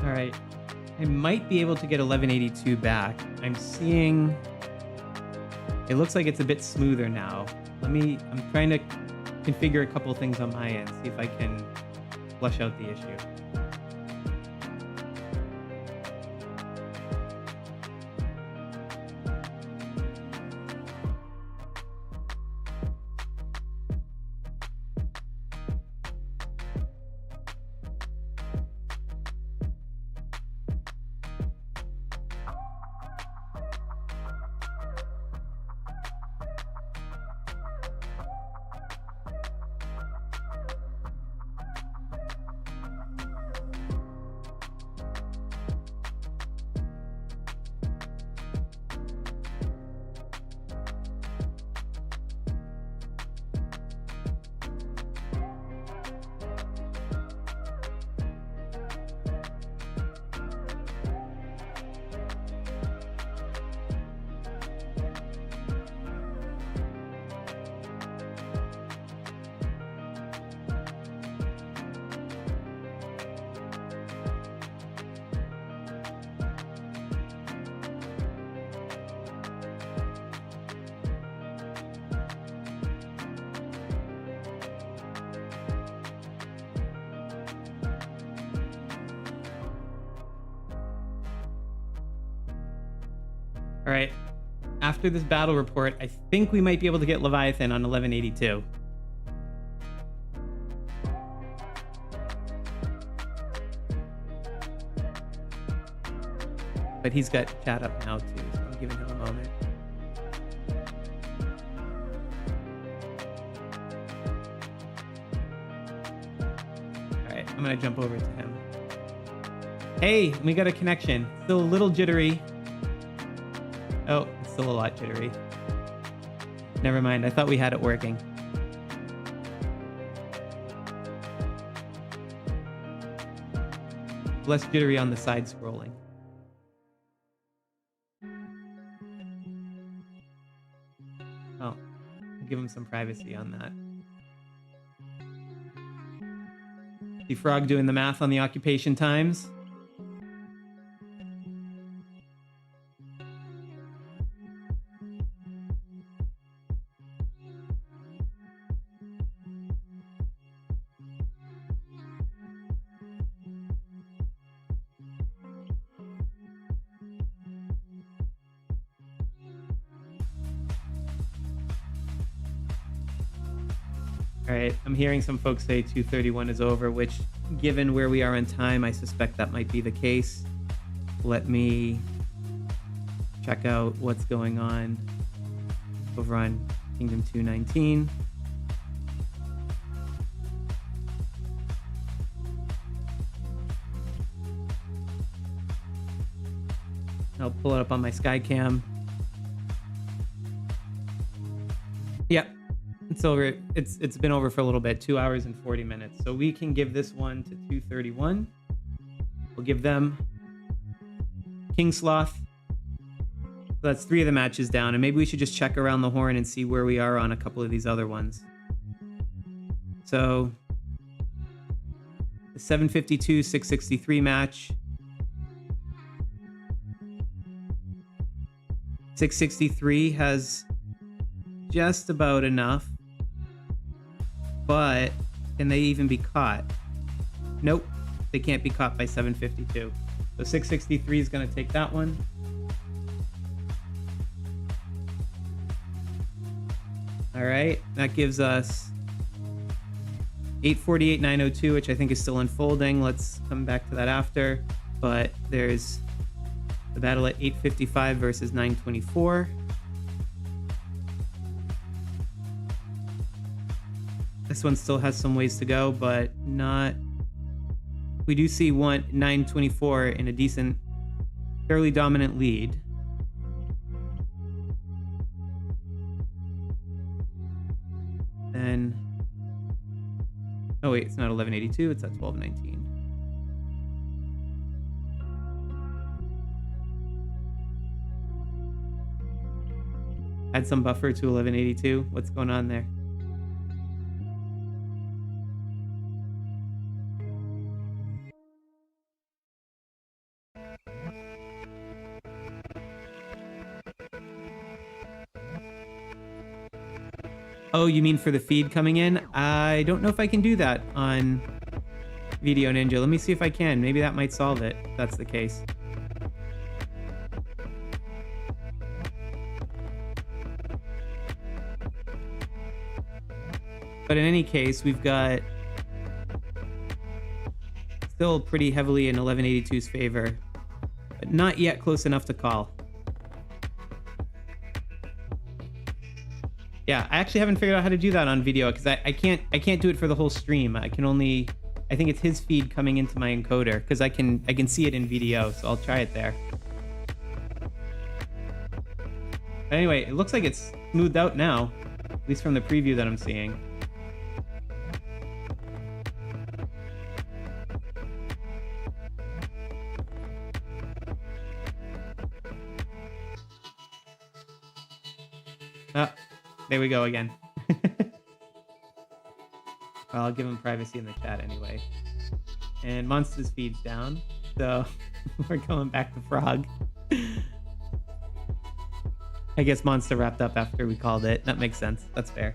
All right. I might be able to get 1182 back. I'm seeing it looks like it's a bit smoother now. I'm trying to configure a couple of things on my end, see if I can flush out the issue. All right. After this battle report, I think we might be able to get Leviathan on 1182. But he's got chat up now too, so I'm giving him a moment. All right, I'm gonna jump over to him. Hey, we got a connection. Still a little jittery. Oh, it's still a lot jittery. Never mind, I thought we had it working. Less jittery on the side scrolling. Oh, I'll give him some privacy on that. See Frog doing the math on the occupation times. All right, I'm hearing some folks say 231 is over, which, given where we are on time, I suspect that might be the case. Let me check out what's going on over on Kingdom 219. I'll pull it up on my Skycam. Yep. It's over. It's been over for a little bit, 2 hours and 40 minutes. So we can give this one to 231. We'll give them King Sloth. So that's 3 of the matches down, and maybe we should just check around the horn and see where we are on a couple of these other ones. So the 752, 663 match. 663 has just about enough. But can they even be caught? Nope, they can't be caught by 752. So 663 is going to take that one. All right, that gives us 848, 902, which I think is still unfolding. Let's come back to that after. But there's the battle at 855 versus 924. This one still has some ways to go, but not... We do see 924 in a decent, fairly dominant lead. Then... Oh wait, it's not 1182, it's at 1219. Add some buffer to 1182. What's going on there? Oh, you mean for the feed coming in? I don't know if I can do that on Video Ninja. Let me see if I can. Maybe that might solve it, if that's the case. But in any case, we've got still pretty heavily in 1182's favor, but not yet close enough to call. Yeah, I actually haven't figured out how to do that on video because I can't do it for the whole stream. I can only, I think it's his feed coming into my encoder because I can see it in video, so I'll try it there. But anyway, it looks like it's smoothed out now, at least from the preview that I'm seeing. Ah, there we go again. Well, I'll give him privacy in the chat anyway. And Monster's feed's down, so we're going back to Frog. I guess Monster wrapped up after we called it. That makes sense. That's fair.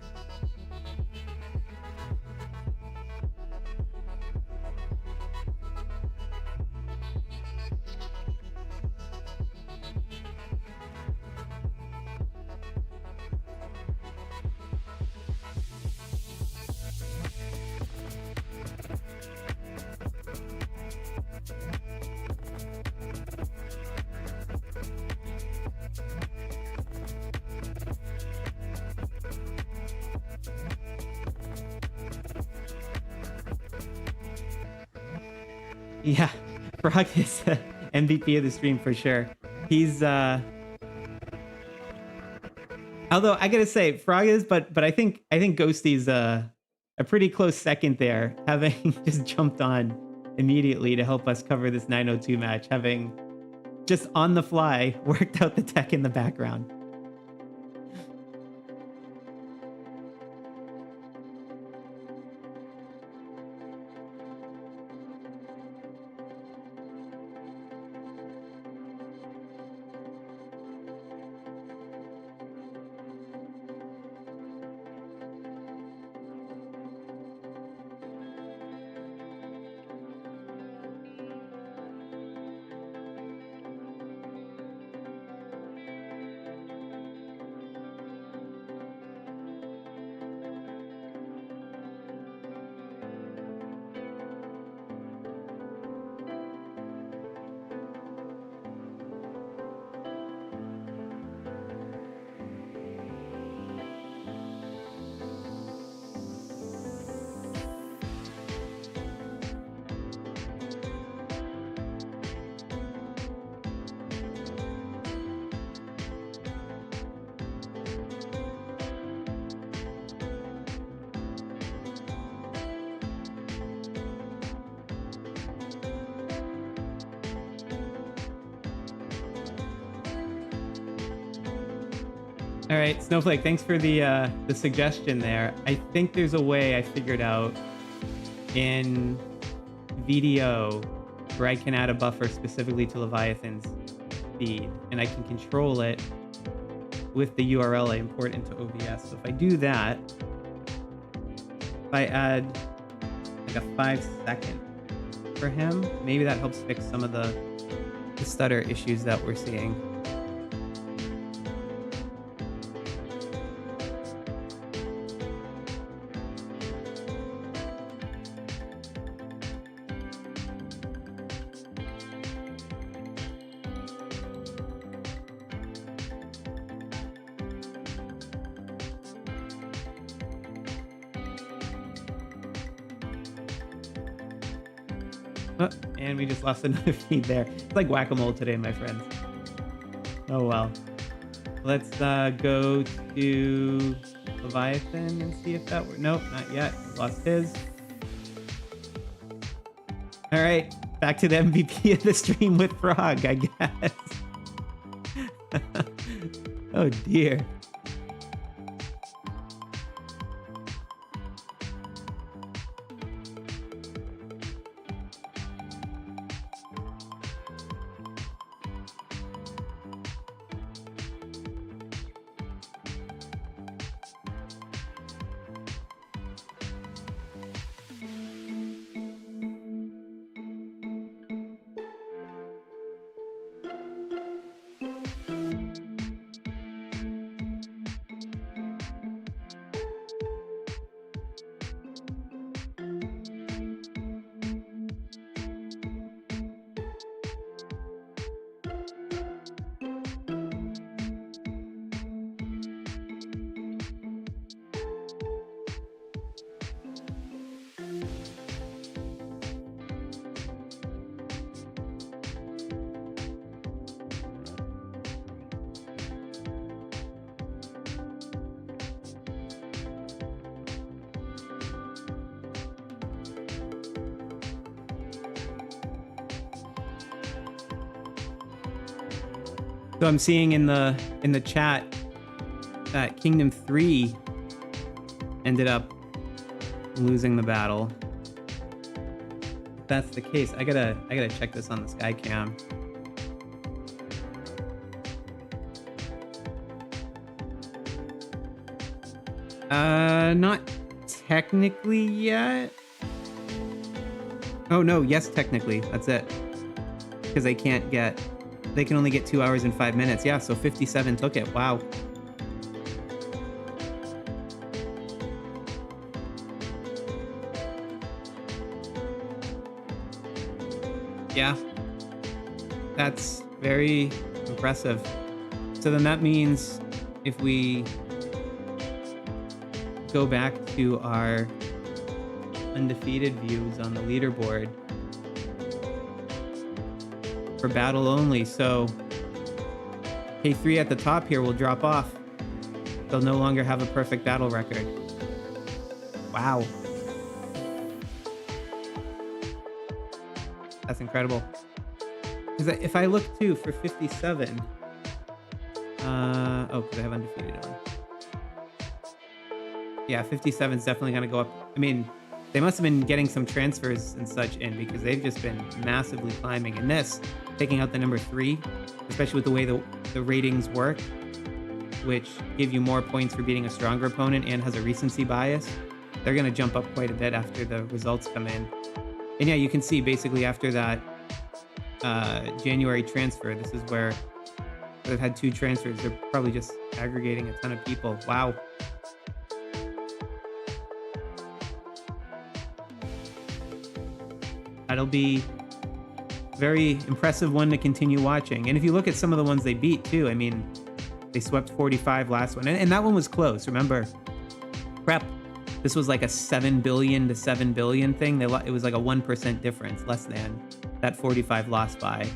Yeah, Frog is MVP of the stream for sure. He's although I gotta say Frog is, but I think Ghosty's a pretty close second there, having just jumped on immediately to help us cover this 902 match, having just on the fly worked out the tech in the background. All right, Snowflake, thanks for the suggestion there. I think there's a way I figured out in VDO where I can add a buffer specifically to Leviathan's feed, and I can control it with the URL I import into OBS. So if I do that, if I add like a 5-second for him, maybe that helps fix some of the stutter issues that we're seeing. And we just lost another feed there. It's like whack-a-mole today, my friends. Oh well. Let's go to Leviathan and see if that works. Nope, not yet. Lost his. All right, back to the MVP of the stream with Frog, I guess. Oh dear. So I'm seeing in the chat that Kingdom 3 ended up losing the battle. If that's the case, I gotta check this on the sky cam. Not technically yet. Oh no, yes, technically. That's it. Because they can only get 2 hours and 5 minutes. Yeah, so 57 took it. Wow. Yeah. That's very impressive. So then that means if we go back to our undefeated views on the leaderboard for battle only, so K3 at the top here will drop off. They'll no longer have a perfect battle record. Wow. That's incredible. Because if I look too for 57, because I have undefeated on. Yeah, 57 is definitely going to go up. I mean, they must have been getting some transfers and such in because they've just been massively climbing. And this, taking out the number 3, especially with the way the ratings work, which give you more points for beating a stronger opponent and has a recency bias, they're going to jump up quite a bit after the results come in. And yeah, you can see basically after that January transfer, this is where they've had 2 transfers. They're probably just aggregating a ton of people. Wow. That'll be a very impressive one to continue watching. And if you look at some of the ones they beat too, I mean, they swept 45 last one. And that one was close. Remember, Prep, this was like a 7 billion to 7 billion thing. It was like a 1% difference, less than that 45 lost by.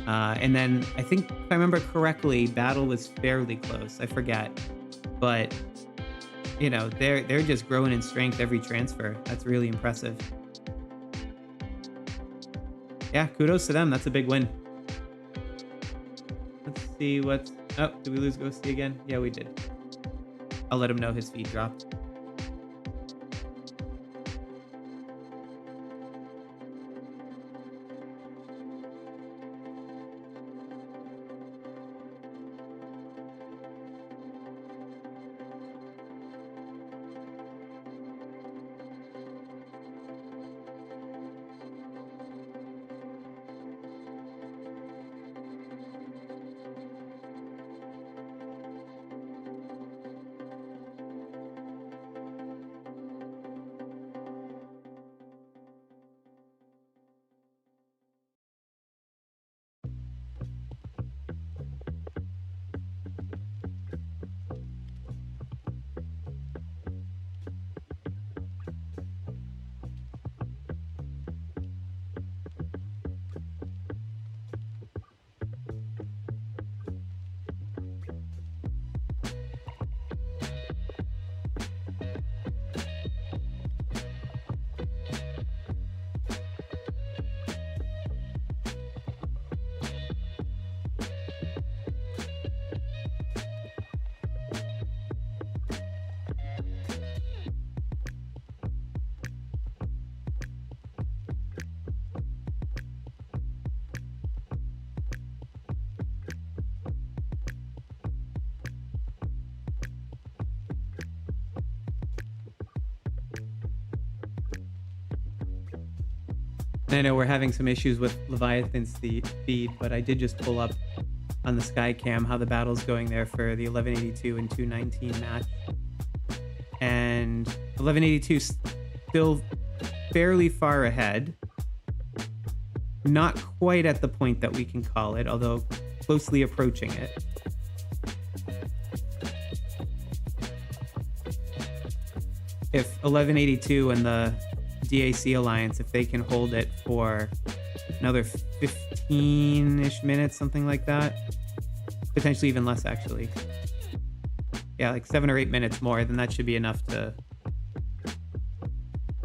And then I think, if I remember correctly, Battle was fairly close. I forget. But, you know, they're just growing in strength every transfer. That's really impressive. Yeah, kudos to them. That's a big win. Let's see what's... Oh, did we lose Ghosty again? Yeah, we did. I'll let him know his feed dropped. I know we're having some issues with Leviathan's feed, but I did just pull up on the Skycam how the battle's going there for the 1182 and 219 match. And 1182 still fairly far ahead. Not quite at the point that we can call it, although closely approaching it. If 1182 and the DAC Alliance, if they can hold it for another 15-ish minutes, something like that. Potentially even less, actually. Yeah, like 7 or 8 minutes more, then that should be enough to...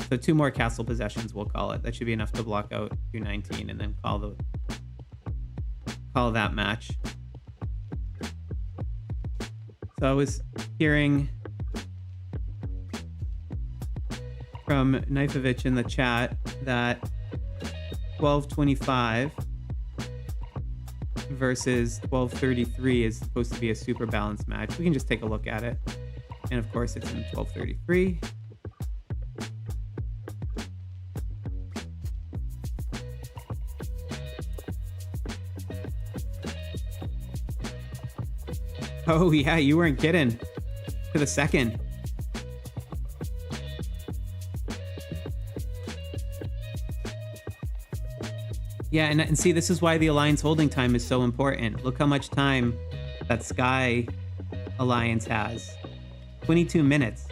So 2 more castle possessions, we'll call it. That should be enough to block out 219 and then call that match. So I was hearing from Knifovich in the chat that 1225 versus 1233 is supposed to be a super balanced match. We can just take a look at it. And of course, it's in 1233. Oh, yeah, you weren't kidding. To the second. Yeah, and see, this is why the Alliance holding time is so important. Look how much time that Sky Alliance has. 22 minutes.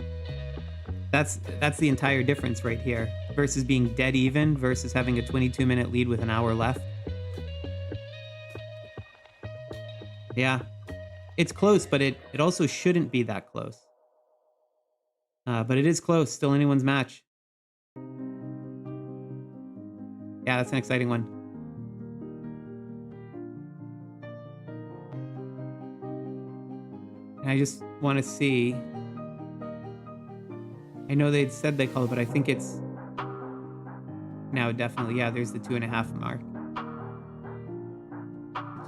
That's the entire difference right here. Versus being dead even, versus having a 22-minute lead with an hour left. Yeah. It's close, but it also shouldn't be that close. But it is close. Still anyone's match. Yeah, that's an exciting one. And I just want to see. I know they'd said they called it, but I think it's now definitely. Yeah, there's the 2.5 mark.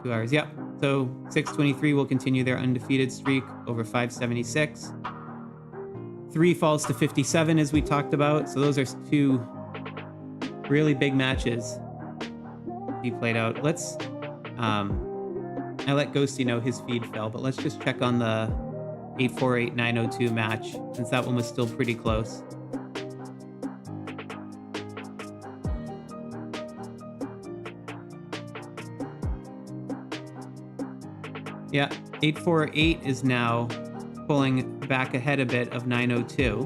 2 hours. Yep. So 623 will continue their undefeated streak over 576. 3 falls to 57, as we talked about. So those are 2 really big matches he played out. Let's I let Ghosty know his feed fell, but let's just check on the 848-902 match, since that one was still pretty close. Yeah, 848 is now pulling back ahead a bit of 902.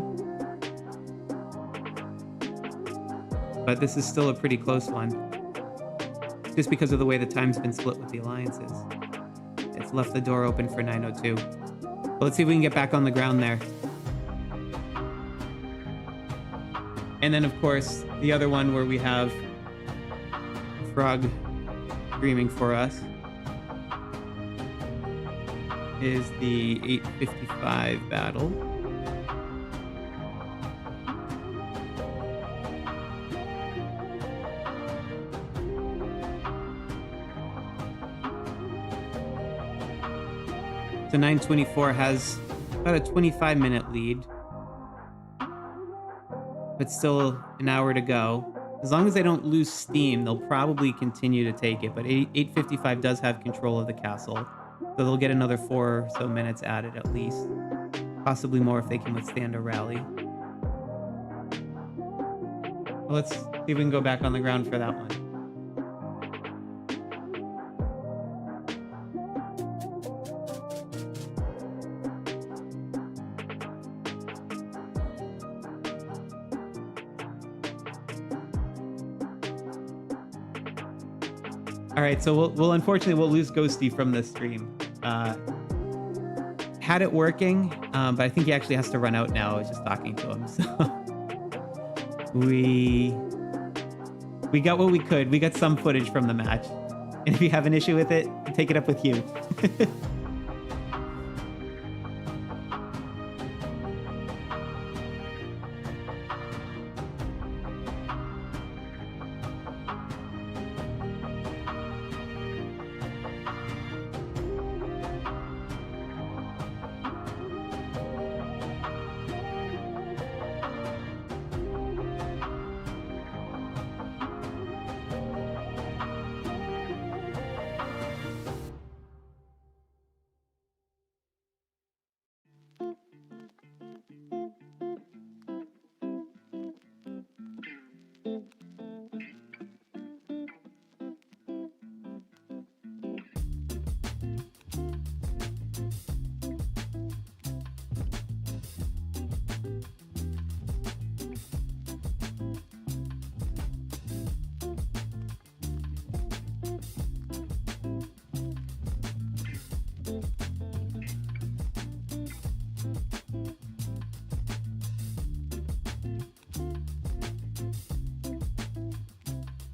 But this is still a pretty close one. Just because of the way the time's been split with the alliances. It's left the door open for 902. But let's see if we can get back on the ground there. And then, of course, the other one where we have Frog streaming for us is the 855 battle. So 924 has about a 25-minute lead, but still an hour to go. As long as they don't lose steam, they'll probably continue to take it, but 855 does have control of the castle. So they'll get another 4 or so minutes added at least. Possibly more if they can withstand a rally. Well, let's see if we can go back on the ground for that one. All right, so we'll unfortunately we'll lose Ghosty from this stream. Had it working, but I think he actually has to run out now. I was just talking to him, so we got what we could. We got some footage from the match, and if you have an issue with it, take it up with you.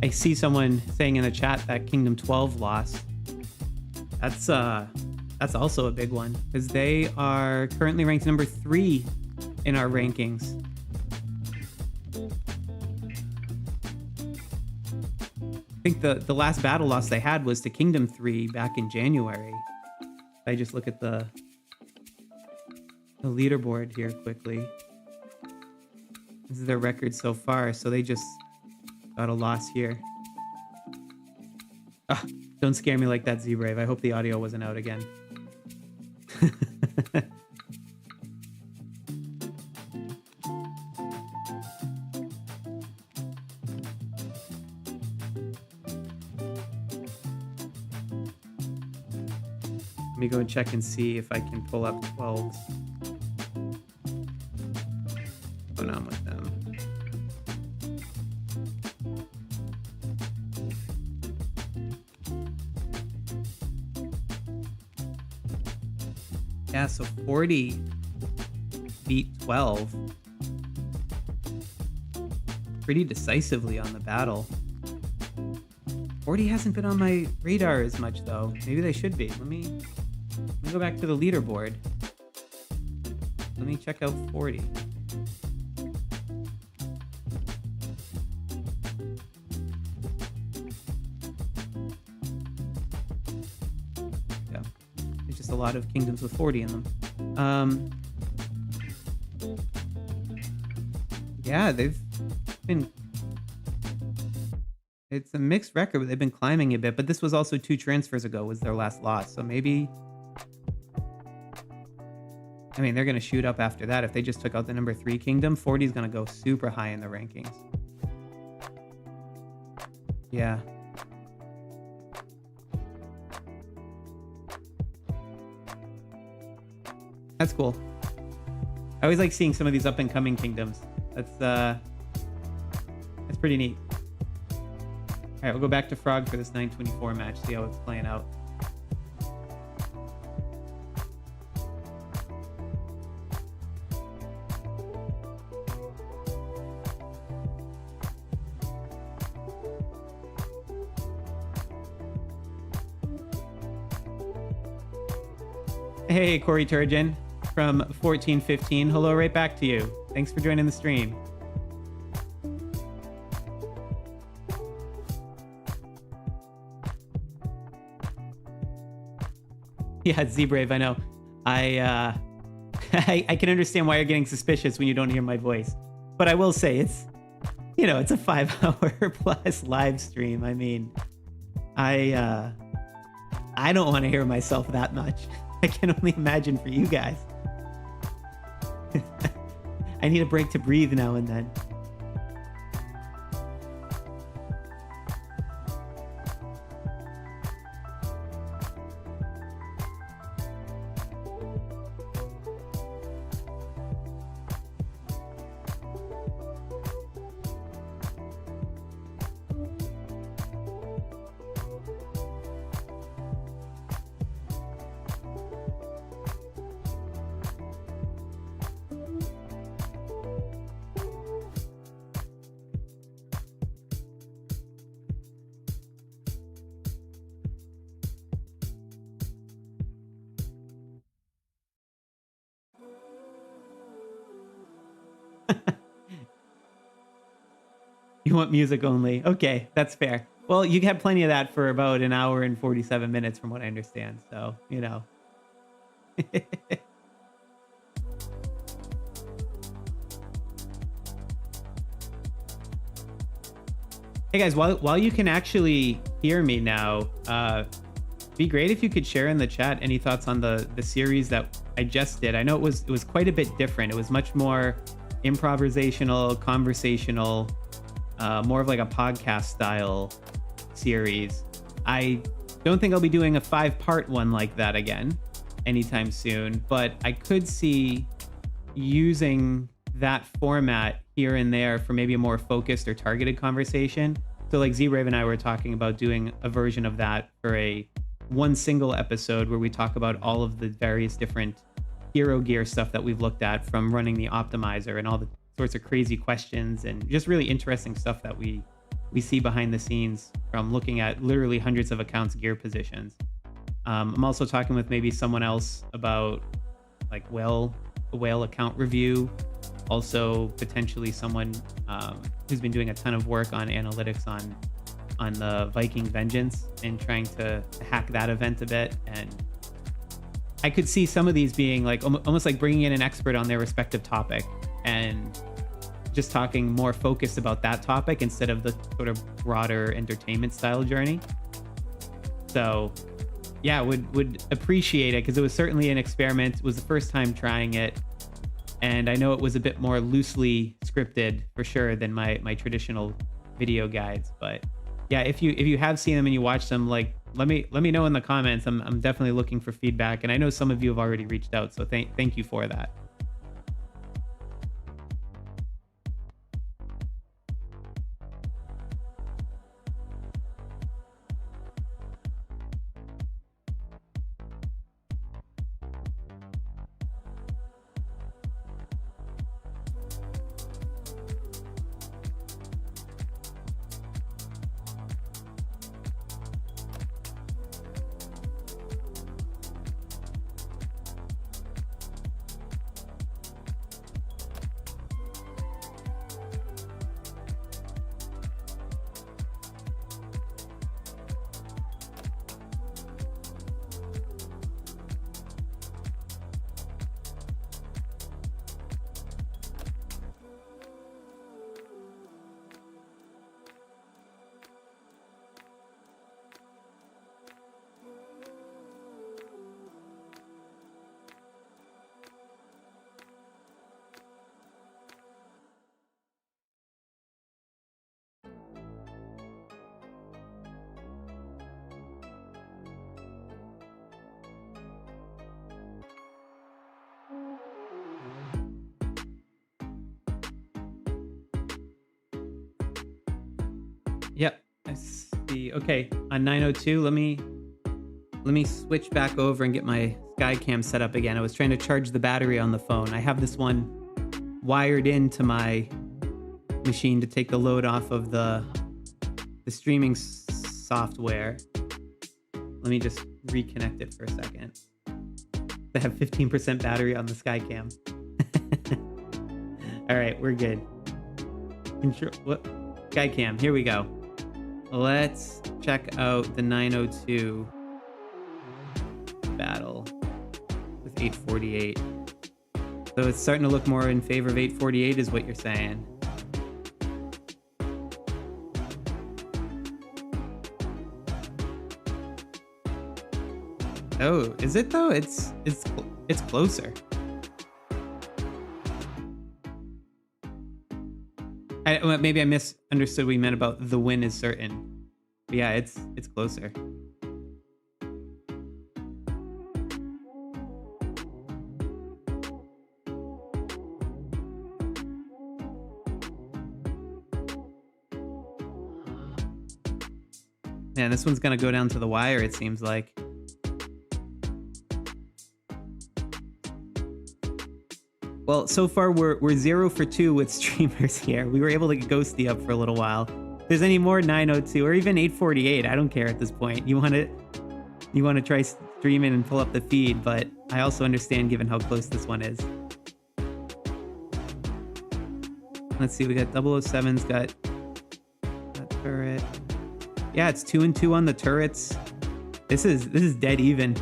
I see someone saying in the chat that Kingdom 12 lost. That's That's also a big one because they are currently ranked number 3 in our rankings. I think the last battle loss they had was to Kingdom 3 back in January. I just look at the leaderboard here quickly. This is their record so far, so they just got a loss here. Ah, don't scare me like that, Z-Brave. I hope the audio wasn't out again. Let me go and check and see if I can pull up 12s. What's going on with them? Yeah, so 40 beat 12 pretty decisively on the battle. 40 hasn't been on my radar as much, though. Maybe they should be. Let me go back to the leaderboard. Let me check out 40. Yeah, there's just a lot of kingdoms with 40 in them. Yeah, they've been... It's a mixed record, but they've been climbing a bit. But this was also 2 transfers ago was their last loss. So maybe... I mean, they're going to shoot up after that. If they just took out the number 3 kingdom, 40 is going to go super high in the rankings. Yeah. That's cool. I always like seeing some of these up-and-coming kingdoms. That's pretty neat. All right, we'll go back to Frog for this 924 match, see how it's playing out. Hey, Corey Turgeon from 1415. Hello, right back to you. Thanks for joining the stream. Yeah, Z-Brave, I know. I can understand why you're getting suspicious when you don't hear my voice. But I will say it's, it's a 5-hour plus live stream. I mean, I don't want to hear myself that much. I can only imagine for you guys. I need a break to breathe now and then. You want music only. Okay, that's fair. Well, you had plenty of that for about an hour and 47 minutes from what I understand. So, Hey guys, while you can actually hear me now, be great if you could share in the chat any thoughts on the series that I just did. I know it was quite a bit different. It was much more improvisational, conversational, more of like a podcast style series. I don't think I'll be doing a 5-part one like that again anytime soon, but I could see using that format here and there for maybe a more focused or targeted conversation. So like Z-Rave and I were talking about doing a version of that for one single episode where we talk about all of the various different hero gear stuff that we've looked at, from running the optimizer and all the sorts of crazy questions and just really interesting stuff that we see behind the scenes from looking at literally hundreds of accounts' gear positions. I'm also talking with maybe someone else about like a whale account review. Also potentially someone who's been doing a ton of work on analytics on the Viking Vengeance and trying to hack that event a bit. And I could see some of these being like almost like bringing in an expert on their respective topic and just talking more focused about that topic instead of the sort of broader entertainment style journey. So yeah, would appreciate it because it was certainly an experiment. It was the first time trying it. And I know it was a bit more loosely scripted for sure than my traditional video guides. But yeah, if you have seen them and you watch them, like let me know in the comments. I'm definitely looking for feedback. And I know some of you have already reached out, so thank you for that. Yep, I see. Okay, on 902, let me switch back over and get my Skycam set up again. I was trying to charge the battery on the phone. I have this one wired into my machine to take the load off of the streaming software. Let me just reconnect it for a second. I have 15% battery on the Skycam. All right, we're good. What? Skycam, here we go. Let's check out the 902 battle with 848. So it's starting to look more in favor of 848 is what you're saying. Oh, is it though? It's closer. Maybe I misunderstood what you meant about the win is certain. But yeah, it's closer. Man, this one's gonna go down to the wire, it seems like. Well, so far we're 0 for 2 with streamers here. We were able to get Ghosty up for a little while. If there's any more 902 or even 848, I don't care at this point. You want to try streaming and pull up the feed, but I also understand given how close this one is. Let's see, we got 007's got that turret. Yeah, it's 2 and 2 on the turrets. This is dead even.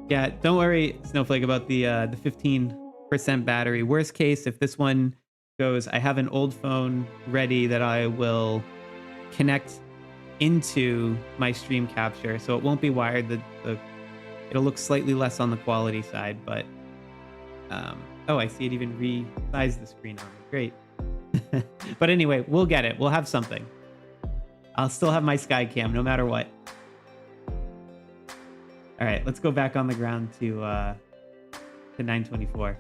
Yeah, don't worry, Snowflake, about the 15% battery. Worst case, if this one goes, I have an old phone ready that I will connect into my stream capture, so it won't be wired. It'll look slightly less on the quality side, but oh, I see it even resized the screen on me. Great. But anyway, we'll get it. We'll have something. I'll still have my Skycam no matter what. All right, let's go back on the ground to 924.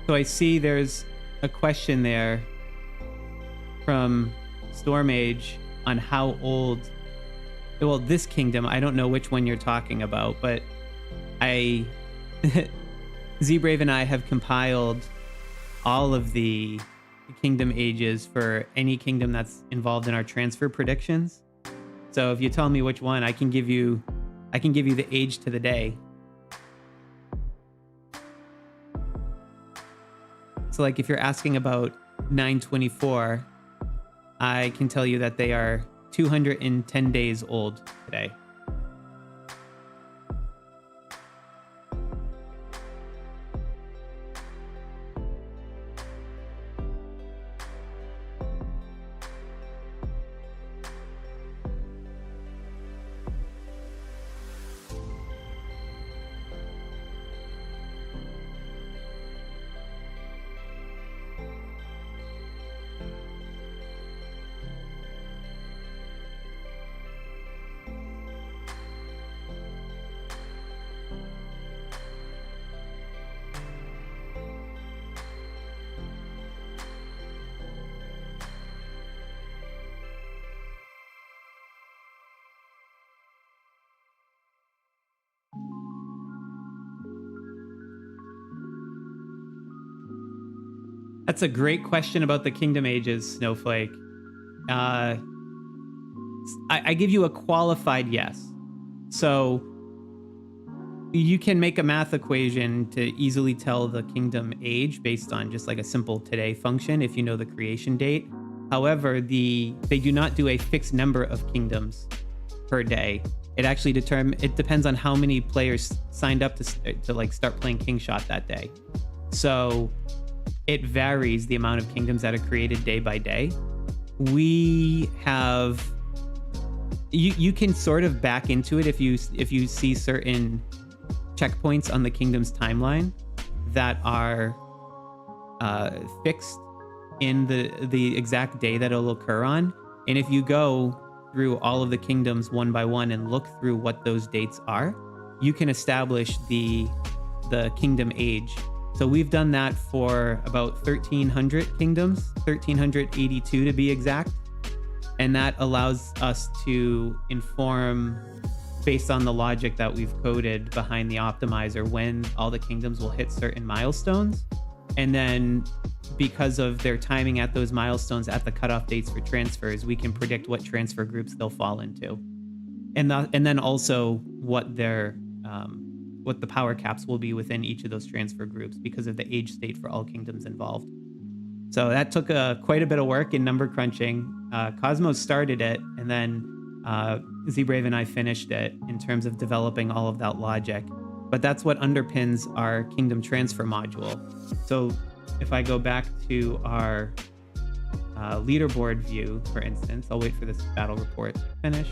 So I see there's a question there from Stormage on how old, well, this kingdom, I don't know which one you're talking about, but Z-Brave and I have compiled all of the kingdom ages for any kingdom that's involved in our transfer predictions. So if you tell me which one, I can give you the age to the day. So like if you're asking about 924, I can tell you that they are 210 days old today. That's a great question about the kingdom ages, Snowflake. I give you a qualified yes. So you can make a math equation to easily tell the kingdom age based on just like a simple today function if you know the creation date. However, they do not do a fixed number of kingdoms per day. It actually it depends on how many players signed up to like start playing Kingshot that day. So it varies the amount of kingdoms that are created day by day. We have, you can sort of back into it if you see certain checkpoints on the kingdom's timeline that are fixed in the exact day that it'll occur on. And if you go through all of the kingdoms one by one and look through what those dates are, you can establish the kingdom age. So we've done that for about 1,300 kingdoms, 1,382 to be exact. And that allows us to inform, based on the logic that we've coded behind the optimizer, when all the kingdoms will hit certain milestones. And then because of their timing at those milestones at the cutoff dates for transfers, we can predict what transfer groups they'll fall into. And then also what what the power caps will be within each of those transfer groups because of the age state for all kingdoms involved. So that took quite a bit of work in number crunching. Cosmos started it, and then Z-Brave and I finished it in terms of developing all of that logic. But that's what underpins our kingdom transfer module. So if I go back to our leaderboard view, for instance, I'll wait for this battle report to finish.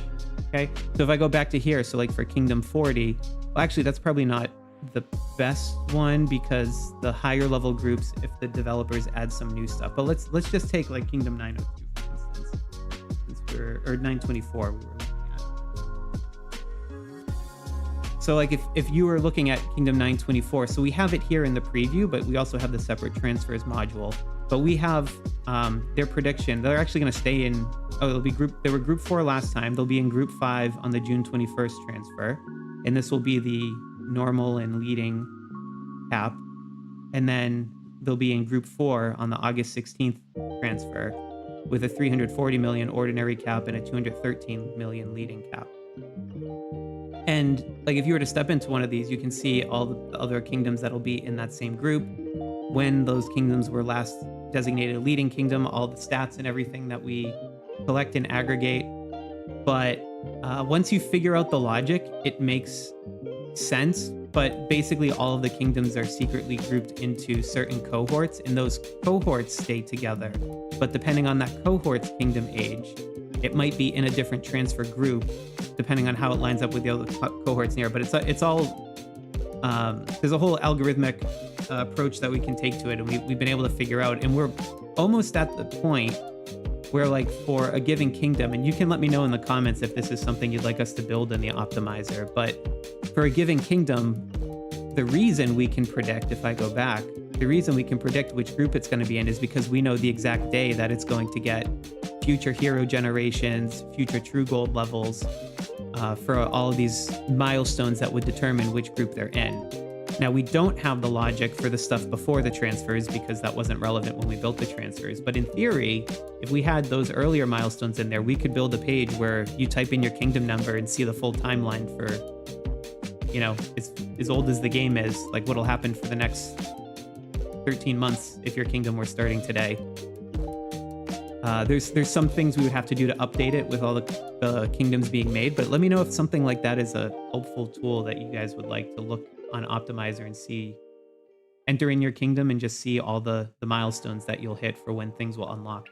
Okay, so if I go back to here, so like for Kingdom 40, well, actually, that's probably not the best one because the higher level groups, if the developers add some new stuff. But let's just take like Kingdom 902, for instance, or 924 we were looking at. So like if you were looking at Kingdom 924, so we have it here in the preview, but we also have the separate transfers module. But we have their prediction. They're actually going to stay in. Oh, they were Group 4 last time. They'll be in Group 5 on the June 21st transfer. And this will be the normal and leading cap. And then they'll be in Group 4 on the August 16th transfer with a 340 million ordinary cap and a 213 million leading cap. And like if you were to step into one of these, you can see all the other kingdoms that'll be in that same group, when those kingdoms were last designated a leading kingdom, all the stats and everything that we collect and aggregate. But once you figure out the logic, it makes sense. But basically all of the kingdoms are secretly grouped into certain cohorts, and those cohorts stay together. But depending on that cohort's kingdom age, it might be in a different transfer group, depending on how it lines up with the other cohorts near. But it's all there's a whole algorithmic approach that we can take to it, and we've been able to figure out, and we're almost at the point where, like, for a given kingdom, and you can let me know in the comments if this is something you'd like us to build in the optimizer, but for a given kingdom, the reason we can predict, if I go back, the reason we can predict which group it's going to be in is because we know the exact day that it's going to get future hero generations, future true gold levels, for all of these milestones that would determine which group they're in. Now, we don't have the logic for the stuff before the transfers because that wasn't relevant when we built the transfers. But in theory, if we had those earlier milestones in there, we could build a page where you type in your kingdom number and see the full timeline for, you know, as old as the game is, like what'll happen for the next 13 months if your kingdom were starting today. There's some things we would have to do to update it with all the kingdoms being made, but let me know if something like that is a helpful tool that you guys would like to look on Optimizer and see, enter in your kingdom and just see all the milestones that you'll hit for when things will unlock.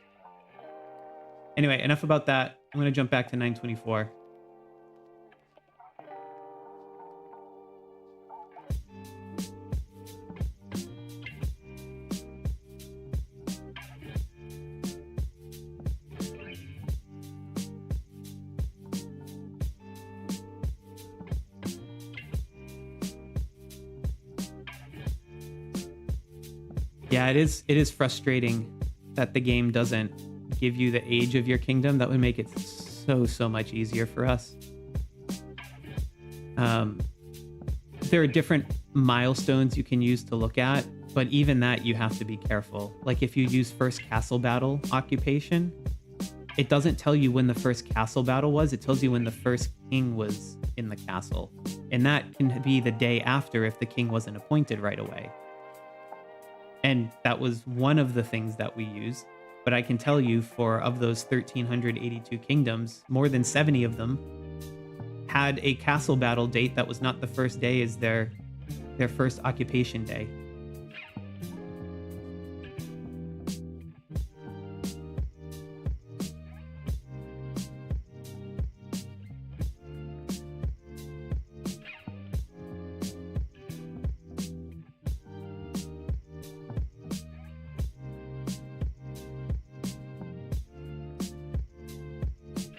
Anyway, enough about that. I'm going to jump back to 924. Yeah, it is frustrating that the game doesn't give you the age of your kingdom. That would make it so much easier for us. There are different milestones you can use to look at, but even that you have to be careful. Like if you use first castle battle occupation, it doesn't tell you when the first castle battle was. It tells you when the first king was in the castle. And that can be the day after if the king wasn't appointed right away. And that was one of the things that we used. But I can tell you, of those 1,382 kingdoms, more than 70 of them had a castle battle date that was not the first day as their first occupation day.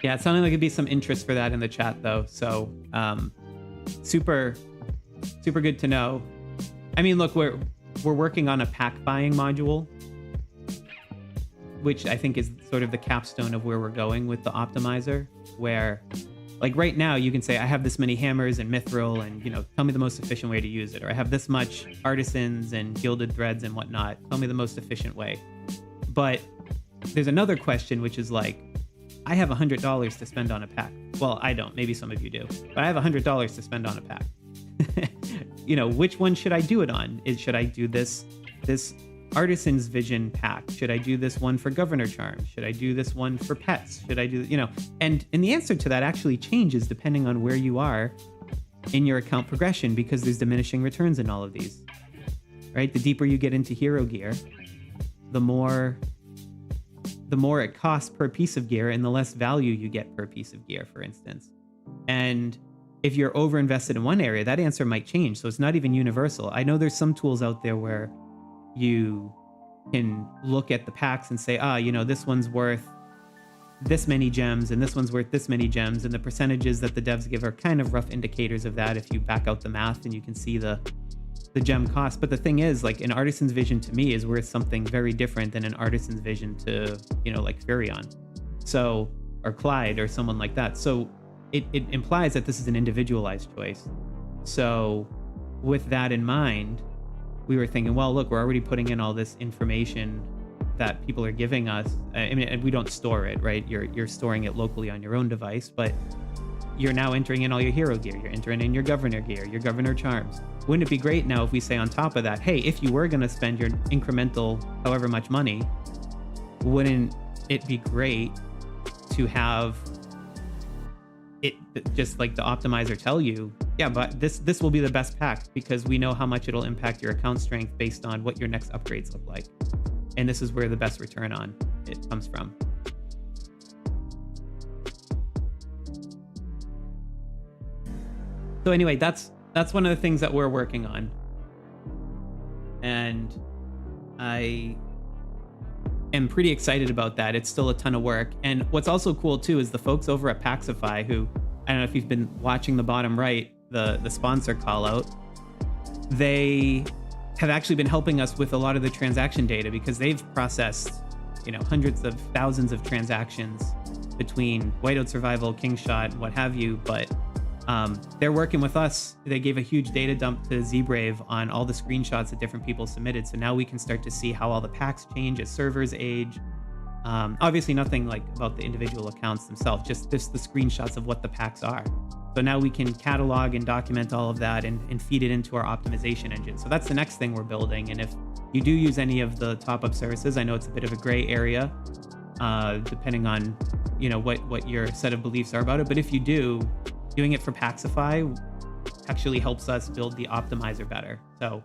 Yeah, it sounded like it'd be some interest for that in the chat, though. So, super good to know. I mean, look, we're working on a pack buying module, which I think is sort of the capstone of where we're going with the optimizer. Where, like right now, you can say, I have this many hammers and mithril, and tell me the most efficient way to use it. Or I have this much artisans and gilded threads and whatnot. Tell me the most efficient way. But there's another question, which is like, I have $100 to spend on a pack. Well, I don't. Maybe some of you do. But I have $100 to spend on a pack. Which one should I do it on? Should I do this Artisan's Vision pack? Should I do this one for Governor Charm? Should I do this one for pets? Should I do, And the answer to that actually changes depending on where you are in your account progression, because there's diminishing returns in all of these, right? The deeper you get into hero gear, the more it costs per piece of gear and the less value you get per piece of gear, for instance. And if you're over invested in one area, that answer might change. So it's not even universal. I know there's some tools out there where you can look at the packs and say, this one's worth this many gems and this one's worth this many gems. And the percentages that the devs give are kind of rough indicators of that if you back out the math and you can see the gem cost. But the thing is, like, an Artisan's Vision to me is worth something very different than an Artisan's Vision to, like Furion. So, or Clyde or someone like that. So it implies that this is an individualized choice. So with that in mind, we were thinking, well, look, we're already putting in all this information that people are giving us. I mean, we don't store it, right? You're storing it locally on your own device, but you're now entering in all your hero gear. You're entering in your governor gear, your governor charms. Wouldn't it be great now if we say on top of that, hey, if you were going to spend your incremental however much money, wouldn't it be great to have it just like the optimizer tell you, yeah, but this will be the best pack because we know how much it'll impact your account strength based on what your next upgrades look like. And this is where the best return on it comes from. So anyway, that's one of the things that we're working on. And I am pretty excited about that. It's still a ton of work. And what's also cool too is the folks over at Paxify, who, I don't know if you've been watching the bottom right, the sponsor call out, they have actually been helping us with a lot of the transaction data because they've processed, hundreds of thousands of transactions between Whiteout Survival, Kingshot, what have you. But they're working with us. They gave a huge data dump to ZBrave on all the screenshots that different people submitted. So now we can start to see how all the packs change as servers age. Obviously nothing like about the individual accounts themselves, just the screenshots of what the packs are. So now we can catalog and document all of that and feed it into our optimization engine. So that's the next thing we're building. And if you do use any of the top-up services, I know it's a bit of a gray area, depending on, what your set of beliefs are about it. But if you do, doing it for Paxify actually helps us build the optimizer better. So,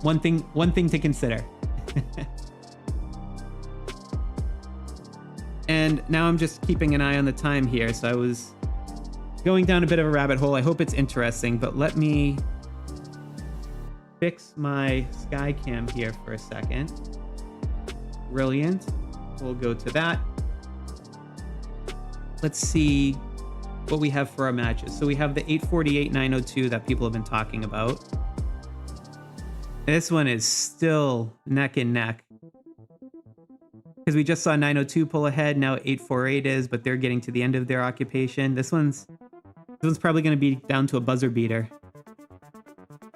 one thing to consider. And now I'm just keeping an eye on the time here. So I was going down a bit of a rabbit hole. I hope it's interesting, but let me fix my Skycam here for a second. Brilliant. We'll go to that. Let's see what we have for our matches. So we have the 848 902 that people have been talking about. This one is still neck and neck, because we just saw 902 pull ahead. Now 848 is, but they're getting to the end of their occupation. This one's probably going to be down to a buzzer beater.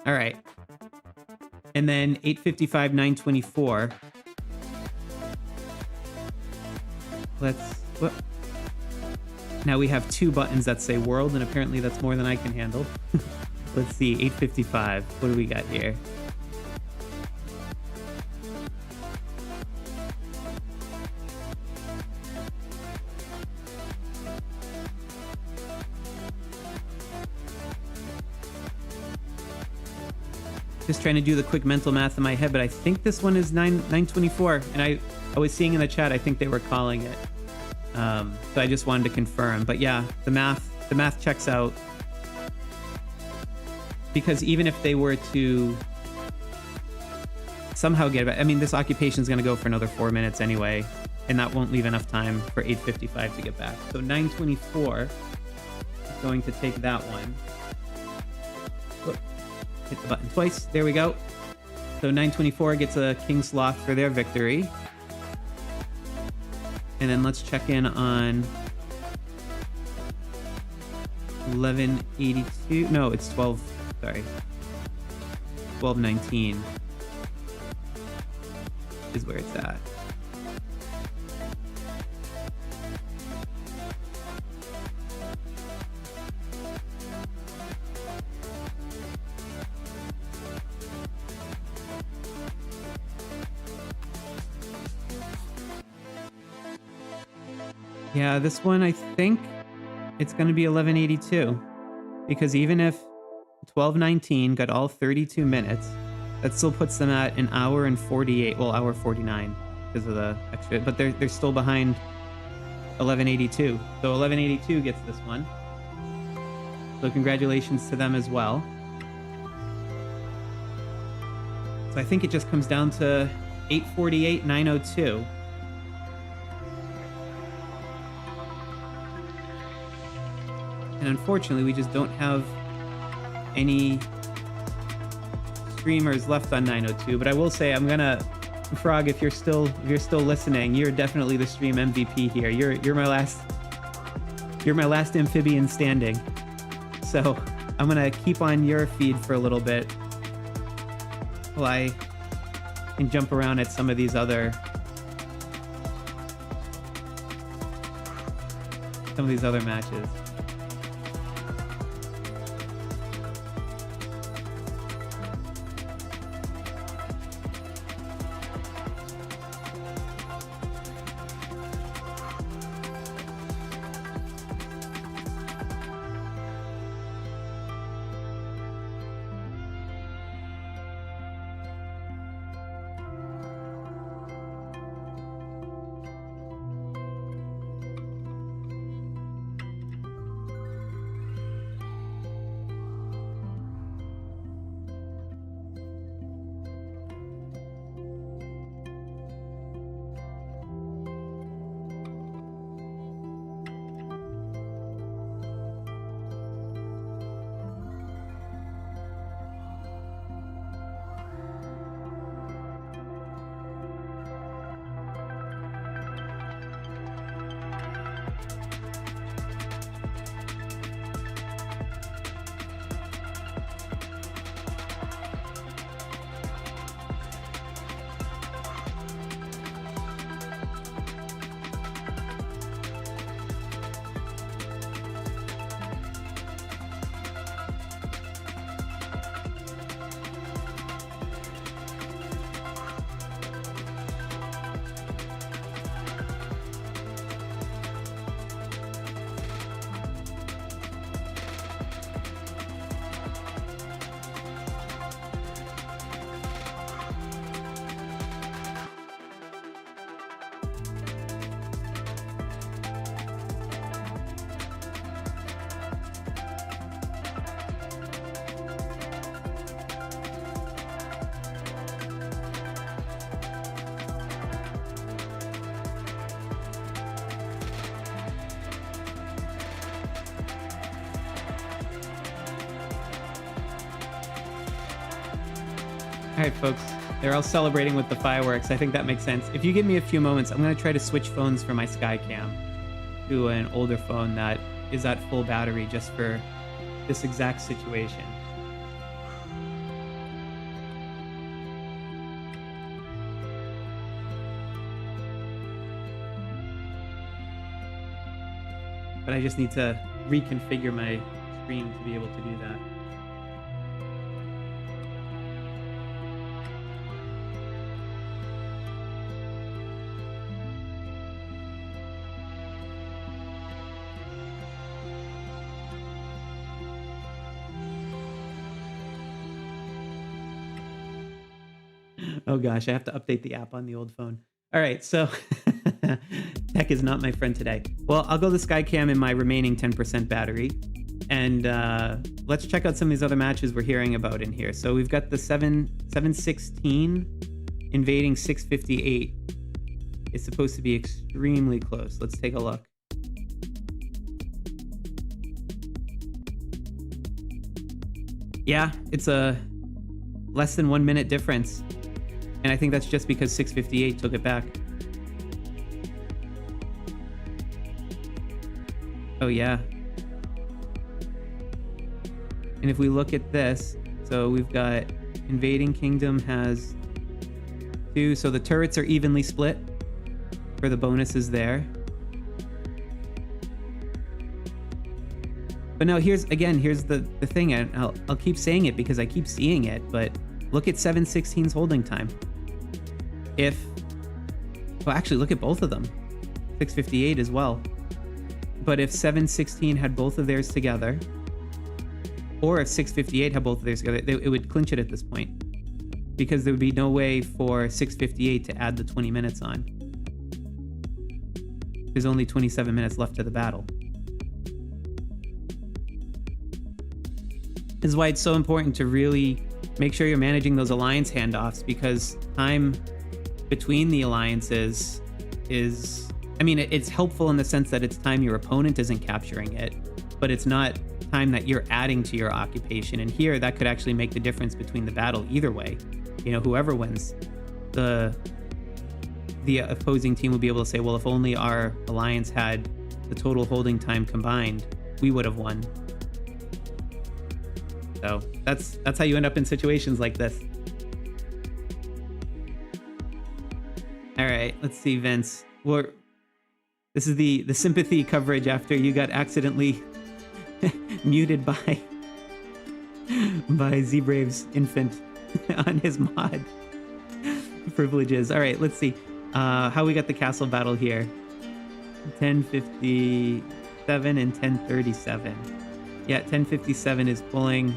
All right. And then 855 924. Now we have two buttons that say world, and apparently that's more than I can handle. Let's see, 855. What do we got here? Just trying to do the quick mental math in my head, but I think this one is 924. And I was seeing in the chat, I think they were calling it. So I just wanted to confirm. But yeah, the math checks out. Because even if they were to somehow get back, I mean, this occupation is going to go for another 4 minutes anyway, and that won't leave enough time for 855 to get back. So 924 is going to take that one. Whoop. Hit the button twice. There we go. So 924 gets a King Sloth for their victory. And then let's check in on 1182. No, it's 12. Sorry. 1219 is where it's at. Yeah, this one, I think it's going to be 1182, because even if 1219 got all 32 minutes, that still puts them at an hour and 48, well, hour 49 because of the extra, but they're still behind 1182. So 1182 gets this one. So congratulations to them as well. So I think it just comes down to 848 902. And unfortunately, we just don't have any streamers left on 902. But I will say, I'm gonna, Frog, if you're still listening, you're definitely the stream MVP here. You're my last amphibian standing. So I'm gonna keep on your feed for a little bit while I can jump around at some of these other matches. All right, folks. They're all celebrating with the fireworks. I think that makes sense. If you give me a few moments, I'm going to try to switch phones for my Skycam to an older phone that is at full battery just for this exact situation. But I just need to reconfigure my screen to be able to do that. Oh gosh, I have to update the app on the old phone. All right, so tech is not my friend today. Well, I'll go the Skycam in my remaining 10% battery. And let's check out some of these other matches we're hearing about in here. So we've got the 716 invading 658. It's supposed to be extremely close. Let's take a look. Yeah, it's a less than 1 minute difference. And I think that's just because 658 took it back. Oh, yeah. And if we look at this, so we've got Invading Kingdom has 2. So the turrets are evenly split for the bonuses there. But no, here's the thing. I'll keep saying it because I keep seeing it, but look at 716's holding time. Well, actually, look at both of them. 658 as well. But if 716 had both of theirs together, or if 658 had both of theirs together, it would clinch it at this point. Because there would be no way for 658 to add the 20 minutes on. There's only 27 minutes left to the battle. This is why it's so important to really make sure you're managing those alliance handoffs, because time between the alliances is, I mean, it's helpful in the sense that it's time your opponent isn't capturing it, but it's not time that you're adding to your occupation. And here, that could actually make the difference between the battle either way. You know, whoever wins, the opposing team will be able to say, well, if only our alliance had the total holding time combined, we would have won. So that's how you end up in situations like this. All right, let's see, Vince. This is the sympathy coverage after you got accidentally muted by Z-Brave's infant on his mod privileges. All right, let's see how we got the castle battle here. 1057 and 1037. Yeah, 1057 is pulling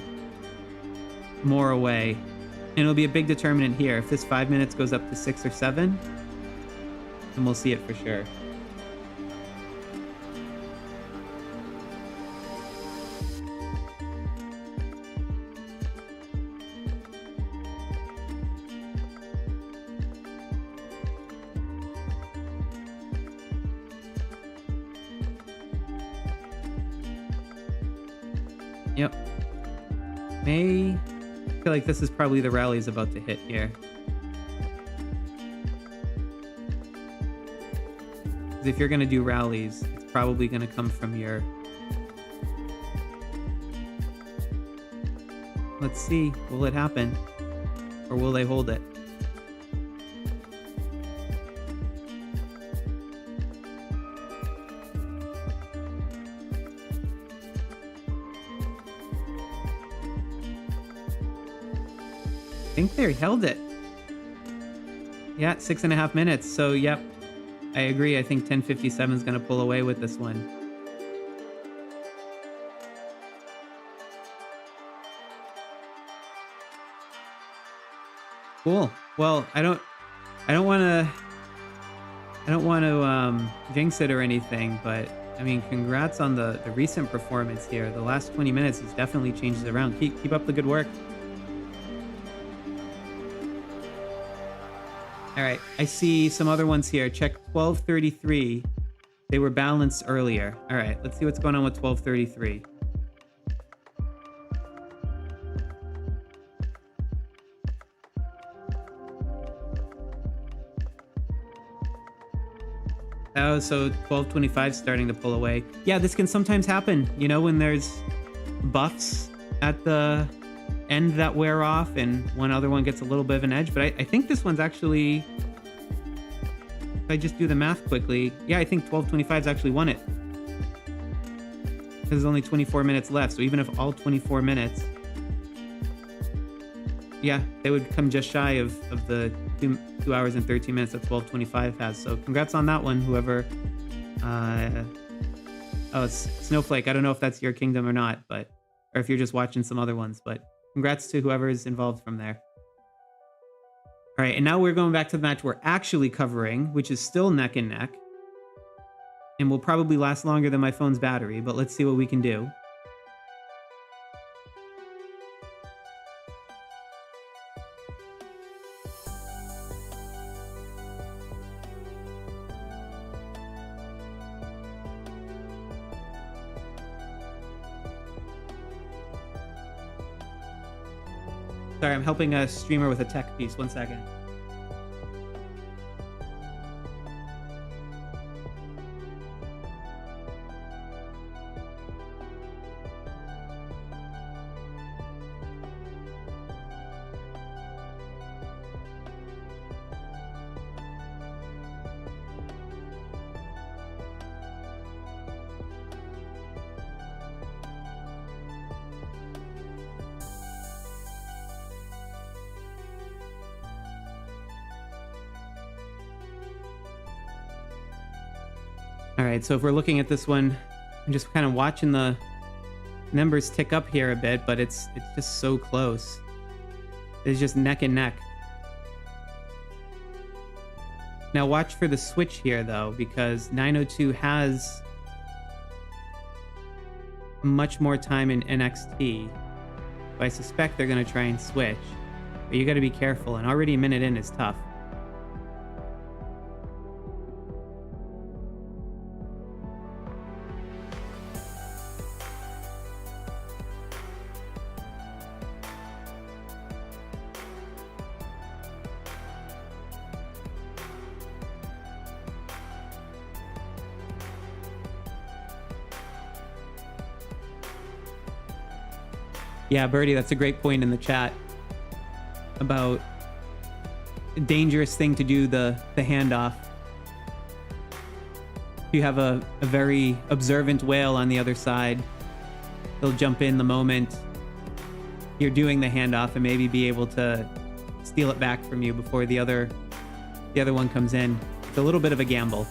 more away. And it'll be a big determinant here. If this 5 minutes goes up to 6 or 7, then we'll see it for sure. Yep. I feel like this is probably the rally's about to hit here. Because if you're going to do rallies, it's probably going to come from your... Let's see. Will it happen? Or will they hold it? I think they held it. Yeah, 6.5 minutes. So, yep, I agree. I think 1057 is going to pull away with this one. Cool. Well, I don't want to jinx it or anything, but I mean, congrats on the recent performance here. The last 20 minutes has definitely changed it around. Keep up the good work. All right, I see some other ones here. Check 1233. They were balanced earlier. All right, let's see what's going on with 1233. Oh, so 1225 starting to pull away. Yeah, this can sometimes happen, you know, when there's buffs at the end that wear off and one other one gets a little bit of an edge. But I think this one's actually, if I just do the math quickly, yeah, I think 1225's actually won it. There's only 24 minutes left, so even if all 24 minutes, yeah, they would come just shy of the 2 hours and 13 minutes that 1225 has. So congrats on that one, whoever. Oh, it's Snowflake. I don't know if that's your kingdom or not, but or if you're just watching some other ones, but congrats to whoever is involved from there. All right, and now we're going back to the match we're actually covering, which is still neck and neck. And will probably last longer than my phone's battery, but let's see what we can do. Sorry, I'm helping a streamer with a tech piece. 1 second. All right, so if we're looking at this one, I'm just kind of watching the numbers tick up here a bit, but it's just so close. It's just neck and neck. Now watch for the switch here, though, because 902 has much more time in NXT. So I suspect they're going to try and switch. But you got to be careful, and already a minute in is tough. Yeah, Birdie, that's a great point in the chat about a dangerous thing to do, the handoff. If you have a very observant whale on the other side, they'll jump in the moment you're doing the handoff and maybe be able to steal it back from you before the other one comes in. It's a little bit of a gamble.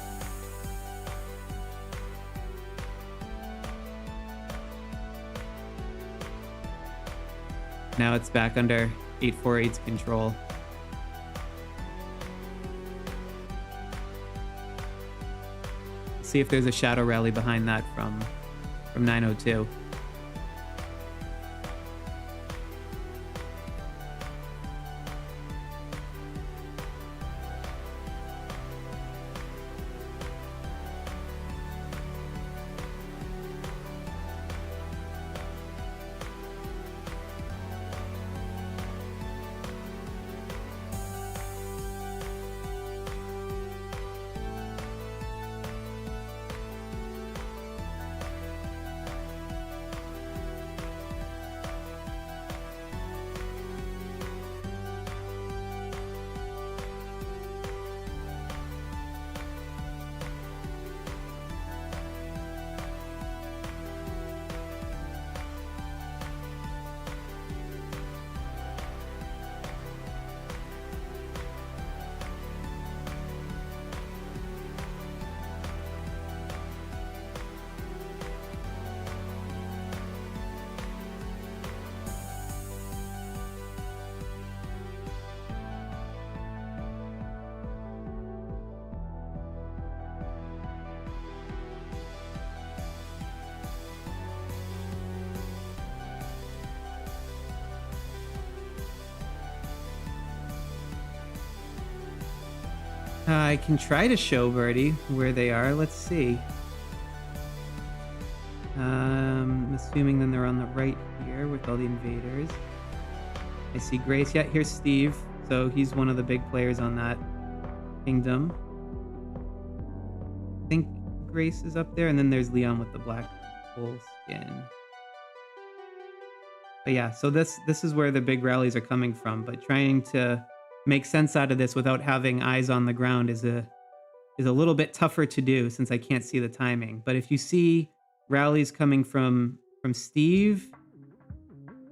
Now it's back under 848's control. See if there's a shadow rally behind that from 902. I can try to show Birdie where they are. Let's see. Assuming then they're on the right here with all the invaders. I see Grace. Yeah, here's Steve. So he's one of the big players on that kingdom. think Grace is up there, and then there's Leon with the black wool skin. But yeah, so this is where the big rallies are coming from, but trying to make sense out of this without having eyes on the ground is a little bit tougher to do since I can't see the timing. But if you see rallies coming from Steve,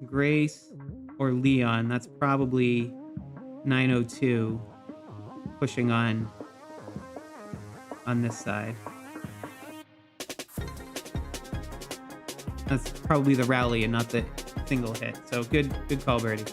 Grace, or Leon, that's probably 902 pushing on this side. That's probably the rally and not the single hit. So good call, Birdie.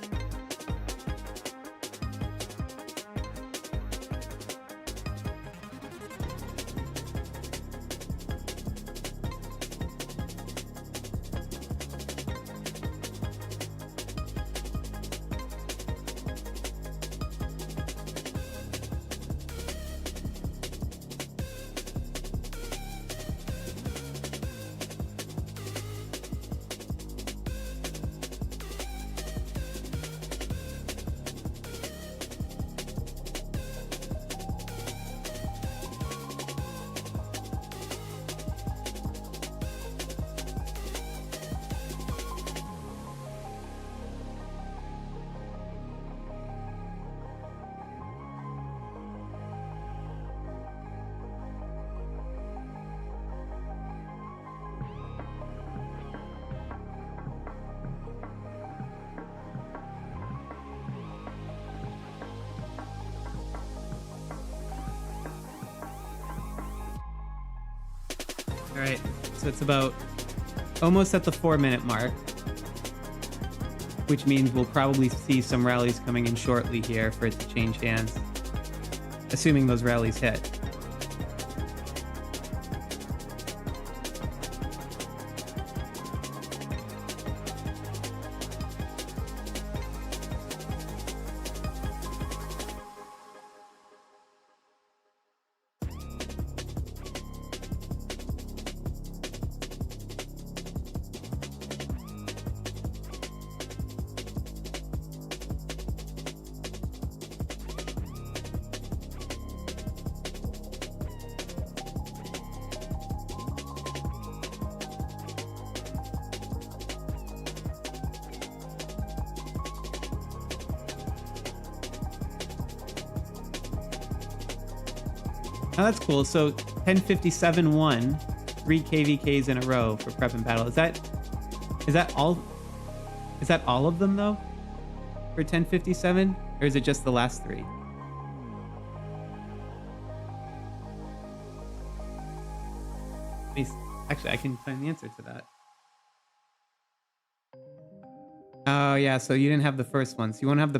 All right, so it's about almost at the 4-minute mark, which means we'll probably see some rallies coming in shortly here for it to change hands, assuming those rallies hit. Oh, that's cool. So 1057 won 3 KvKs in a row for prep and battle. Is that all of them though? For 1057? Or is it just the last 3? Actually, I can find the answer to that. Oh yeah, so you didn't have the first one. So you won't have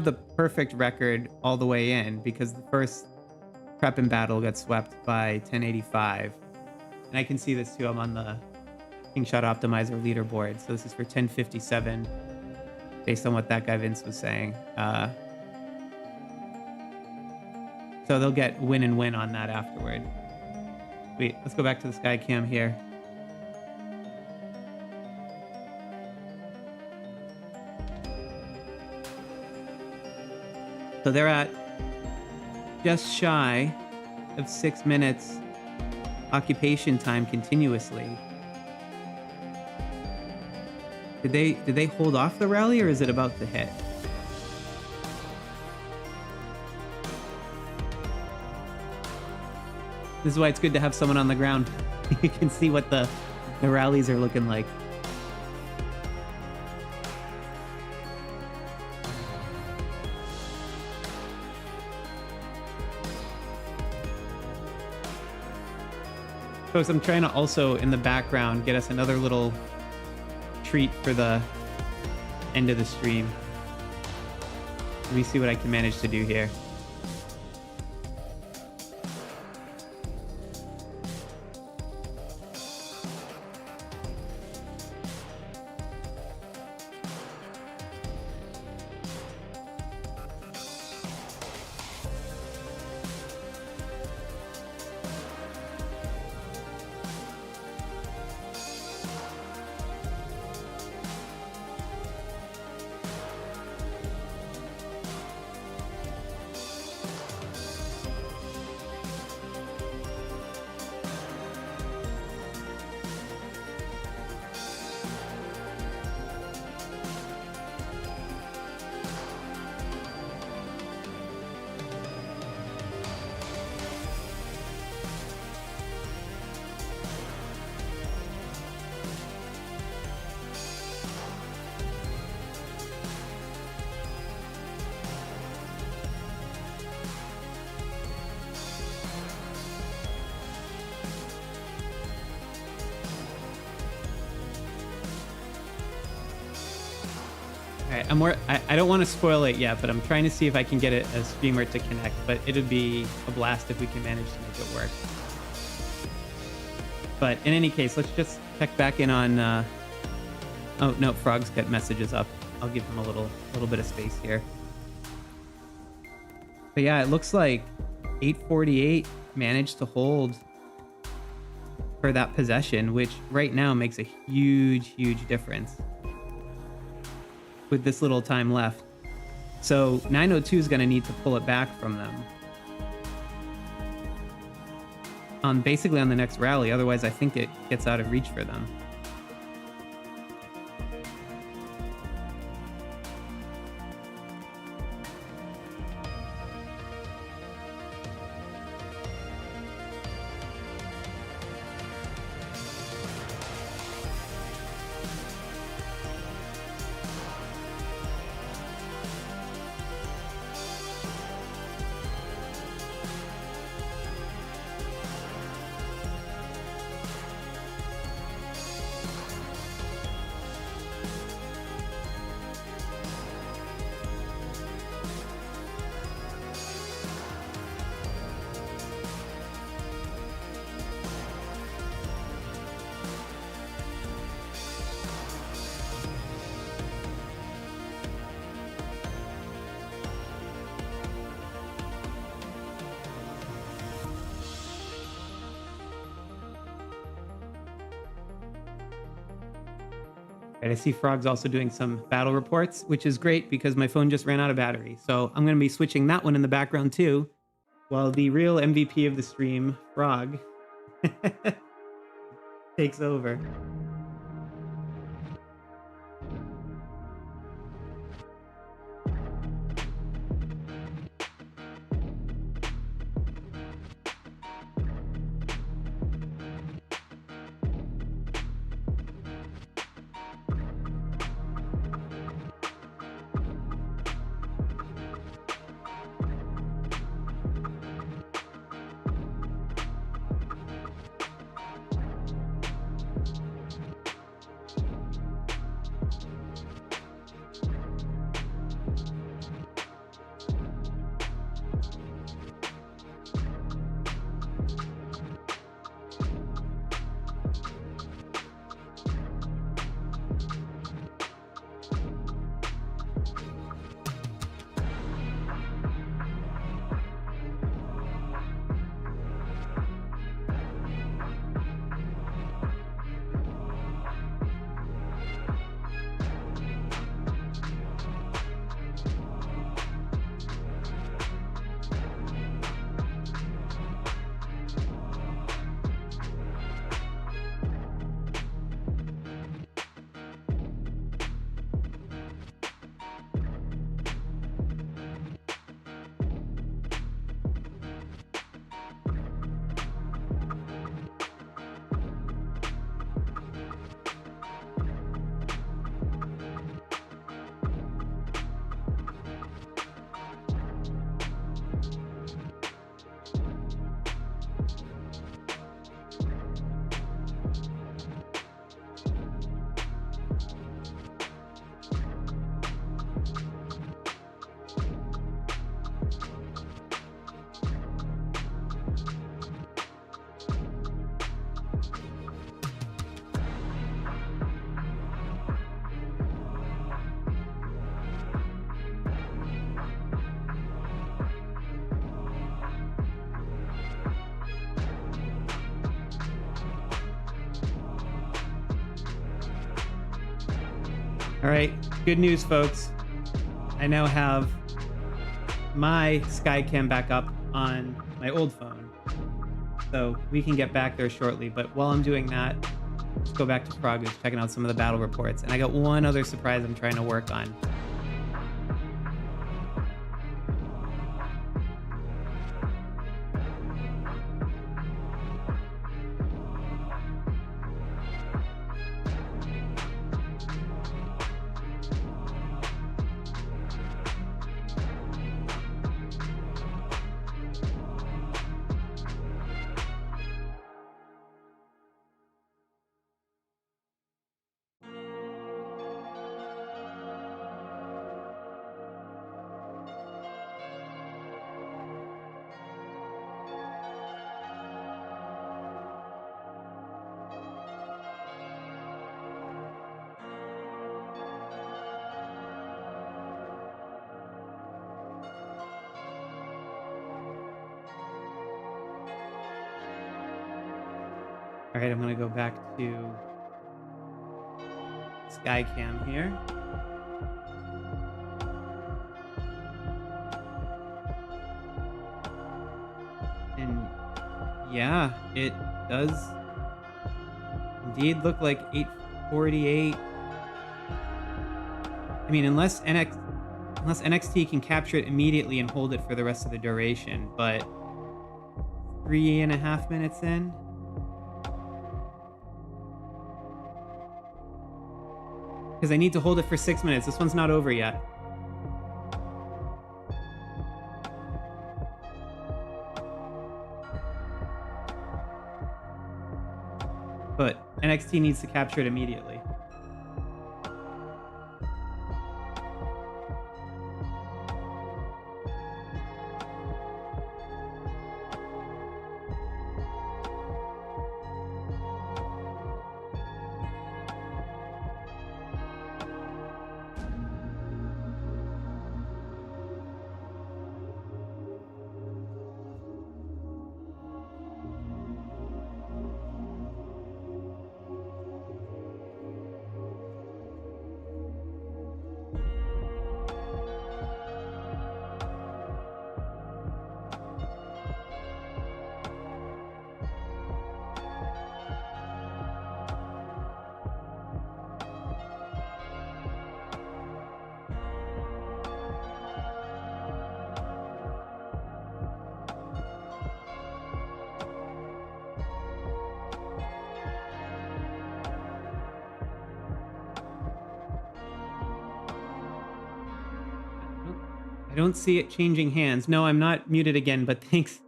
the perfect record all the way in because the first prep and battle got swept by 1085. And I can see this too. I'm on the Kingshot Optimizer leaderboard. So this is for 1057 based on what that guy Vince was saying. So they'll get win and win on that afterward. Wait, let's go back to the sky cam here. So they're at just shy of 6 minutes occupation time continuously. Did they hold off the rally or is it about to hit? This is why it's good to have someone on the ground. You can see what the rallies are looking like. Folks, I'm trying to also, in the background, get us another little treat for the end of the stream. Let me see what I can manage to do here. right, I don't want to spoil it yet, but I'm trying to see if I can get a streamer to connect, but it'd be a blast if we can manage to make it work. But in any case, let's just check back in on, oh no, Frog's got messages up. I'll give him a little bit of space here. But yeah, it looks like 848 managed to hold for that possession, which right now makes a huge difference with this little time left. So 902 is going to need to pull it back from them basically on the next rally. Otherwise, I think it gets out of reach for them. Right, I see Frog's also doing some battle reports, which is great because my phone just ran out of battery. So I'm going to be switching that one in the background too, while the real MVP of the stream, Frog, takes over. All right, good news, folks. I now have my Skycam back up on my old phone, so we can get back there shortly. But while I'm doing that, let's go back to Frog, who's checking out some of the battle reports. And I got one other surprise I'm trying to work on. All right, I'm gonna go back to Skycam here. And yeah, it does indeed look like 848. I mean, unless NXT can capture it immediately and hold it for the rest of the duration, but 3.5 minutes in. Because I need to hold it for 6 minutes. This one's not over yet. But NXT needs to capture it immediately. I don't see it changing hands. No, I'm not muted again, but thanks.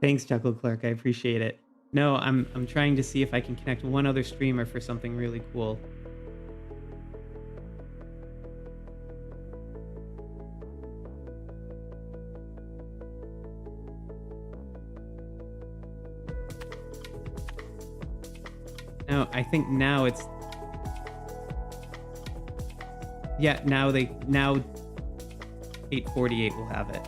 Thanks, Chuckle Clerk. I appreciate it. No, I'm trying to see if I can connect one other streamer for something really cool. No, I think now it's... Yeah, now 848 will have it.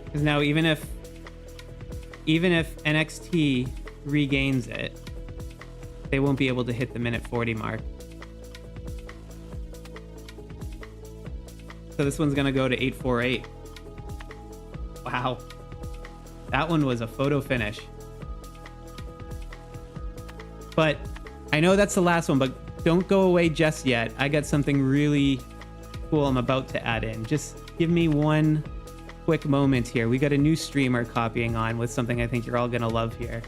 Because now even if NXT regains it, they won't be able to hit the minute 40 mark. So this one's gonna go to 848. Wow. That one was a photo finish. But I know that's the last one, but don't go away just yet. I got something really cool I'm about to add in. Just give me one quick moment here. We got a new streamer copying on with something I think you're all gonna love here.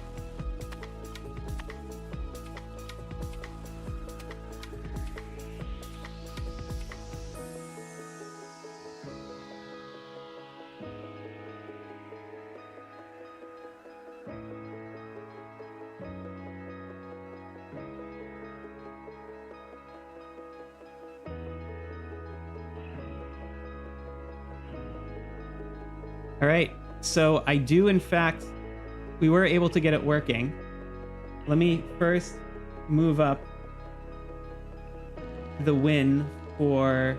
All right, so I do, in fact, we were able to get it working. Let me first move up the win for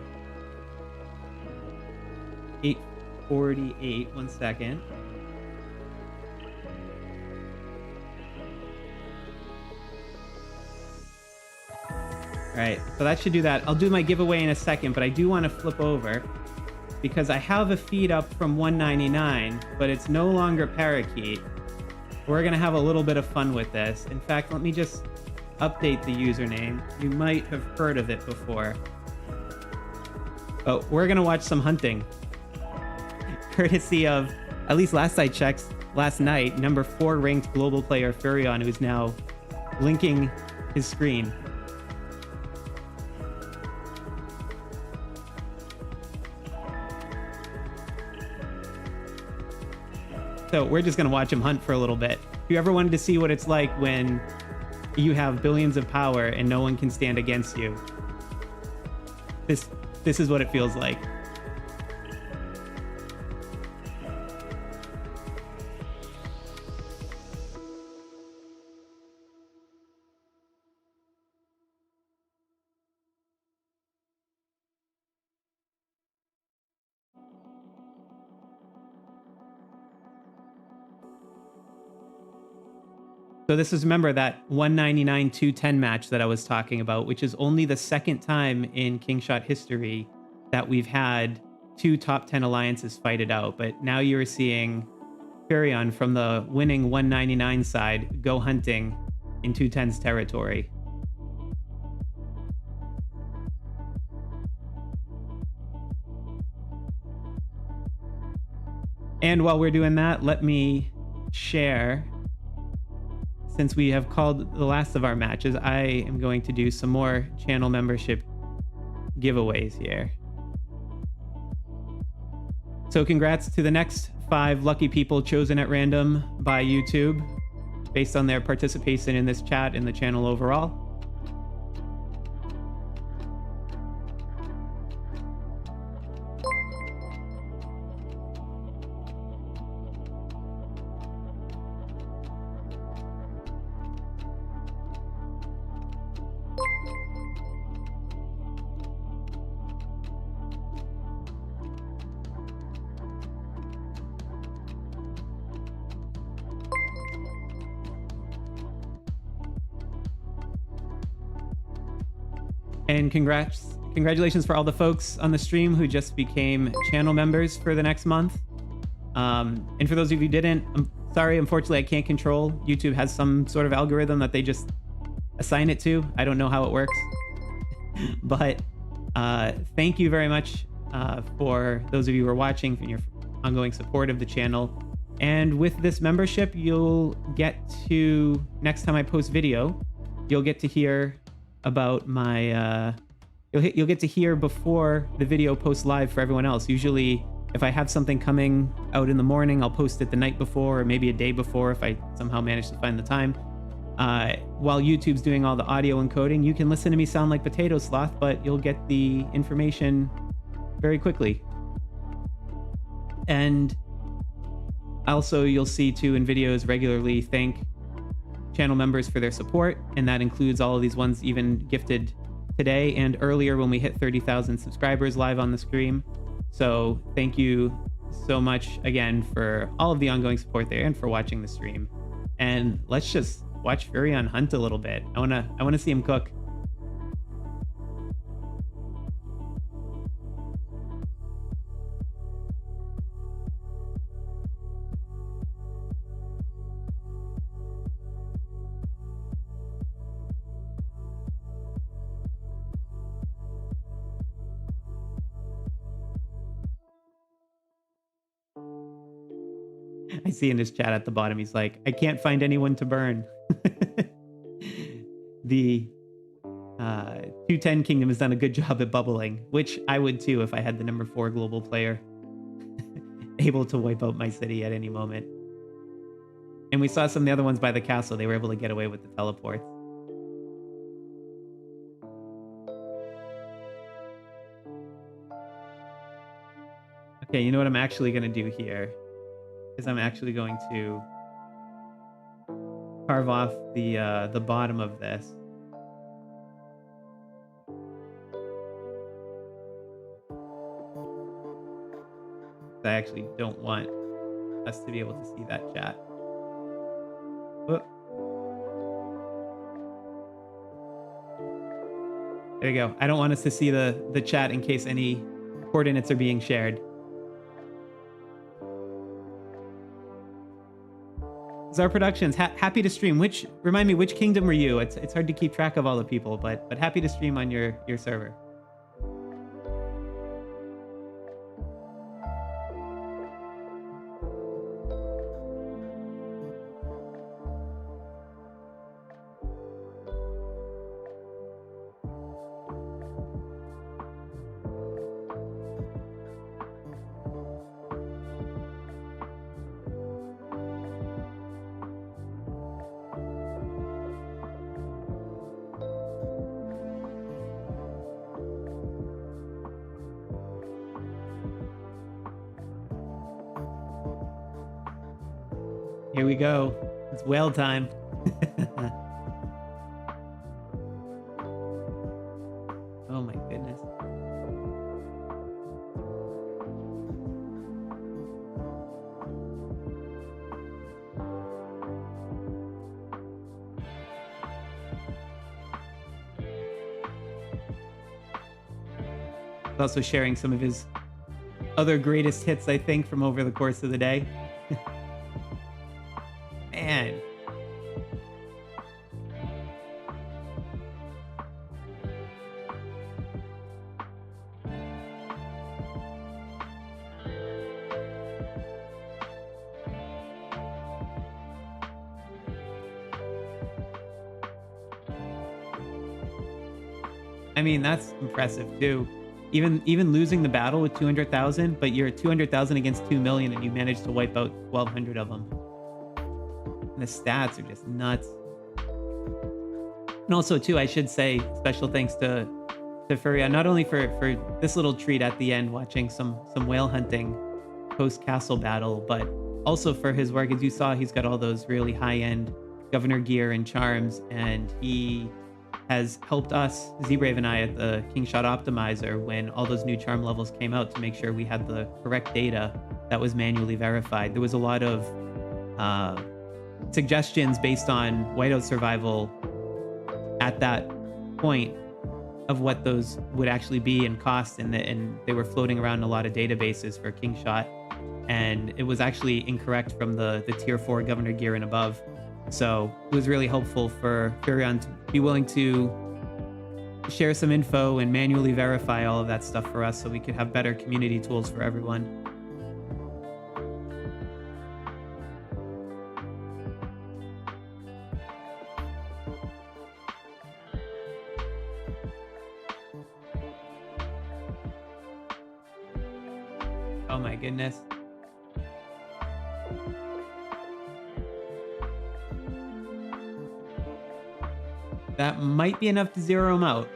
848. 1 second. All right, so that should do that. I'll do my giveaway in a second, but I do want to flip over because I have a feed up from 199, but it's no longer parakeet. We're going to have a little bit of fun with this. In fact, let me just update the username. You might have heard of it before. But we're going to watch some hunting. Courtesy of, at least last I checked, last night, number 4 ranked global player Furion, who's now blinking his screen. So we're just going to watch him hunt for a little bit. If you ever wanted to see what it's like when you have billions of power and no one can stand against you, this is what it feels like. So this is, remember, that 199 210 match that I was talking about, which is only the second time in Kingshot history that we've had 2 top 10 alliances fight it out. But now you're seeing Furion from the winning 199 side go hunting in 210's territory. And while we're doing that, let me share, since we have called the last of our matches, I am going to do some more channel membership giveaways here. So congrats to the next 5 lucky people chosen at random by YouTube based on their participation in this chat and the channel overall. And congratulations for all the folks on the stream who just became channel members for the next month. And for those of you who didn't, I'm sorry, unfortunately, I can't control. YouTube has some sort of algorithm that they just assign it to. I don't know how it works. But thank you very much for those of you who are watching, for your ongoing support of the channel. And with this membership, you'll get to, next time I post video, you'll get to hear about my you'll get to hear before the video posts live for everyone else. Usually if I have something coming out in the morning, I'll post it the night before or maybe a day before if I somehow manage to find the time. While YouTube's doing all the audio encoding, you can listen to me sound like Potato Sloth, but you'll get the information very quickly. And also you'll see too in videos regularly thank channel members for their support, and that includes all of these ones even gifted today and earlier when we hit 30,000 subscribers live on the stream. So thank you so much again for all of the ongoing support there and for watching the stream. And let's just watch Furion hunt a little bit. I wanna see him cook. I see in his chat at the bottom, he's like, I can't find anyone to burn. The 210 Kingdom has done a good job at bubbling, which I would too if I had the number 4 global player able to wipe out my city at any moment. And we saw some of the other ones by the castle. They were able to get away with the teleports. Okay, you know what I'm actually going to do here? Is I'm actually going to carve off the bottom of this. I actually don't want us to be able to see that chat. Whoop. There you go. I don't want us to see the chat in case any coordinates are being shared. Czar Productions, happy to stream. Remind me, which kingdom were you? It's hard to keep track of all the people, but happy to stream on your server. Here we go. It's whale time. Oh my goodness. also sharing some of his other greatest hits, I think, from over the course of the day. Man. I mean, that's impressive too. Even losing the battle with 200,000, but you're 200,000 against 2 million and you managed to wipe out 1,200 of them. And the stats are just nuts. And also too, I should say special thanks to Furia, not only for this little treat at the end, watching some whale hunting post castle battle, but also for his work. As you saw, he's got all those really high-end governor gear and charms, and he has helped us, Z-Brave and I, at the Kingshot Optimizer when all those new charm levels came out to make sure we had the correct data that was manually verified. There was a lot of suggestions based on whiteout survival at that point of what those would actually be and cost, and they were floating around in a lot of databases for Kingshot, and it was actually incorrect from the tier 4 governor gear and above. So it was really helpful for Furion to be willing to share some info and manually verify all of that stuff for us so we could have better community tools for everyone. Oh my goodness. That might be enough to zero him out.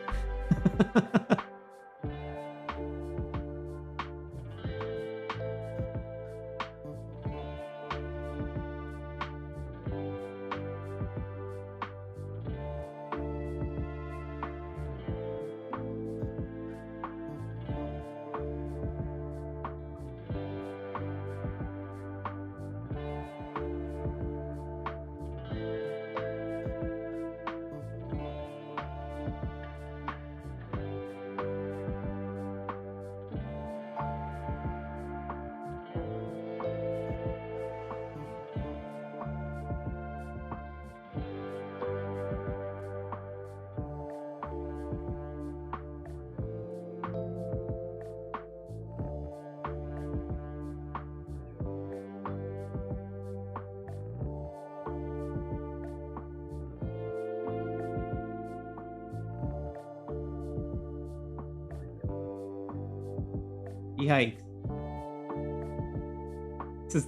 Yikes. This is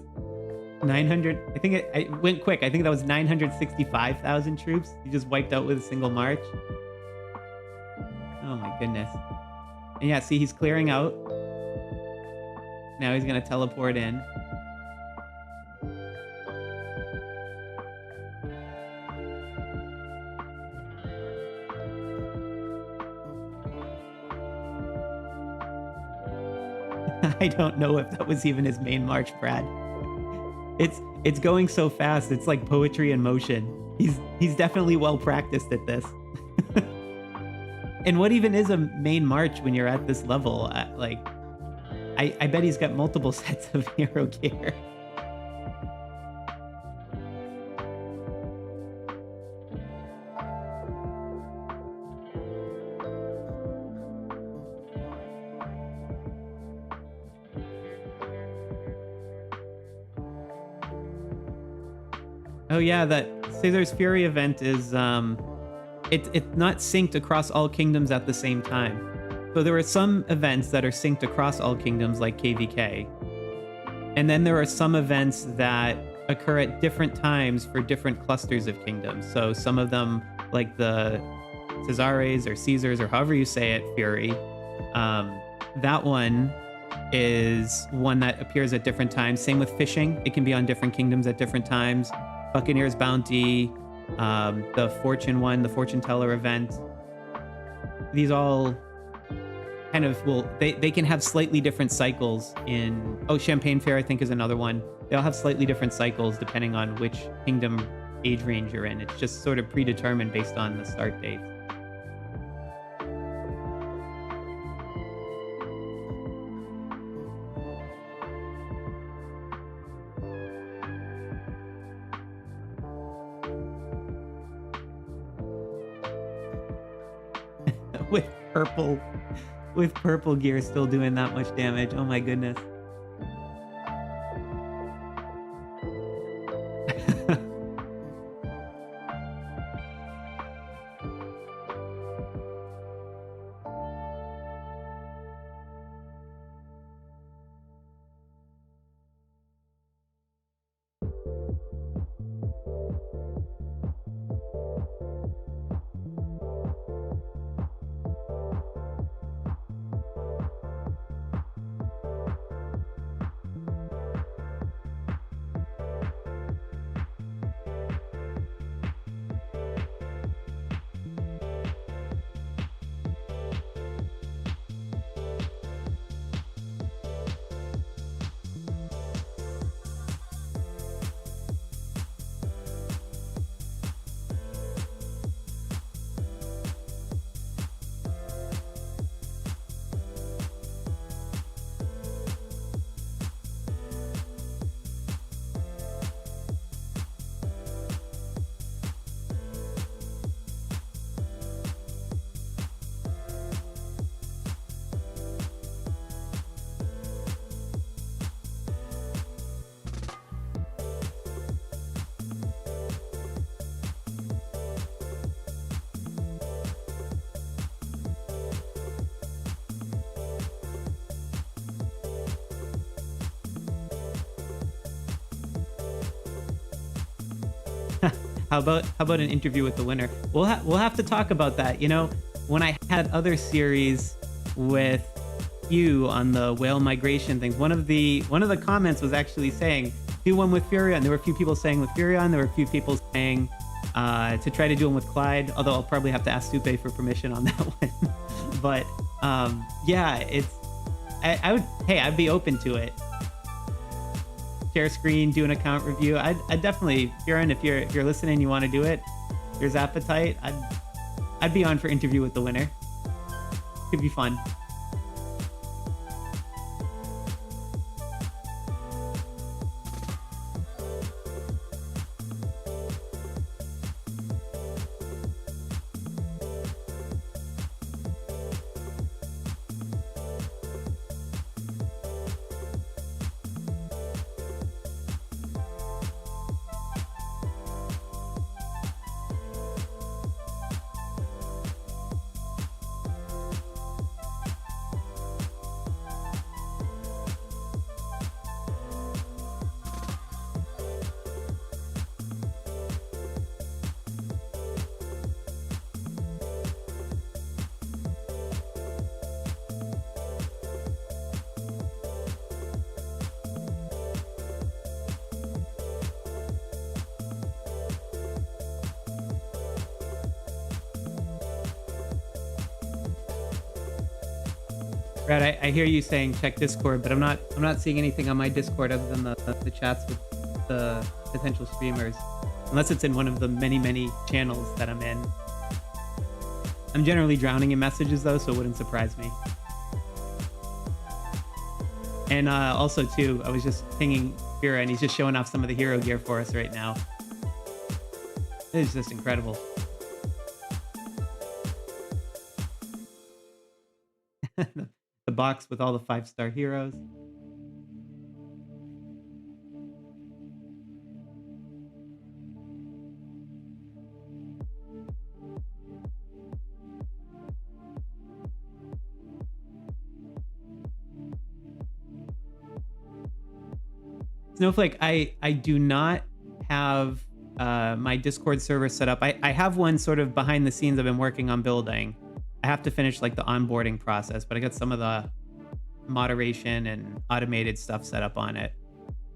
900. I think it went quick. I think that was 965,000 troops. He just wiped out with a single march. Oh my goodness. And yeah, see, he's clearing out. Now he's going to teleport in. I don't know if that was even his main march, Brad. It's going so fast. It's like poetry in motion. He's definitely well practiced at this. And what even is a main march when you're at this level? I bet he's got multiple sets of hero gear. Oh yeah, that Caesar's Fury event is it's not synced across all kingdoms at the same time. So there are some events that are synced across all kingdoms, like KvK. And then there are some events that occur at different times for different clusters of kingdoms. So some of them, like the Caesares or Caesars or however you say it, Fury, that one is one that appears at different times. Same with fishing. It can be on different kingdoms at different times. Buccaneer's Bounty, the Fortune one, the Fortune Teller event. These all kind of they can have slightly different cycles in... Oh, Champagne Fair, I think, is another one. They all have slightly different cycles depending on which kingdom age range you're in. It's just sort of predetermined based on the start date. with purple with purple gear still doing that much damage. Oh my goodness. How about an interview with the winner? We'll have to talk about that. You know, when I had other series with you on the whale migration things, one of the comments was actually saying do one with Furion. There were a few people saying with Furion. There were a few people saying to try to do one with Clyde. Although I'll probably have to ask Supe for permission on that one. But yeah, I would. Hey, I'd be open to it. Share screen, do an account review. I'd definitely, Kieran, if you're listening, you want to do it, there's appetite. I'd be on for interview with the winner. Could be fun. Brad, I hear you saying check Discord, but I'm not seeing anything on my Discord other than the chats with the potential streamers, unless it's in one of the many channels that I'm in. I'm generally drowning in messages though, so it wouldn't surprise me. And also too, I was just pinging Kira, and he's just showing off some of the hero gear for us right now. It is just incredible. The box with all the 5-star heroes. Snowflake, I do not have my Discord server set up. I have one sort of behind the scenes I've been working on building. I have to finish like the onboarding process, but I got some of the moderation and automated stuff set up on it.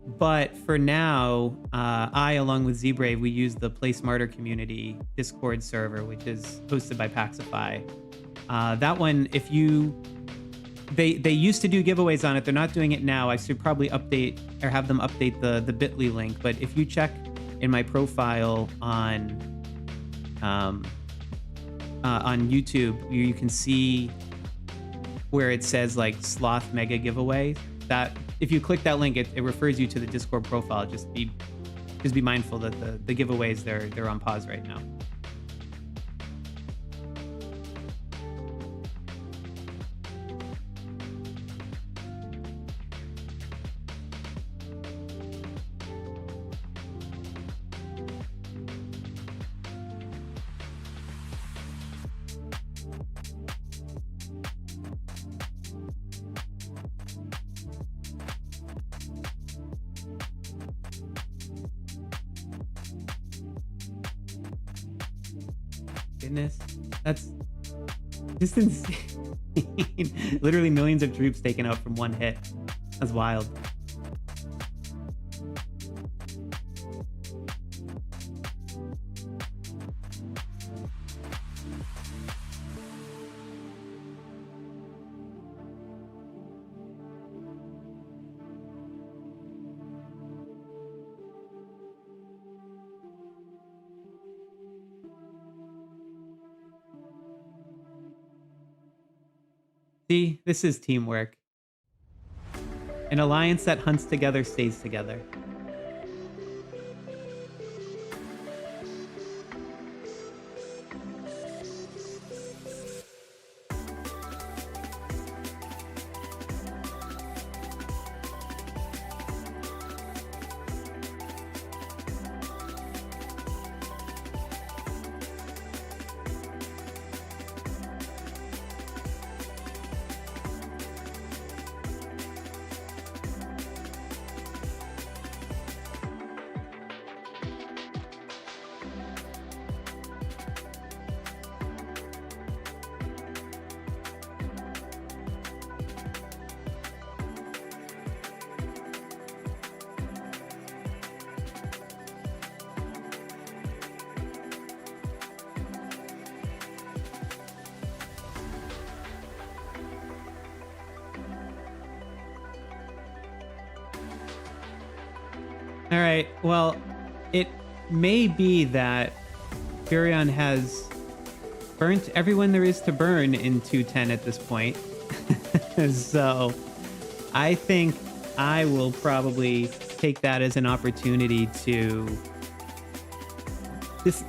But for now, I, along with Zbrave, we use the Play Smarter community Discord server, which is hosted by Paxify. That one, if you... They used to do giveaways on it. They're not doing it now. I should probably update or have them update the bit.ly link. But if you check in my profile on YouTube, you can see where it says like Sloth Mega Giveaway. That if you click that link, it refers you to the Discord profile. Just be mindful that the giveaways they're on pause right now. goodness. That's just insane. Literally millions of troops taken out from one hit. That's wild. See, this is teamwork. An alliance that hunts together stays together. All right. Well, it may be that Furion has burnt everyone there is to burn in 210 at this point. So I think I will probably take that as an opportunity to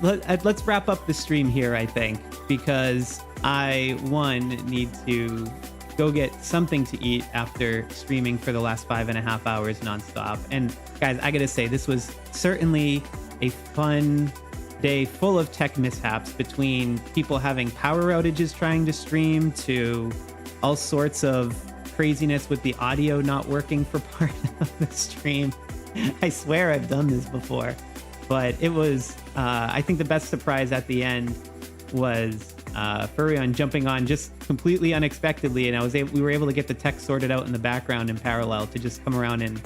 let's wrap up the stream here, I think, because I, one, need to go get something to eat after streaming for the last 5.5 hours nonstop. And guys, I gotta say, this was certainly a fun day full of tech mishaps, between people having power outages trying to stream to all sorts of craziness with the audio not working for part of the stream. I swear I've done this before, but it was, I think the best surprise at the end was Furion jumping on just completely unexpectedly, and we were able to get the tech sorted out in the background in parallel to just come around and,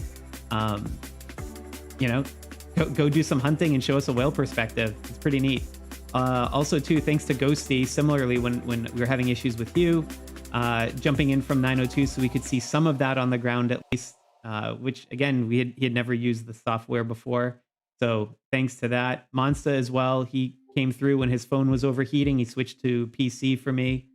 go do some hunting and show us a whale perspective. It's pretty neat. Also, too, thanks to Ghosty, similarly, when we were having issues with you, jumping in from 902 so we could see some of that on the ground at least, which, again, he had never used the software before. So thanks to that. Monsta as well, he came through when his phone was overheating. He switched to PC for me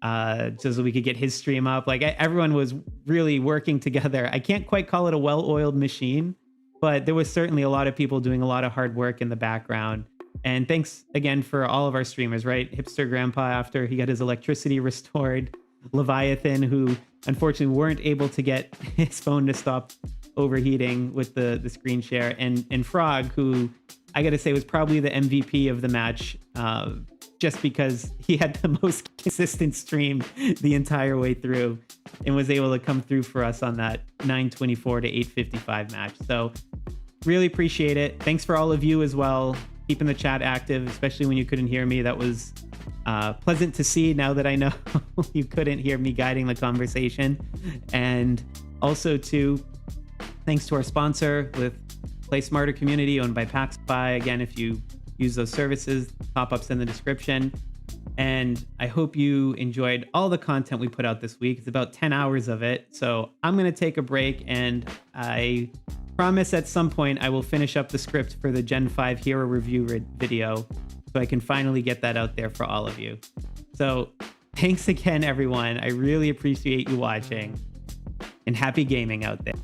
so that we could get his stream up. Like, everyone was really working together. I can't quite call it a well-oiled machine, but there was certainly a lot of people doing a lot of hard work in the background. And thanks again for all of our streamers, right? Hipster Grandpa, after he got his electricity restored. Leviathan, who unfortunately weren't able to get his phone to stop overheating with the screen share. And Frog, who I got to say was probably the MVP of the match, just because he had the most consistent stream the entire way through and was able to come through for us on that 924 to 855 match. So really appreciate it. Thanks for all of you as well, keeping the chat active, especially when you couldn't hear me. That was pleasant to see, now that I know you couldn't hear me guiding the conversation. And also, too, thanks to our sponsor with Play Smarter Community, owned by Paxify. Again, if you use those services, pop-ups in the description. And I hope you enjoyed all the content we put out this week. It's about 10 hours of it. So I'm going to take a break, and I promise at some point I will finish up the script for the Gen 5 Hero Review video, so I can finally get that out there for all of you. So thanks again, everyone. I really appreciate you watching, and happy gaming out there.